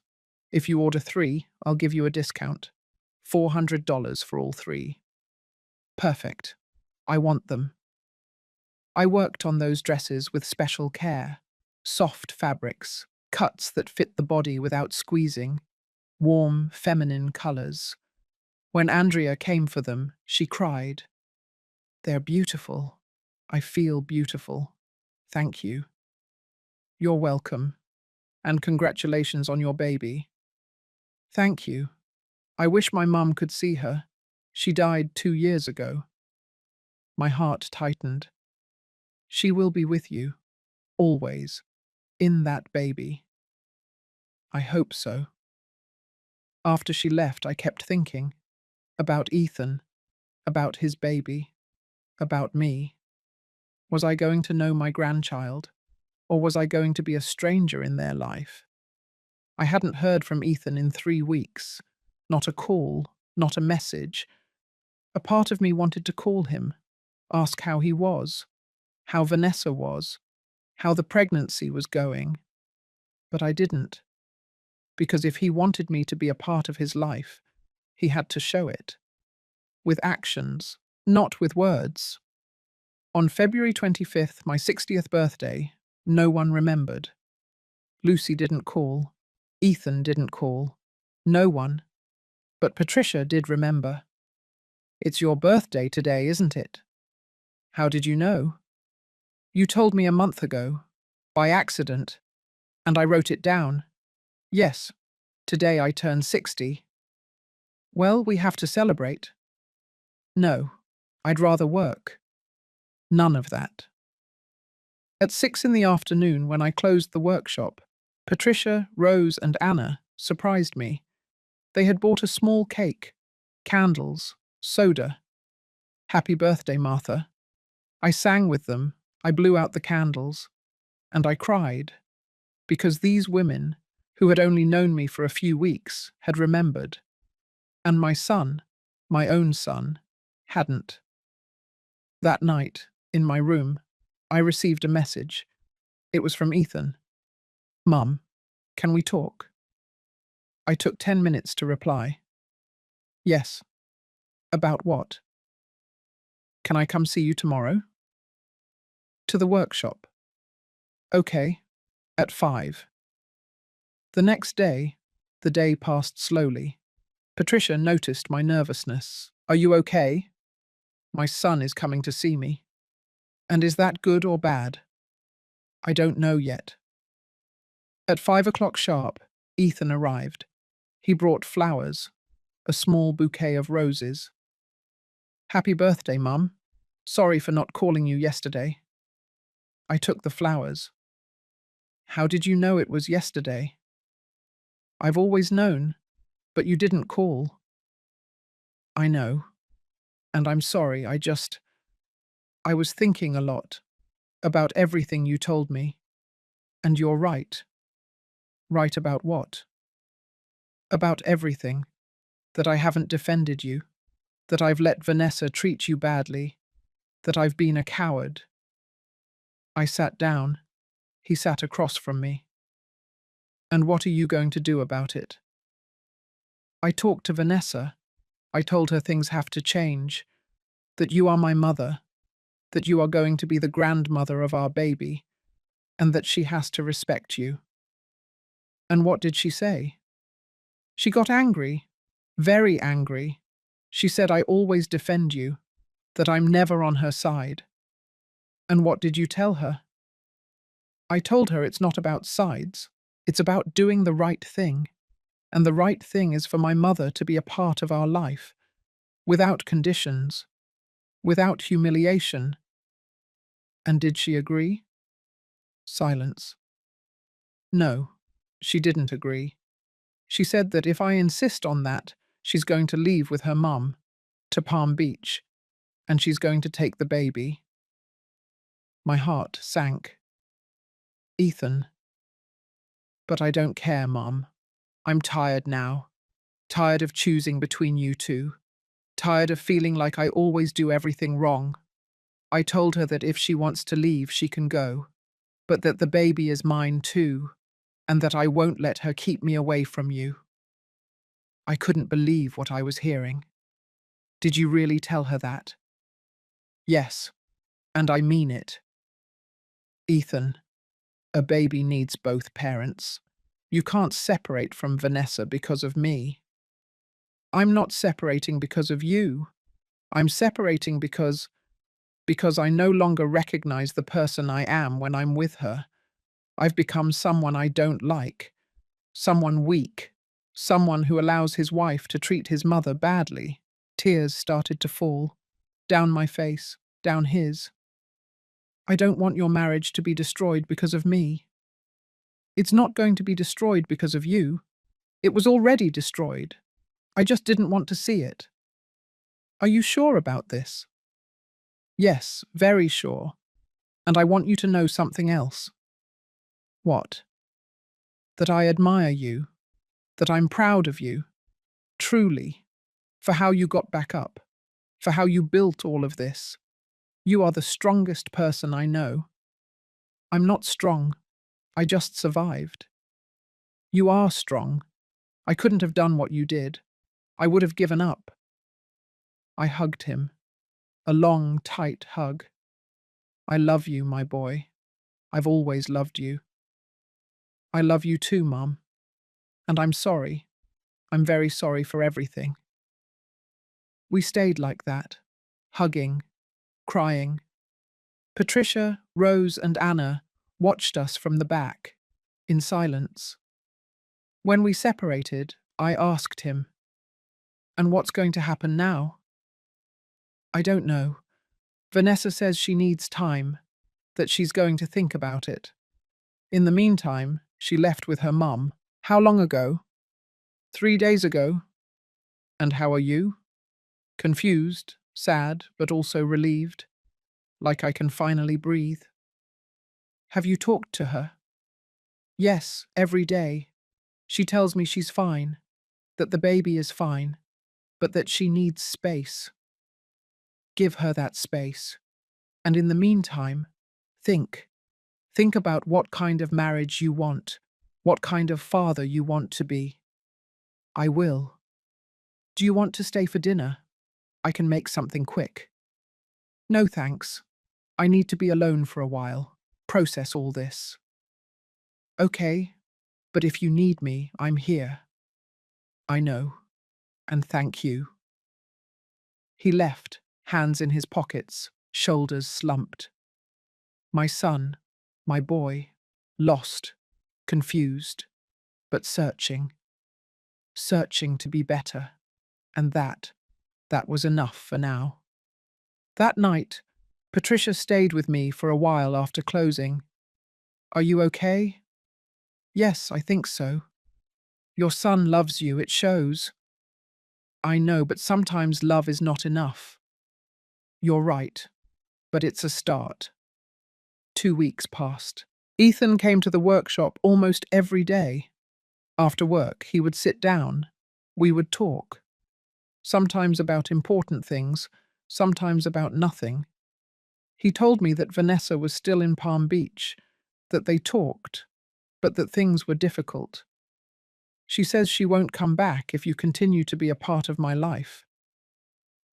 If you order 3, I'll give you a discount. $400 for all 3. "Perfect. I want them." I worked on those dresses with special care. Soft fabrics, cuts that fit the body without squeezing, warm, feminine colors. When Andrea came for them, she cried, "They're beautiful. I feel beautiful. Thank you." "You're welcome. And congratulations on your baby." "Thank you. I wish my mum could see her. She died 2 years ago." My heart tightened. "She will be with you, always, in that baby." "I hope so." After she left, I kept thinking about Ethan, about his baby, about me. Was I going to know my grandchild, or was I going to be a stranger in their life? I hadn't heard from Ethan in 3 weeks. Not a call, not a message. A part of me wanted to call him, ask how he was. how Vanessa was, how the pregnancy was going. But I didn't, because if he wanted me to be a part of his life, he had to show it. With actions, not with words. On February 25th, my 60th birthday, no one remembered. Lucy didn't call. Ethan didn't call. No one. But Patricia did remember. "It's your birthday today, isn't it?" "How did you know?" "You told me a month ago. By accident. And I wrote it down. Yes. Today I turn 60. "Well, we have to celebrate." "No. I'd rather work." None of that. At 6 in the afternoon, when I closed the workshop, Patricia, Rose, and Anna surprised me. They had bought a small cake, candles, soda. "Happy birthday, Martha." I sang with them, I blew out the candles, and I cried, because these women, who had only known me for a few weeks, had remembered. And my son, my own son, hadn't. That night, in my room, I received a message. It was from Ethan. "Mum, can we talk?" I took 10 minutes to reply. "Yes." "About what?" "Can I come see you tomorrow?" "To the workshop." "Okay, at 5. The next day, the day passed slowly. Patricia noticed my nervousness. "Are you okay?" "My son is coming to see me." "And is that good or bad?" "I don't know yet." At 5 o'clock sharp, Ethan arrived. He brought flowers, a small bouquet of roses. "Happy birthday, Mum. Sorry for not calling you yesterday." I took the flowers. "How did you know it was yesterday?" "I've always known, but you didn't call." "I know, and I'm sorry, I was thinking a lot about everything you told me, and you're right." "Right about what?" "About everything, that I haven't defended you, that I've let Vanessa treat you badly, that I've been a coward." I sat down. He sat across from me. "And what are you going to do about it?" "I talked to Vanessa. I told her things have to change, that you are my mother, that you are going to be the grandmother of our baby, and that she has to respect you." "And what did she say?" "She got angry, very angry. She said I always defend you, that I'm never on her side." "And what did you tell her?" "I told her it's not about sides, it's about doing the right thing, and the right thing is for my mother to be a part of our life, without conditions, without humiliation." "And did she agree?" Silence. "No, she didn't agree. She said that if I insist on that, she's going to leave with her mum to Palm Beach, and she's going to take the baby." My heart sank. "Ethan." "But I don't care, Mum. I'm tired now. Tired of choosing between you two. Tired of feeling like I always do everything wrong. I told her that if she wants to leave, she can go, but that the baby is mine too, and that I won't let her keep me away from you." I couldn't believe what I was hearing. "Did you really tell her that?" "Yes, and I mean it." "Ethan, a baby needs both parents. You can't separate from Vanessa because of me." "I'm not separating because of you. I'm separating because I no longer recognize the person I am when I'm with her. I've become someone I don't like, someone weak, someone who allows his wife to treat his mother badly." Tears started to fall, down my face, down his. "I don't want your marriage to be destroyed because of me." "It's not going to be destroyed because of you. It was already destroyed. I just didn't want to see it." "Are you sure about this?" "Yes, very sure. And I want you to know something else." "What?" "That I admire you, that I'm proud of you, truly, for how you got back up, for how you built all of this. You are the strongest person I know. I'm not strong. I just survived. You are strong. I couldn't have done what you did. I would have given up. I hugged him. A long, tight hug. I love you, my boy. I've always loved you. I love you too, Mum. And I'm sorry. I'm very sorry for everything. We stayed like that, hugging, crying. Patricia, Rose, and Anna watched us from the back, in silence. When we separated, I asked him, "And what's going to happen now?" "I don't know. Vanessa says she needs time, that she's going to think about it. In the meantime, she left with her mum." "How long ago?" "3 days ago." "And how are you?" "Confused, sad, but also relieved, like I can finally breathe." "Have you talked to her?" "Yes, every day. She tells me she's fine, that the baby is fine, but that she needs space. Give her that space. And in the meantime, think. Think about what kind of marriage you want, what kind of father you want to be." "I will." "Do you want to stay for dinner? I can make something quick." "No, thanks. I need to be alone for a while, process all this." "Okay, but if you need me, I'm here." "I know, and thank you." He left, hands in his pockets, shoulders slumped. My son, my boy, lost, confused, but searching to be better. And that was enough for now. That night, Patricia stayed with me for a while after closing. "Are you okay?" "Yes, I think so. Your son loves you, it shows." "I know, but sometimes love is not enough." "You're right, but it's a start." 2 weeks passed. Ethan came to the workshop almost every day. After work, he would sit down. We would talk. Sometimes about important things, sometimes about nothing. He told me that Vanessa was still in Palm Beach, that they talked, but that things were difficult. "She says she won't come back if you continue to be a part of my life."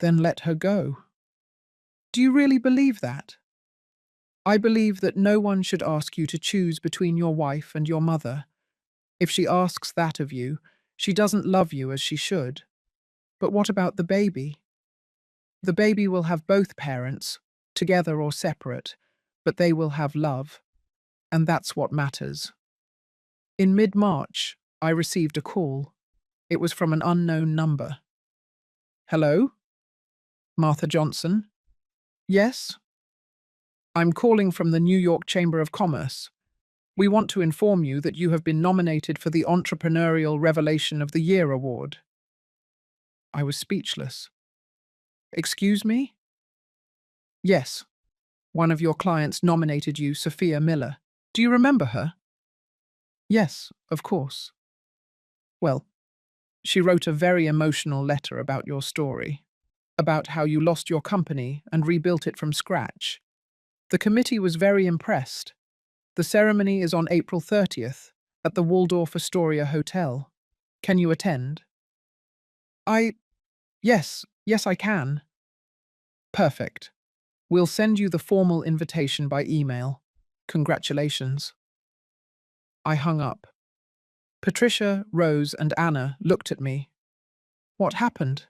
"Then let her go." "Do you really believe that?" "I believe that no one should ask you to choose between your wife and your mother. If she asks that of you, she doesn't love you as she should. But what about the baby? The baby will have both parents, together or separate, but they will have love, and that's what matters." In mid-March, I received a call. It was from an unknown number. "Hello? Martha Johnson?" "Yes?" "I'm calling from the New York Chamber of Commerce. We want to inform you that you have been nominated for the Entrepreneurial Revelation of the Year award." I was speechless. "Excuse me?" "Yes. One of your clients nominated you, Sophia Miller. Do you remember her?" "Yes, of course." "Well, she wrote a very emotional letter about your story, about how you lost your company and rebuilt it from scratch. The committee was very impressed. The ceremony is on April 30th at the Waldorf Astoria Hotel. Can you attend?" "I... yes, I can." "Perfect. We'll send you the formal invitation by email. Congratulations." I hung up. Patricia, Rose, and Anna looked at me. What happened?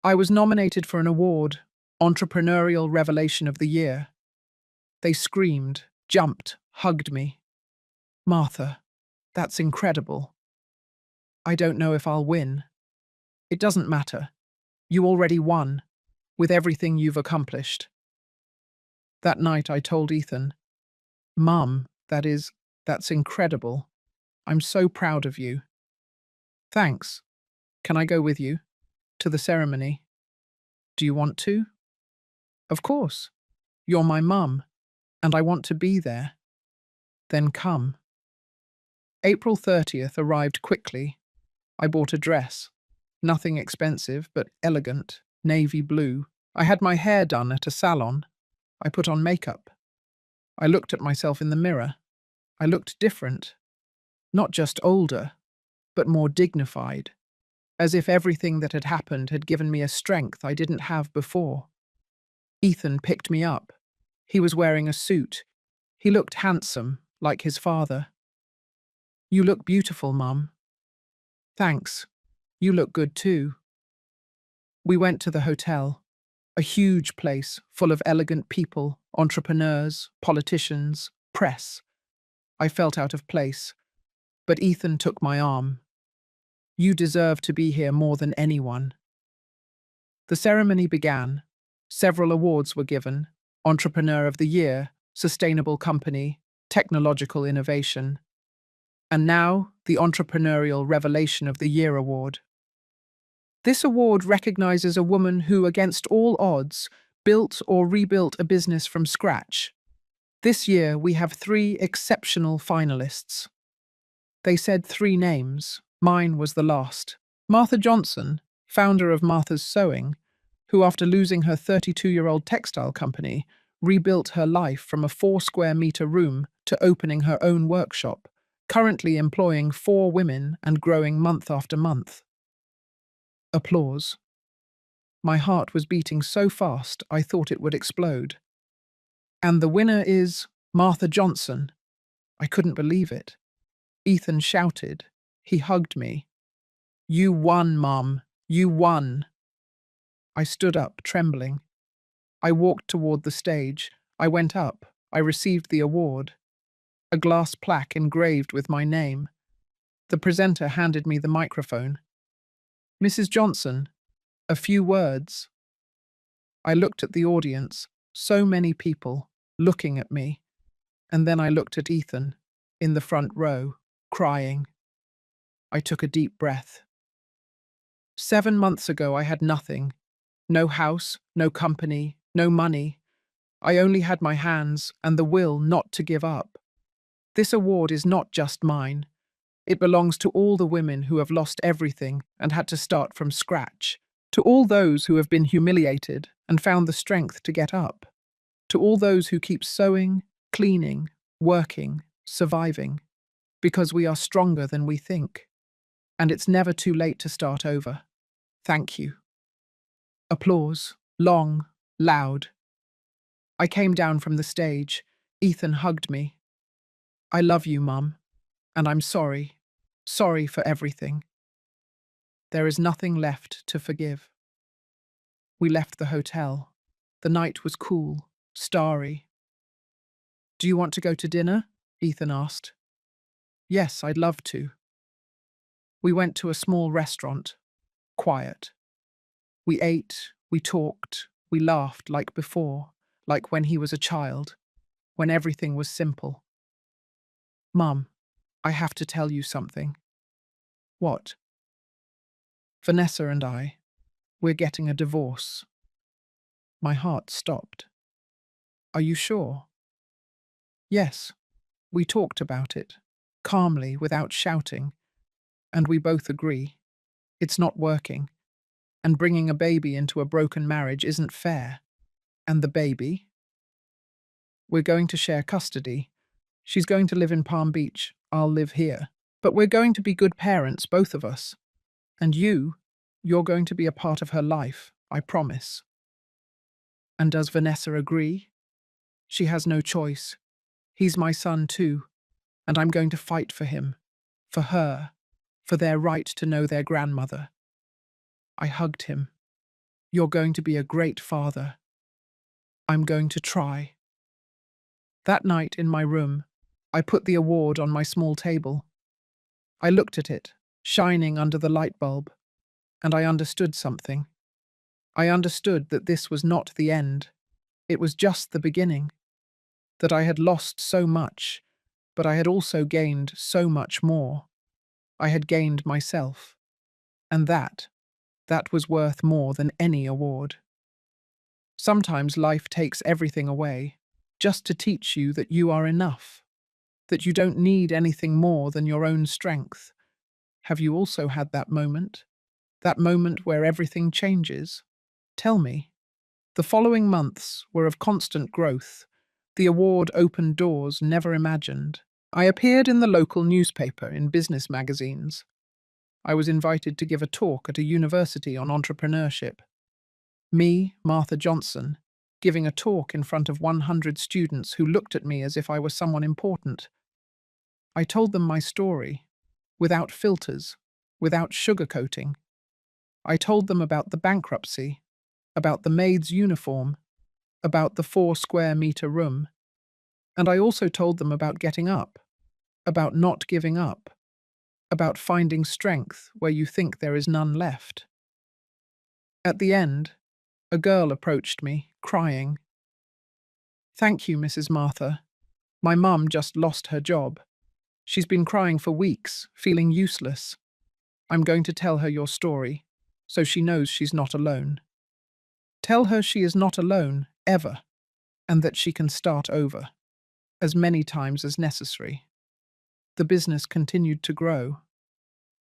"I was nominated for an award, Entrepreneurial Revelation of the Year." They screamed, jumped, hugged me. "Martha, that's incredible." "I don't know if I'll win." "It doesn't matter. You already won, with everything you've accomplished." That night I told Ethan, "Mum, that's incredible. I'm so proud of you." "Thanks. Can I go with you? To the ceremony?" "Do you want to?" "Of course. You're my mum, and I want to be there." "Then come." April 30th arrived quickly. I bought a dress. Nothing expensive, but elegant, navy blue. I had my hair done at a salon. I put on makeup. I looked at myself in the mirror. I looked different. Not just older, but more dignified, as if everything that had happened had given me a strength I didn't have before. Ethan picked me up. He was wearing a suit. He looked handsome, like his father. "You look beautiful, Mum." "Thanks. You look good too." We went to the hotel, a huge place full of elegant people, entrepreneurs, politicians, press. I felt out of place, but Ethan took my arm. "You deserve to be here more than anyone." The ceremony began. Several awards were given: Entrepreneur of the Year, Sustainable Company, Technological Innovation, and now the Entrepreneurial Revelation of the Year award. This award recognizes a woman who, against all odds, built or rebuilt a business from scratch. This year we have 3 exceptional finalists. They said 3 names. Mine was the last. Martha Johnson, founder of Martha's Sewing, who, after losing her 32-year-old textile company, rebuilt her life from a 4-square-meter room to opening her own workshop, currently employing 4 women and growing month after month. Applause. My heart was beating so fast I thought it would explode. And the winner is Martha Johnson. I couldn't believe it. Ethan shouted. He hugged me. "You won, Mum. You won." I stood up, trembling. I walked toward the stage. I went up. I received the award. A glass plaque engraved with my name. The presenter handed me the microphone. "Mrs. Johnson, a few words." I looked at the audience, so many people, looking at me, and then I looked at Ethan, in the front row, crying. I took a deep breath. 7 months ago I had nothing. No house, no company, no money. I only had my hands and the will not to give up. This award is not just mine. It belongs to all the women who have lost everything and had to start from scratch, to all those who have been humiliated and found the strength to get up, to all those who keep sewing, cleaning, working, surviving, because we are stronger than we think. And it's never too late to start over. Thank you. Applause, long, loud. I came down from the stage. Ethan hugged me. "I love you, Mum, and I'm sorry. Sorry for everything. There is nothing left to forgive." We left the hotel. The night was cool, starry. "Do you want to go to dinner?" Ethan asked. "Yes, I'd love to." We went to a small restaurant. Quiet. We ate, we talked, we laughed like before, like when he was a child, when everything was simple. "Mum, I have to tell you something." "What?" "Vanessa and we're getting a divorce." My heart stopped. "Are you sure?" "Yes. We talked about it, calmly, without shouting, and we both agree. It's not working, and bringing a baby into a broken marriage isn't fair." "And the baby?" "We're going to share custody. She's going to live in Palm Beach. I'll live here. But we're going to be good parents, both of us. And you're going to be a part of her life, I promise." "And does Vanessa agree?" "She has no choice. He's my son too, and I'm going to fight for him, for her, for their right to know their grandmother." I hugged him. "You're going to be a great father." "I'm going to try." That night in my room, I put the award on my small table. I looked at it, shining under the light bulb, and I understood something. I understood that this was not the end. It was just the beginning. That I had lost so much, but I had also gained so much more. I had gained myself. And that was worth more than any award. Sometimes life takes everything away, just to teach you that you are enough, that you don't need anything more than your own strength. Have you also had that moment? That moment where everything changes? Tell me. The following months were of constant growth. The award opened doors never imagined. I appeared in the local newspaper, in business magazines. I was invited to give a talk at a university on entrepreneurship. Me, Martha Johnson, giving a talk in front of 100 students who looked at me as if I were someone important. I told them my story, without filters, without sugarcoating. I told them about the bankruptcy, about the maid's uniform, about the 4 square meter room, and I also told them about getting up, about not giving up, about finding strength where you think there is none left. At the end, a girl approached me, crying. "Thank you, Mrs. Martha. My mum just lost her job. She's been crying for weeks, feeling useless. I'm going to tell her your story, so she knows she's not alone. Tell her she is not alone, ever, and that she can start over, as many times as necessary." The business continued to grow.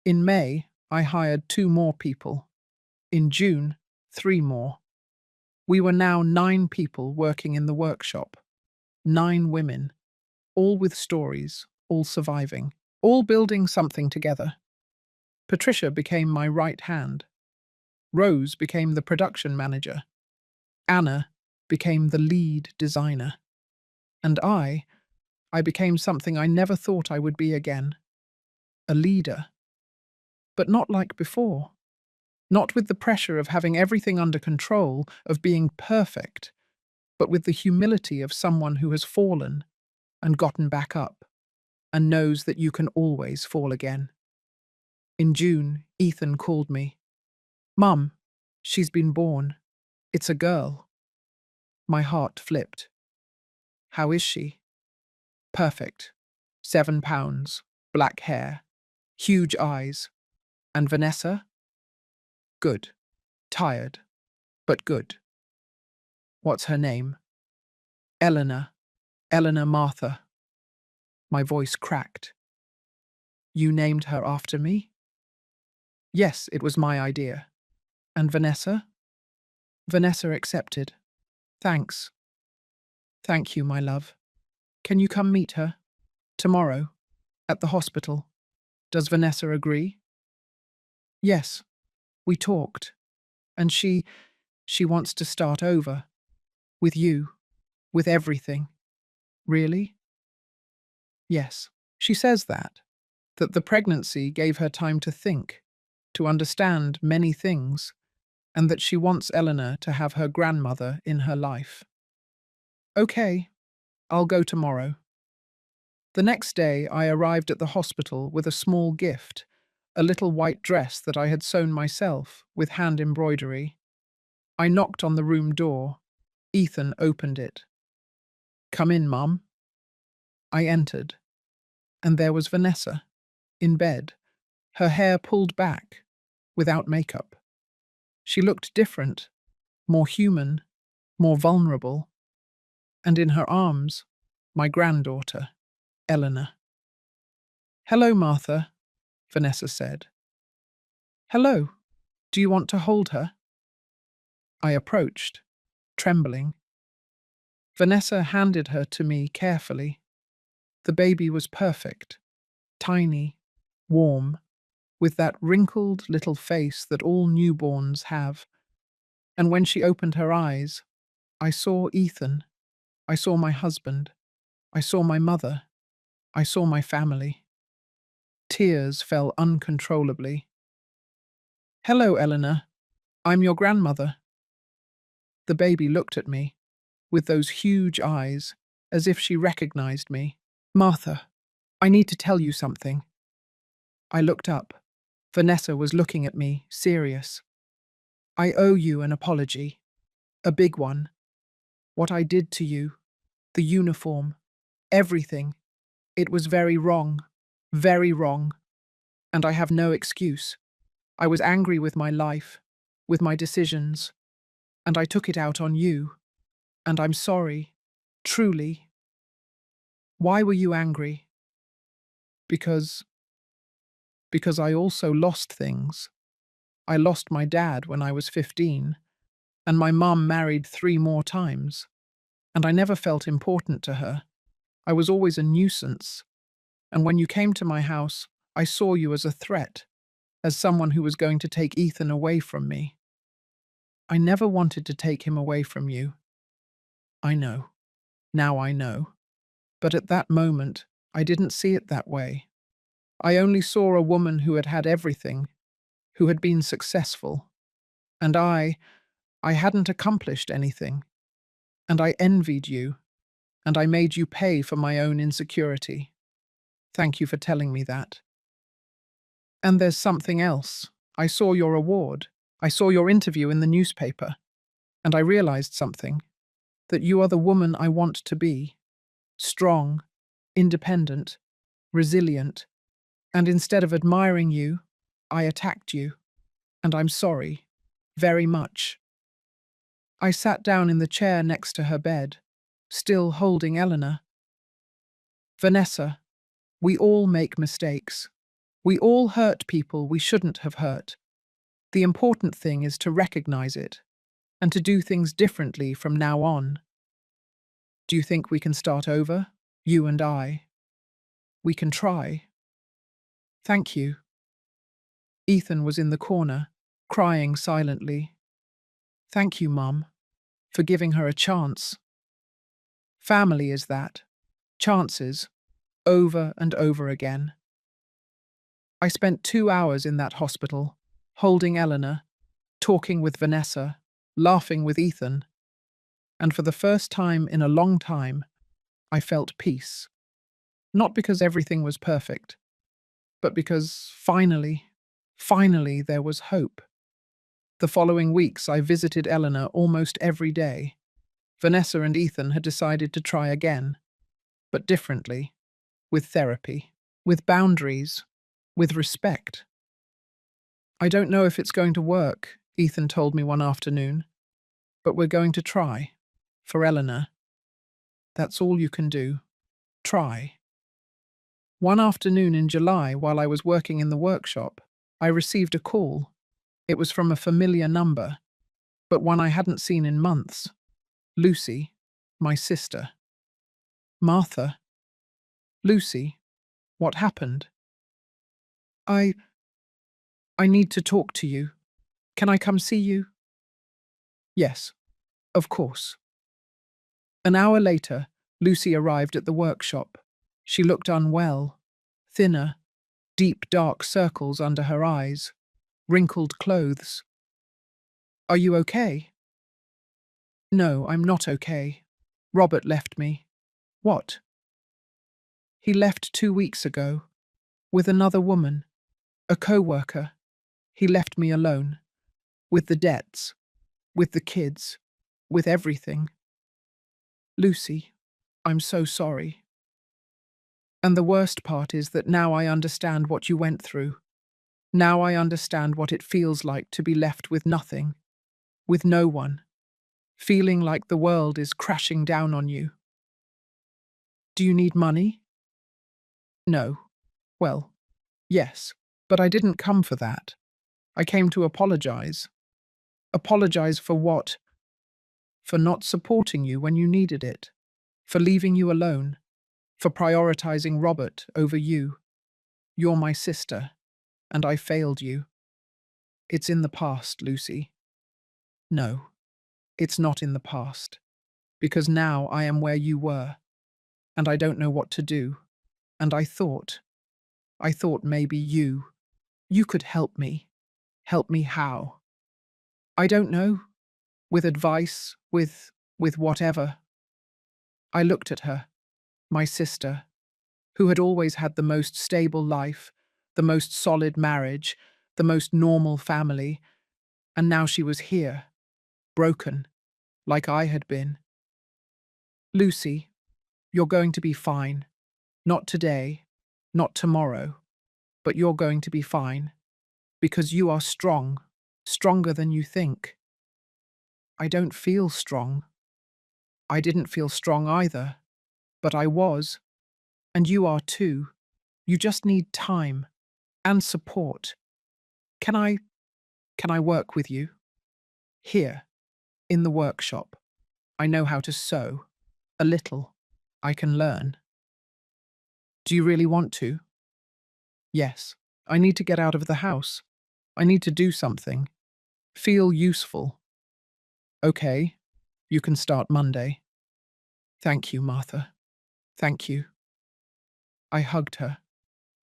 In May, I hired 2 more people. In June, 3 more. We were now 9 people working in the workshop. 9 women, all with stories, all surviving, all building something together. Patricia became my right hand. Rose became the production manager. Anna became the lead designer. And I became something I never thought I would be again. A leader. But not like before. Not with the pressure of having everything under control, of being perfect, but with the humility of someone who has fallen and gotten back up, and knows that you can always fall again. In June, Ethan called me. "Mum, she's been born. It's a girl." My heart flipped. "How is she?" "Perfect. 7 pounds, black hair, huge eyes. And Vanessa?" "Good. Tired, but good." "What's her name?" "Eleanor. Eleanor Martha." My voice cracked. "You named her after me?" "Yes, it was my idea." "And Vanessa?" "Vanessa accepted." "Thanks." "Thank you, my love. Can you come meet her? Tomorrow, at the hospital. Does Vanessa agree?" "Yes. We talked. And she wants to start over. With you. With everything." "Really?" "Yes. She says that the pregnancy gave her time to think, to understand many things, and that she wants Eleanor to have her grandmother in her life." "Okay, I'll go tomorrow." The next day I arrived at the hospital with a small gift, a little white dress that I had sewn myself, with hand embroidery. I knocked on the room door. Ethan opened it. "Come in, Mum." I entered, and there was Vanessa, in bed, her hair pulled back, without makeup. She looked different, more human, more vulnerable, and in her arms, my granddaughter, Eleanor. "Hello, Martha," Vanessa said. "Hello. Do you want to hold her?" I approached, trembling. Vanessa handed her to me carefully. The baby was perfect, tiny, warm, with that wrinkled little face that all newborns have. And when she opened her eyes, I saw Ethan. I saw my husband. I saw my mother. I saw my family. Tears fell uncontrollably. "Hello, Eleanor. I'm your grandmother." The baby looked at me, with those huge eyes, as if she recognized me. "Martha, I need to tell you something." I looked up. Vanessa was looking at me, serious. "I owe you an apology. A big one. What I did to you, the uniform, everything. It was very wrong. Very wrong. And I have no excuse. I was angry with my life, with my decisions, and I took it out on you. And I'm sorry. Truly." "Why were you angry?" Because I also lost things. I lost my dad when I was 15, And my mum married 3 more times. And I never felt important to her. I was always a nuisance. And when you came to my house, I saw you as a threat, as someone who was going to take Ethan away from me. I never wanted to take him away from you. I know. Now I know. But at that moment, I didn't see it that way. I only saw a woman who had had everything, who had been successful. And I hadn't accomplished anything. And I envied you, and I made you pay for my own insecurity. Thank you for telling me that. And there's something else. I saw your award. I saw your interview in the newspaper. And I realized something. That you are the woman I want to be. Strong, independent, resilient. And instead of admiring you, I attacked you. And I'm sorry. Very much. I sat down in the chair next to her bed, still holding Eleanor. Vanessa, we all make mistakes. We all hurt people we shouldn't have hurt. The important thing is to recognize it and to do things differently from now on. Do you think we can start over, you and I? We can try. Thank you. Ethan was in the corner, crying silently. Thank you, Mum, for giving her a chance. Family is that. Chances, over and over again. I spent 2 hours in that hospital, holding Eleanor, talking with Vanessa, laughing with Ethan, and for the first time in a long time, I felt peace. Not because everything was perfect, but because finally there was hope. The following weeks, I visited Eleanor almost every day. Vanessa and Ethan had decided to try again, but differently, with therapy, with boundaries, with respect. I don't know if it's going to work, Ethan told me one afternoon, but we're going to try. For Eleanor. That's all you can do. Try. One afternoon in July, while I was working in the workshop, I received a call. It was from a familiar number, but one I hadn't seen in months. Lucy, my sister. Martha. Lucy, what happened? I need to talk to you. Can I come see you? Yes, of course. An hour later, Lucy arrived at the workshop. She looked unwell, thinner, deep dark circles under her eyes, wrinkled clothes. Are you okay? No, I'm not okay. Robert left me. What? He left 2 weeks ago, with another woman, a co-worker. He left me alone, with the debts, with the kids, with everything. Lucy, I'm so sorry. And the worst part is that now I understand what you went through. Now I understand what it feels like to be left with nothing, with no one, feeling like the world is crashing down on you. Do you need money? No. Well, yes, but I didn't come for that. I came to apologize. Apologize for what? For not supporting you when you needed it, for leaving you alone, for prioritizing Robert over you. You're my sister, and I failed you. It's in the past, Lucy. No, it's not in the past, because now I am where you were, and I don't know what to do, and I thought maybe you could help me. Help me how? I don't know, with advice, with whatever. I looked at her, my sister, who had always had the most stable life, the most solid marriage, the most normal family, and now she was here, broken, like I had been. Lucy, you're going to be fine. Not today, not tomorrow, but you're going to be fine. Because you are strong, stronger than you think. I don't feel strong. I didn't feel strong either, but I was. And you are too. You just need time and support. Can I work with you? Here. In the workshop. I know how to sew. A little. I can learn. Do you really want to? Yes. I need to get out of the house. I need to do something. Feel useful. Okay. You can start Monday. Thank you, Martha. Thank you. I hugged her,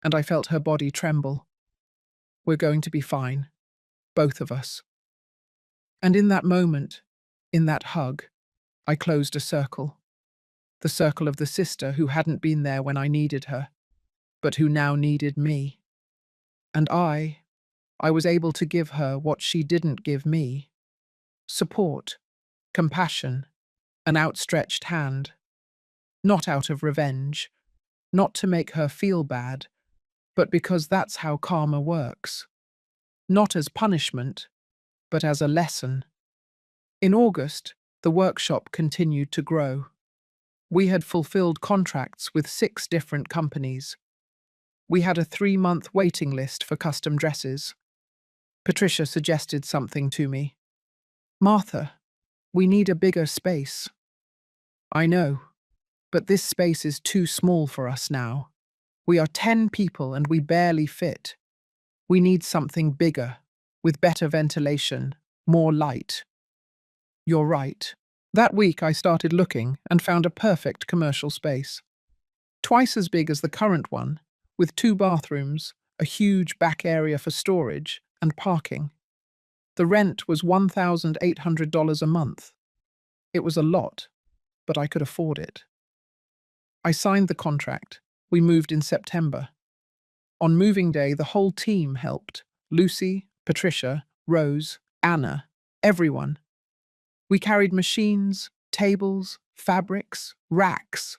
and I felt her body tremble. We're going to be fine. Both of us. And in that moment, in that hug, I closed a circle. The circle of the sister who hadn't been there when I needed her, but who now needed me. And I was able to give her what she didn't give me: support, compassion, an outstretched hand. Not out of revenge, not to make her feel bad, but because that's how karma works. Not as punishment, but as a lesson. In August, the workshop continued to grow. We had fulfilled contracts with 6 different companies. We had a 3-month waiting list for custom dresses. Patricia suggested something to me. Martha, we need a bigger space. I know, but this space is too small for us now. We are 10 people and we barely fit. We need something bigger, with better ventilation, more light. You're right. That week I started looking and found a perfect commercial space. Twice as big as the current one, with 2 bathrooms, a huge back area for storage, and parking. The rent was $1,800 a month. It was a lot, but I could afford it. I signed the contract. We moved in September. On moving day, the whole team helped. Lucy, Patricia, Rose, Anna, everyone. We carried machines, tables, fabrics, racks.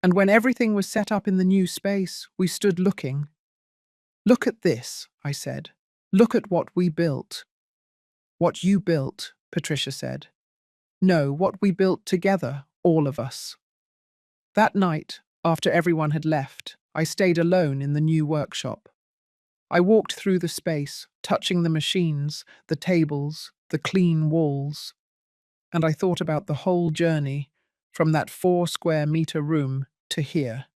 And when everything was set up in the new space, we stood looking. Look at this, I said. Look at what we built. What you built, Patricia said. No, what we built together, all of us. That night, after everyone had left, I stayed alone in the new workshop. I walked through the space, touching the machines, the tables, the clean walls, and I thought about the whole journey, from that 4-square-meter room to here.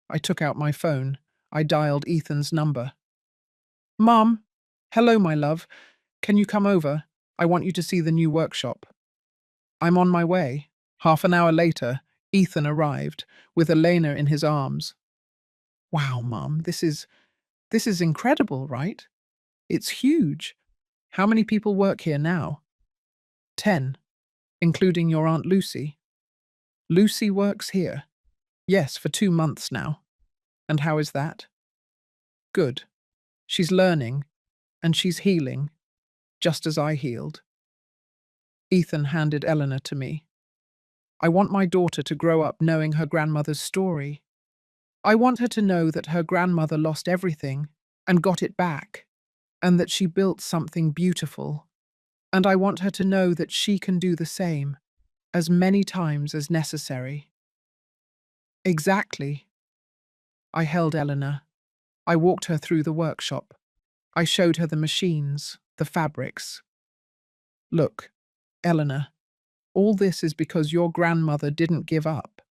I took out my phone. I dialed Ethan's number. Mom, hello, my love. Can you come over? I want you to see the new workshop. I'm on my way. Half an hour later, Ethan arrived, with Elena in his arms. Wow, Mom, this is incredible, right? It's huge. How many people work here now? 10, including your Aunt Lucy. Lucy works here. Yes, for 2 months now. And how is that? Good. She's learning, and she's healing, just as I healed. Ethan handed Eleanor to me. I want my daughter to grow up knowing her grandmother's story. I want her to know that her grandmother lost everything and got it back, and that she built something beautiful. And I want her to know that she can do the same, as many times as necessary. Exactly. I held Eleanor. I walked her through the workshop. I showed her the machines, the fabrics. Look, Eleanor, all this is because your grandmother didn't give up,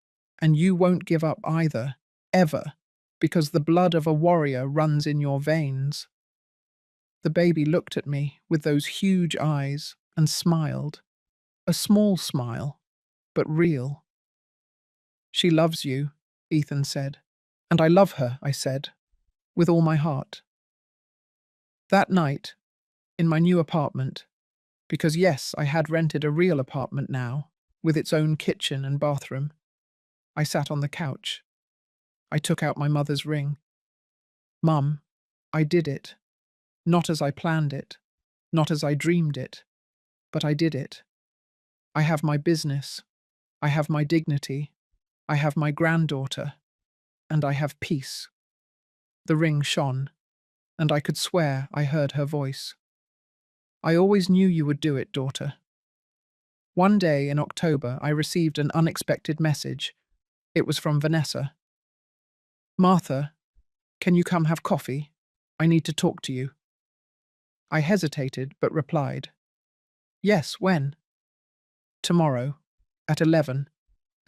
and you won't give up either, ever, because the blood of a warrior runs in your veins. The baby looked at me with those huge eyes and smiled. A small smile, but real. She loves you, Ethan said. And I love her, I said, with all my heart. That night, in my new apartment, because yes, I had rented a real apartment now, with its own kitchen and bathroom, I sat on the couch. I took out my mother's ring. Mum, I did it. Not as I planned it, not as I dreamed it, but I did it. I have my business. I have my dignity. I have my granddaughter. And I have peace. The ring shone, and I could swear I heard her voice. I always knew you would do it, daughter. One day in October, I received an unexpected message. It was from Vanessa. Martha, can you come have coffee? I need to talk to you. I hesitated, but replied. Yes, when? Tomorrow, at 11,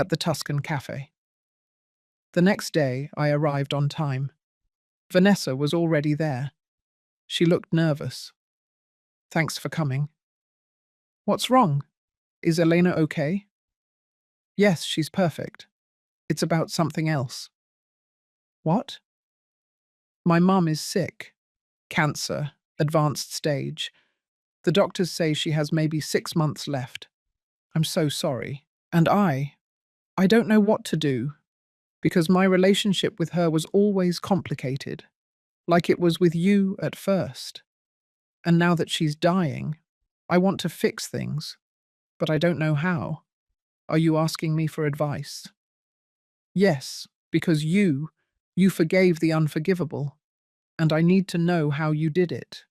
at the Tuscan Cafe. The next day, I arrived on time. Vanessa was already there. She looked nervous. Thanks for coming. What's wrong? Is Elena okay? Yes, she's perfect. It's about something else. What? My mum is sick. Cancer, advanced stage. The doctors say she has maybe 6 months left. I'm so sorry. And I don't know what to do, because my relationship with her was always complicated, like it was with you at first. And now that she's dying, I want to fix things, but I don't know how. Are you asking me for advice? Yes, because you forgave the unforgivable, and I need to know how you did it.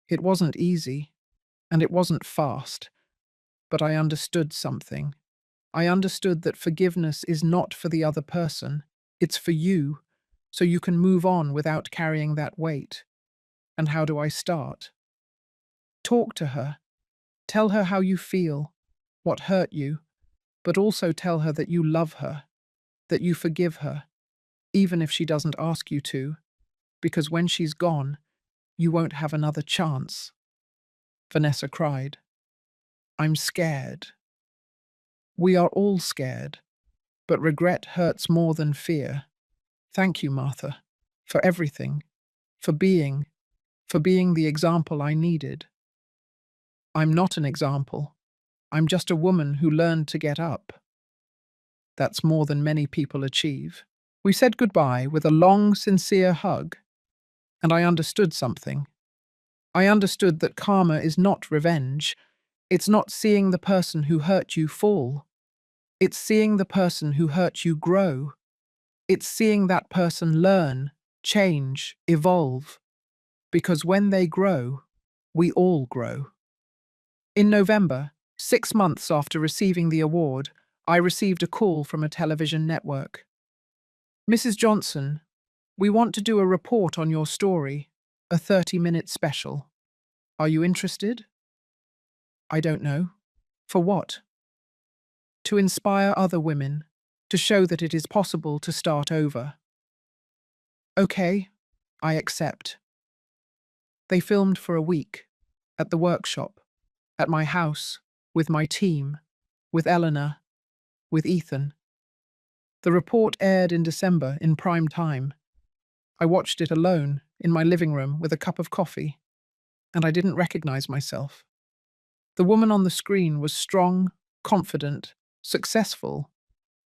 It wasn't easy, and it wasn't fast, but I understood something. I understood that forgiveness is not for the other person, it's for you, so you can move on without carrying that weight. And how do I start? Talk to her. Tell her how you feel, what hurt you, but also tell her that you love her, that you forgive her, even if she doesn't ask you to, because when she's gone, you won't have another chance. Vanessa cried. I'm scared. We are all scared, but regret hurts more than fear. Thank you, Martha, for everything, for being, for being the example I needed. I'm not an example. I'm just a woman who learned to get up. That's more than many people achieve. We said goodbye with a long, sincere hug, and I understood something. I understood that karma is not revenge. It's not seeing the person who hurt you fall. It's seeing the person who hurt you grow. It's seeing that person learn, change, evolve. Because when they grow, we all grow. In November, 6 months after receiving the award, I received a call from a television network. Mrs. Johnson, we want to do a report on your story, a 30-minute special. Are you interested? I don't know. For what? To inspire other women, to show that it is possible to start over. Okay, I accept. They filmed for a week, at the workshop, at my house, with my team, with Eleanor, with Ethan. The report aired in December in prime time. I watched it alone, in my living room, with a cup of coffee, and I didn't recognize myself. The woman on the screen was strong, confident, successful,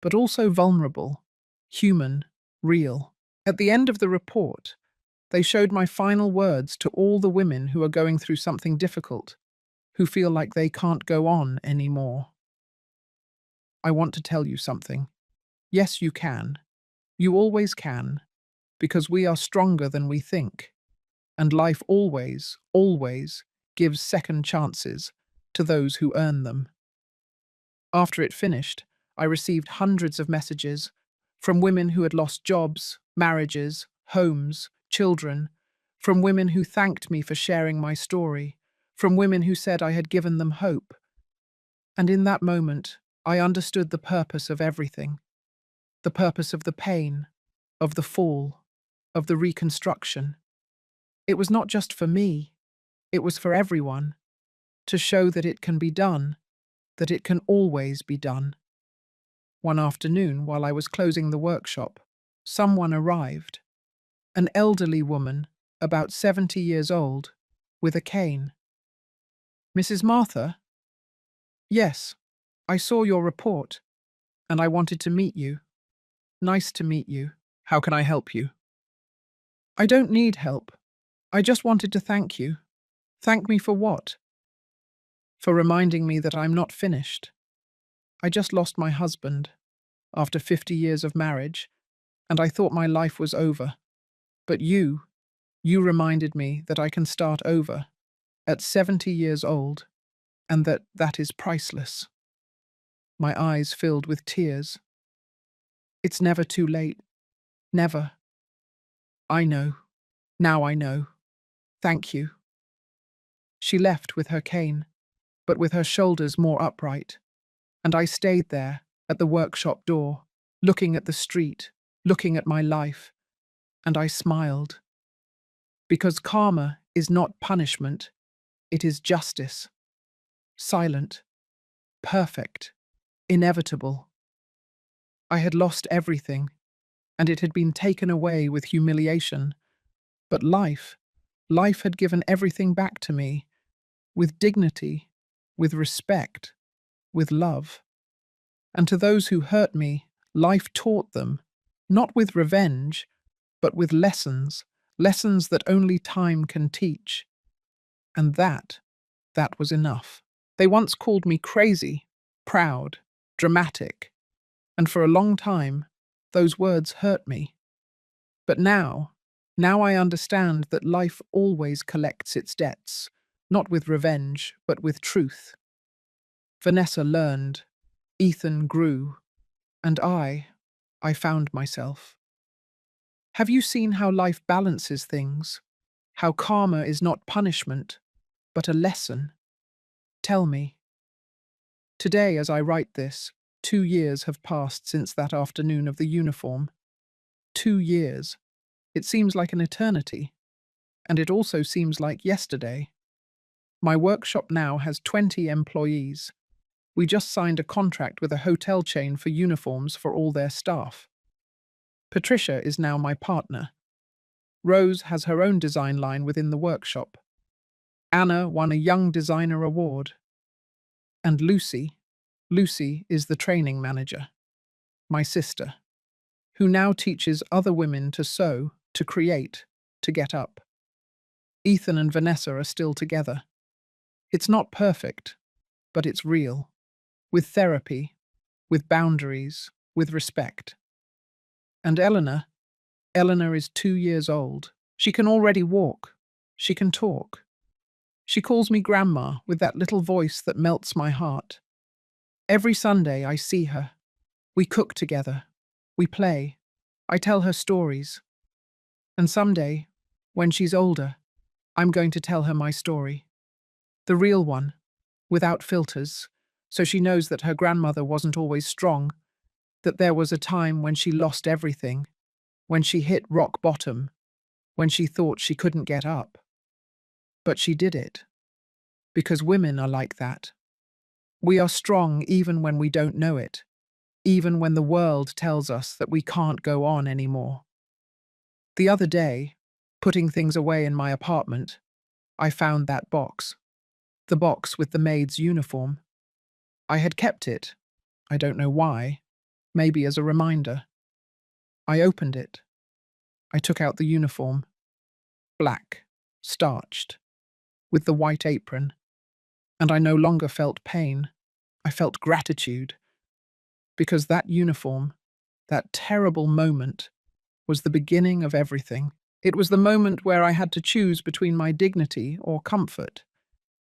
but also vulnerable, human, real. At the end of the report, they showed my final words to all the women who are going through something difficult, who feel like they can't go on anymore. I want to tell you something. Yes, you can. You always can, because we are stronger than we think. And life always, always gives second chances to those who earn them. After it finished, I received hundreds of messages from women who had lost jobs, marriages, homes, children, from women who thanked me for sharing my story, from women who said I had given them hope. And in that moment, I understood the purpose of everything, the purpose of the pain, of the fall, of the reconstruction. It was not just for me, it was for everyone, to show that it can be done, that it can always be done. One afternoon, while I was closing the workshop, someone arrived, an elderly woman, about 70 years old, with a cane. Mrs. Martha? Yes, I saw your report, and I wanted to meet you. Nice to meet you. How can I help you? I don't need help. I just wanted to thank you. Thank me for what? For reminding me that I'm not finished. I just lost my husband, after 50 years of marriage, and I thought my life was over. But you reminded me that I can start over, at 70 years old, and that is priceless. My eyes filled with tears. It's never too late. Never. I know. Now I know. Thank you. She left with her cane. but with her shoulders more upright. And I stayed there, at the workshop door, looking at the street, looking at my life, and I smiled. Because karma is not punishment, it is justice. Silent, perfect, inevitable. I had lost everything, and it had been taken away with humiliation. But life had given everything back to me, with dignity, with respect, with love. And to those who hurt me, life taught them, not with revenge, but with lessons, lessons that only time can teach. And that was enough. They once called me crazy, proud, dramatic, and for a long time, those words hurt me. But now I understand that life always collects its debts, not with revenge, but with truth. Vanessa learned, Ethan grew, and I found myself. Have you seen how life balances things? How karma is not punishment, but a lesson? Tell me. Today, as I write this, 2 years have passed since that afternoon of the uniform. 2 years. It seems like an eternity. And it also seems like yesterday. My workshop now has 20 employees. We just signed a contract with a hotel chain for uniforms for all their staff. Patricia is now my partner. Rose has her own design line within the workshop. Anna won a Young Designer Award. And Lucy is the training manager, my sister, who now teaches other women to sew, to create, to get up. Ethan and Vanessa are still together. It's not perfect, but it's real. With therapy, with boundaries, with respect. And Eleanor is 2 years old. She can already walk. She can talk. She calls me Grandma with that little voice that melts my heart. Every Sunday I see her. We cook together. We play. I tell her stories. And someday, when she's older, I'm going to tell her my story. The real one, without filters, so she knows that her grandmother wasn't always strong, that there was a time when she lost everything, when she hit rock bottom, when she thought she couldn't get up. But she did it. Because women are like that. We are strong even when we don't know it, even when the world tells us that we can't go on anymore. The other day, putting things away in my apartment, I found that box. The box with the maid's uniform. I had kept it. I don't know why. Maybe as a reminder. I opened it. I took out the uniform. Black, starched, with the white apron. And I no longer felt pain. I felt gratitude. Because that uniform, that terrible moment, was the beginning of everything. It was the moment where I had to choose between my dignity or comfort,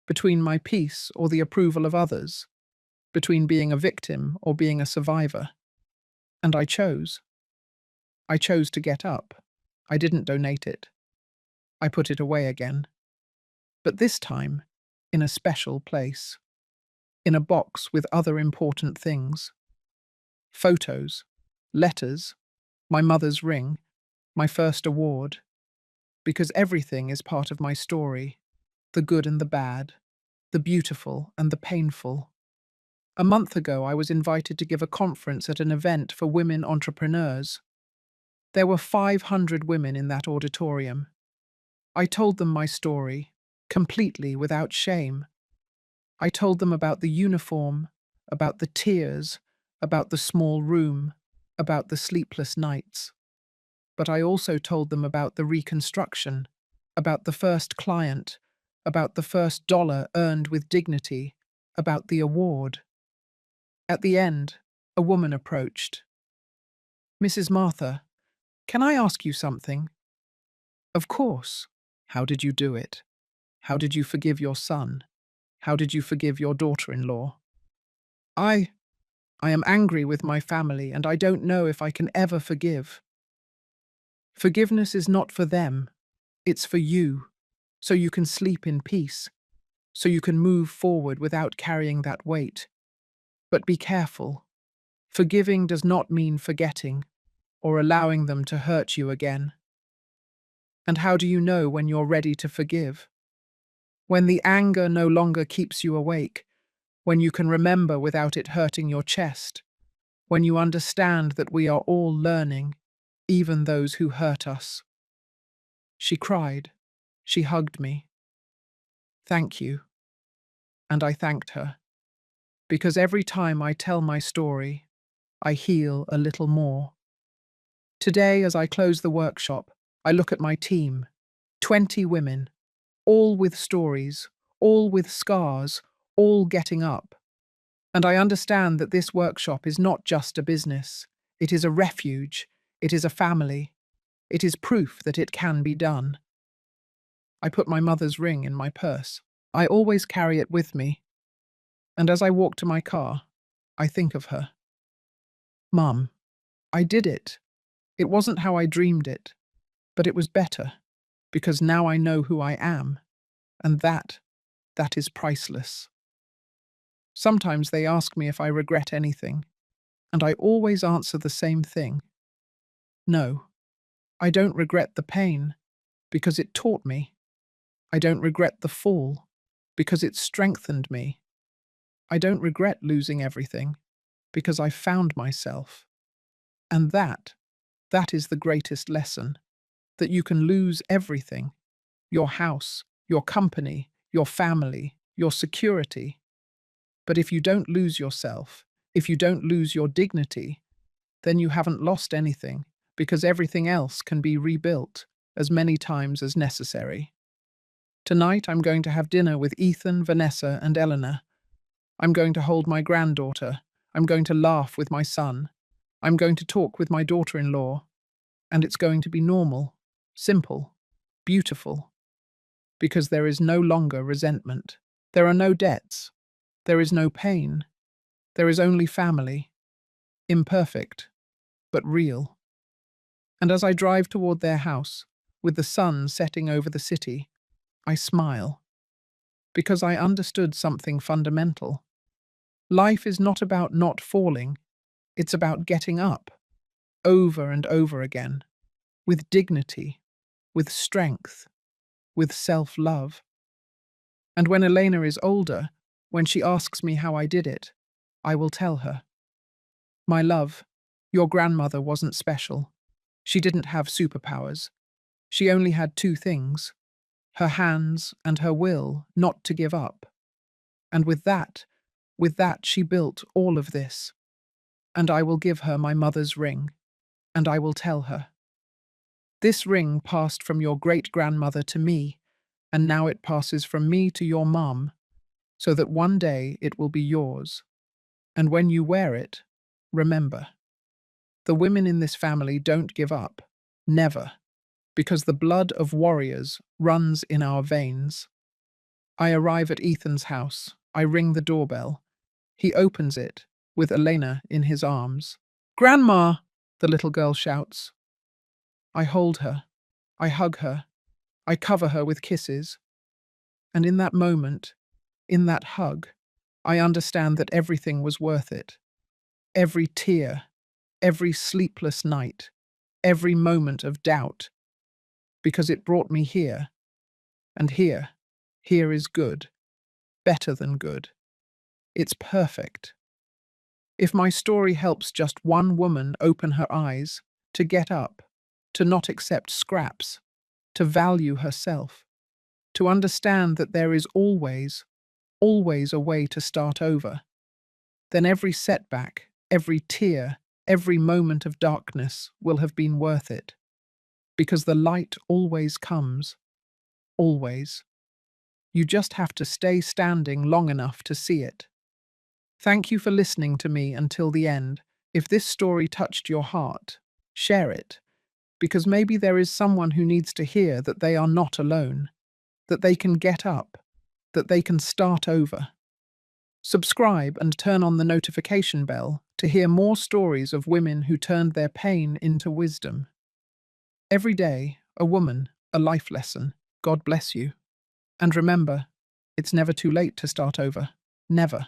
between my peace or the approval of others, between being a victim or being a survivor. And I chose. I chose to get up. I didn't donate it. I put it away again. But this time, in a special place. In a box with other important things. Photos, letters, my mother's ring, my first award. Because everything is part of my story. The good and the bad. The beautiful and the painful. A month ago, I was invited to give a conference at an event for women entrepreneurs. There were 500 women in that auditorium. I told them my story, completely without shame. I told them about the uniform, about the tears, about the small room, about the sleepless nights. But I also told them about the reconstruction, about the first client, about the first dollar earned with dignity, about the award. At the end, a woman approached. "Mrs. Martha, can I ask you something?" "Of course. How did you do it? How did you forgive your son? How did you forgive your daughter-in-law?" I am angry with my family and I don't know if I can ever forgive. Forgiveness is not for them. It's for you, so you can sleep in peace, so you can move forward without carrying that weight. But be careful. Forgiving does not mean forgetting or allowing them to hurt you again. And how do you know when you're ready to forgive? When the anger no longer keeps you awake, when you can remember without it hurting your chest, when you understand that we are all learning, even those who hurt us. She cried. She hugged me. Thank you. And I thanked her. Because every time I tell my story, I heal a little more. Today, as I close the workshop, I look at my team, 20 women, all with stories, all with scars, all getting up. And I understand that this workshop is not just a business. It is a refuge. It is a family. It is proof that it can be done. I put my mother's ring in my purse. I always carry it with me. And as I walk to my car, I think of her. Mum, I did it. It wasn't how I dreamed it, but it was better, because now I know who I am, and that is priceless. Sometimes they ask me if I regret anything, and I always answer the same thing. No, I don't regret the pain, because it taught me. I don't regret the fall, because it strengthened me. I don't regret losing everything, because I found myself. And that is the greatest lesson, that you can lose everything, your house, your company, your family, your security. But if you don't lose yourself, if you don't lose your dignity, then you haven't lost anything, because everything else can be rebuilt as many times as necessary. Tonight I'm going to have dinner with Ethan, Vanessa, and Eleanor. I'm going to hold my granddaughter. I'm going to laugh with my son. I'm going to talk with my daughter-in-law. And it's going to be normal, simple, beautiful. Because there is no longer resentment. There are no debts. There is no pain. There is only family. Imperfect, but real. And as I drive toward their house, with the sun setting over the city, I smile. Because I understood something fundamental. Life is not about not falling. It's about getting up, over and over again, with dignity, with strength, with self-love. And when Elena is older, when she asks me how I did it, I will tell her. My love, your grandmother wasn't special. She didn't have superpowers. She only had two things, her hands and her will not to give up. And with that she built all of this. And I will give her my mother's ring, and I will tell her. This ring passed from your great-grandmother to me, and now it passes from me to your mum, so that one day it will be yours. And when you wear it, remember, the women in this family don't give up, never, because the blood of warriors runs in our veins. I arrive at Ethan's house. I ring the doorbell. He opens it, with Elena in his arms. "Grandma!" the little girl shouts. I hold her. I hug her. I cover her with kisses. And in that moment, in that hug, I understand that everything was worth it. Every tear, every sleepless night, every moment of doubt, because it brought me here. And here is good, better than good. It's perfect. If my story helps just one woman open her eyes, to get up, to not accept scraps, to value herself, to understand that there is always a way to start over, then every setback, every tear, every moment of darkness will have been worth it. Because the light always comes. Always. You just have to stay standing long enough to see it. Thank you for listening to me until the end. If this story touched your heart, share it, because maybe there is someone who needs to hear that they are not alone, that they can get up, that they can start over. Subscribe and turn on the notification bell to hear more stories of women who turned their pain into wisdom. Every day, a woman, a life lesson. God bless you. And remember, It's never too late to start over. Never.